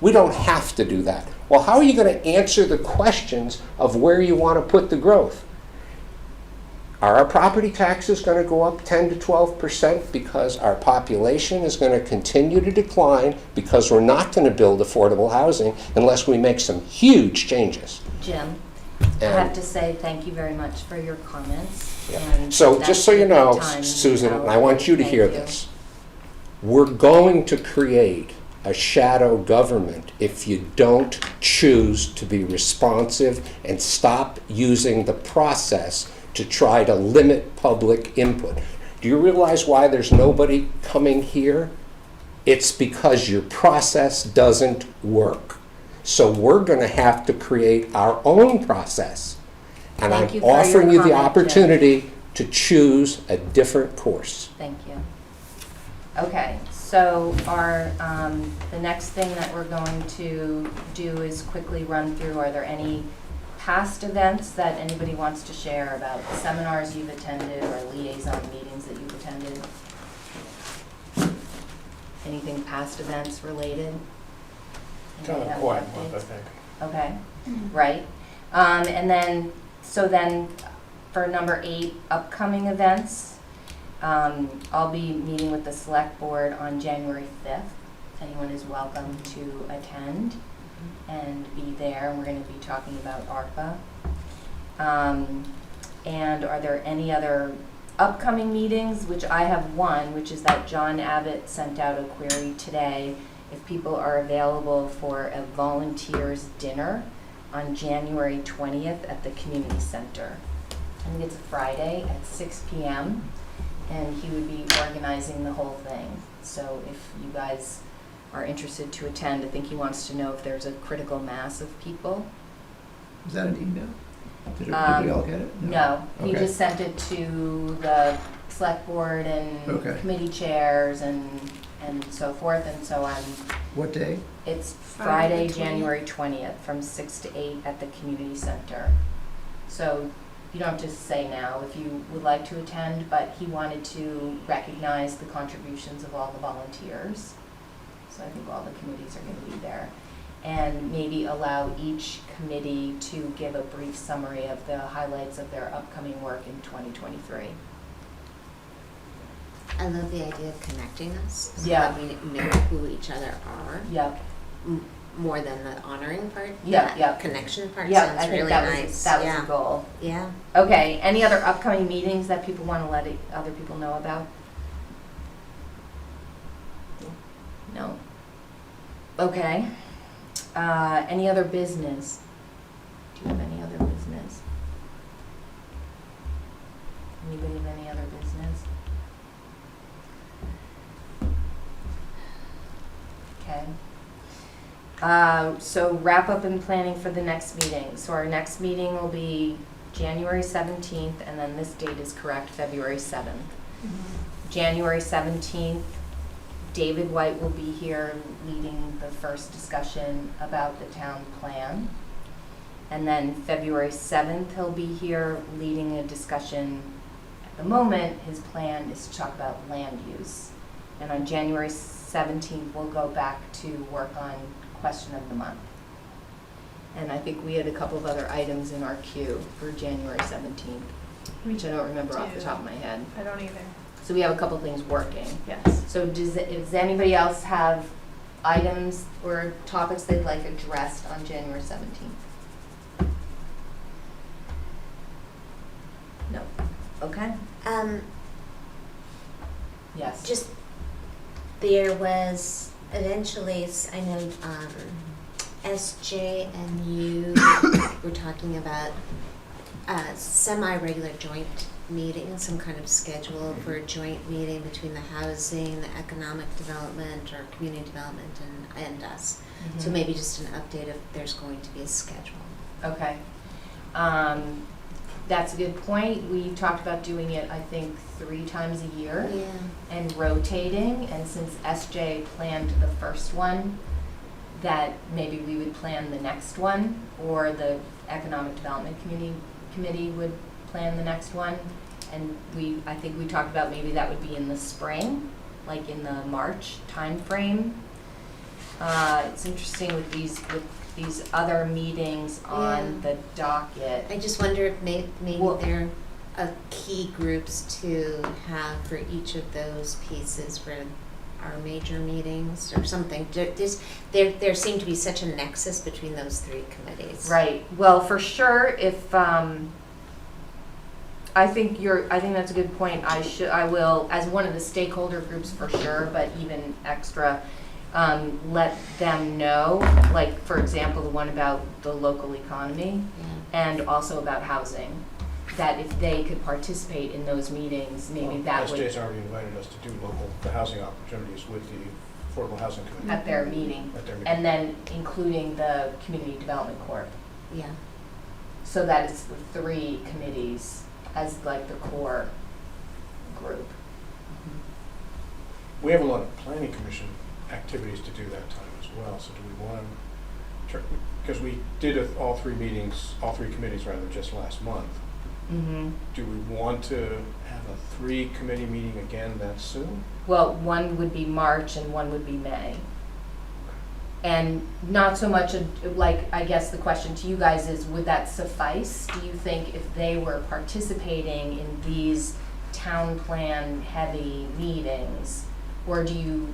Speaker 11: We don't have to do that. Well, how are you going to answer the questions of where you want to put the growth? Are our property taxes going to go up 10 to 12% because our population is going to continue to decline because we're not going to build affordable housing unless we make some huge changes?
Speaker 1: Jim, I have to say thank you very much for your comments.
Speaker 11: Yeah.
Speaker 1: And
Speaker 11: So
Speaker 1: that's
Speaker 11: just so you
Speaker 1: a good
Speaker 11: know,
Speaker 1: time
Speaker 11: Susan,
Speaker 1: to
Speaker 11: and I want you to
Speaker 1: thank
Speaker 11: hear
Speaker 1: you.
Speaker 11: this. We're going to create a shadow government if you don't choose to be responsive and stop using the process to try to limit public input. Do you realize why there's nobody coming here? It's because your process doesn't work. So we're going to have to create our own process. And
Speaker 1: Thank
Speaker 11: I'm
Speaker 1: you for your
Speaker 11: offering you the
Speaker 1: comment, Jim.
Speaker 11: opportunity to choose a different course.
Speaker 1: Thank you. Okay, so our, the next thing that we're going to do is quickly run through, are there any past events that anybody wants to share about seminars you've attended or liaison meetings that you've attended? Anything past events related?
Speaker 3: Kind
Speaker 1: Anybody
Speaker 3: of
Speaker 1: have
Speaker 3: quiet
Speaker 1: updates?
Speaker 3: month, I think.
Speaker 1: Okay, right. And then, so then for number 8, upcoming events, I'll be meeting with the select board on January 5th. Anyone is welcome to attend and be there. We're going to be talking about ARPA. And are there any other upcoming meetings? Which I have one, which is that John Abbott sent out a query today if people are available for a volunteers dinner on January 20th at the community center. I think it's a Friday at 6 p.m. and he would be organizing the whole thing. So if you guys are interested to attend, I think he wants to know if there's a critical mass of people.
Speaker 4: Was that an email? Did we all get it?
Speaker 1: No, he
Speaker 4: Okay.
Speaker 1: just sent it to the select board and
Speaker 4: Okay.
Speaker 1: committee chairs and so forth, and so
Speaker 4: What day?
Speaker 1: it's
Speaker 5: Friday
Speaker 1: Friday,
Speaker 5: the 20th.
Speaker 1: January 20th from 6 to 8 at the community center. So you don't have to say now if you would like to attend, but he wanted to recognize the contributions of all the volunteers. So I think all the committees are going to be there. And maybe allow each committee to give a brief summary of the highlights of their upcoming work in 2023.
Speaker 6: I love the idea of connecting us. So
Speaker 1: Yeah.
Speaker 6: that we know who each other are.
Speaker 1: Yep.
Speaker 6: More than the honoring part.
Speaker 1: Yeah,
Speaker 6: That
Speaker 1: yeah.
Speaker 6: connection part
Speaker 1: Yeah, I
Speaker 6: sounds
Speaker 1: think
Speaker 6: really
Speaker 1: that
Speaker 6: nice.
Speaker 1: was that was
Speaker 6: yeah.
Speaker 1: the goal.
Speaker 6: Yeah.
Speaker 1: Okay, any other upcoming meetings that people want to let other people know about? No? Okay. Any other business? Do you have any other business? Anybody have any other business? Okay. So wrap up and planning for the next meeting. So our next meeting will be January 17th, and then this date is correct, February 7th. January 17th, David White will be here leading the first discussion about the town plan. And then February 7th, he'll be here leading a discussion. At the moment, his plan is to talk about land use. And on January 17th, we'll go back to work on question of the month. And I think we had a couple of other items in our queue for January 17th, which I don't remember off the top of my head.
Speaker 5: I don't either.
Speaker 1: So we have a couple things working.
Speaker 5: Yes.
Speaker 1: So does anybody else have items or topics they'd like addressed on January 17th? No. Okay. Yes.
Speaker 6: Just, there was eventually, I know, SJ and you were talking about semi-regular joint meeting, some kind of schedule for a joint meeting between the housing, the economic development, or community development, and us. So
Speaker 1: Mhm.
Speaker 6: maybe just an update if there's going to be a schedule.
Speaker 1: Okay. That's a good point. We talked about doing it, I think, 3 times a year
Speaker 6: Yeah.
Speaker 1: and rotating. And since SJ planned the first one, that maybe we would plan the next one, or the Economic Development Committee would plan the next one. And I think we talked about maybe that would be in the spring, like in the March timeframe. It's interesting with these other meetings on
Speaker 6: Yeah.
Speaker 1: the docket.
Speaker 6: I just wonder if maybe
Speaker 1: Well-
Speaker 6: there are key groups to have for each of those pieces for our major meetings or something. There seemed to be such a nexus between those 3 committees.
Speaker 1: Right. Well, for sure, if I think that's a good point. I will, as one of the stakeholder groups for sure, but even extra, let them know, like, for example, the one about the local economy and also about housing, that if they could participate in those meetings, maybe that would,
Speaker 3: SJ's already invited us to do the housing opportunities with the Affordable Housing Committee.
Speaker 1: at their meeting,
Speaker 3: At their meeting.
Speaker 1: and then including the Community Development Corp.
Speaker 6: Yeah.
Speaker 1: So that it's the 3 committees as like the core group.
Speaker 3: We have a lot of planning commission activities to do that time as well, so do we want to, because we did all 3 committees rather, just last month.
Speaker 1: Mm-hmm.
Speaker 3: Do we want to have a 3 committee meeting again that soon?
Speaker 1: Well, one would be March and one would be May. And not so much, like, I guess the question to you guys is, would that suffice? Do you think if they were participating in these town plan heavy meetings, or do you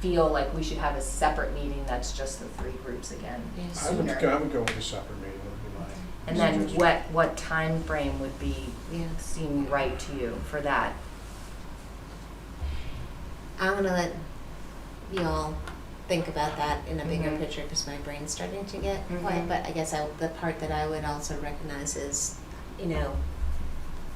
Speaker 1: feel like we should have a separate meeting that's just the 3 groups again
Speaker 6: Yes.
Speaker 3: I would
Speaker 1: sooner?
Speaker 3: go with a separate meeting, would be my
Speaker 1: And then
Speaker 3: suggestion.
Speaker 1: what time frame would be,
Speaker 6: Yeah.
Speaker 1: seem right to you for that?
Speaker 6: I'm gonna let you all think about that in a bigger
Speaker 1: Mhm.
Speaker 6: picture because my brain's starting to get
Speaker 1: Mhm.
Speaker 6: quiet. But I guess the part that I would also recognize is,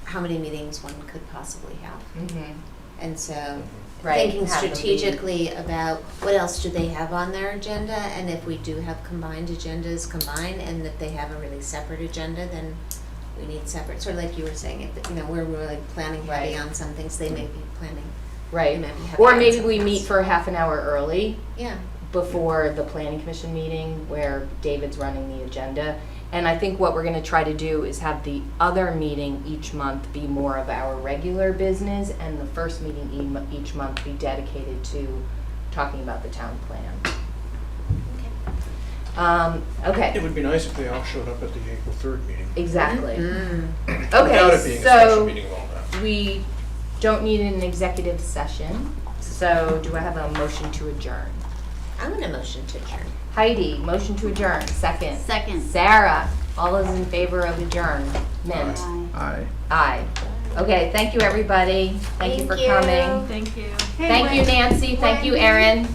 Speaker 6: how many meetings one could possibly have.
Speaker 1: Mm-hmm.
Speaker 6: And so
Speaker 1: Right.
Speaker 6: thinking
Speaker 1: have them be-
Speaker 6: strategically about what else do they have on their agenda, and if we do have combined agendas, combine, and if they have a really separate agenda, then we need separate, sort of like you were saying, if, we're really planning heavy
Speaker 1: Right.
Speaker 6: on some things, they may be planning.
Speaker 1: Right.
Speaker 6: Maybe have
Speaker 1: Or
Speaker 6: that
Speaker 1: maybe
Speaker 6: on
Speaker 1: we
Speaker 6: some
Speaker 1: meet
Speaker 6: things.
Speaker 1: for half an hour early
Speaker 6: Yeah,
Speaker 1: before the planning commission meeting where David's running the agenda. And I think what we're gonna try to do is have the other meeting each month be more of our regular business, and the first meeting each month be dedicated to talking about the town plan.
Speaker 3: It
Speaker 1: Okay,
Speaker 3: would be nice if they all showed up at the April 3rd meeting.
Speaker 1: exactly.
Speaker 6: Mm.
Speaker 3: Without it being
Speaker 1: Okay,
Speaker 3: a special
Speaker 1: so
Speaker 3: meeting of all that.
Speaker 1: we don't need an executive session, so do I have a motion to adjourn?
Speaker 6: I'm gonna motion to adjourn.
Speaker 1: Heidi, motion to adjourn, second.
Speaker 8: Second.
Speaker 1: Sarah, all those in favor of adjournment?
Speaker 8: Aye.
Speaker 1: Aye. Okay, thank you, everybody. Thank you for coming.
Speaker 5: Thank you.
Speaker 1: Thank you, Nancy. Thank you, Erin.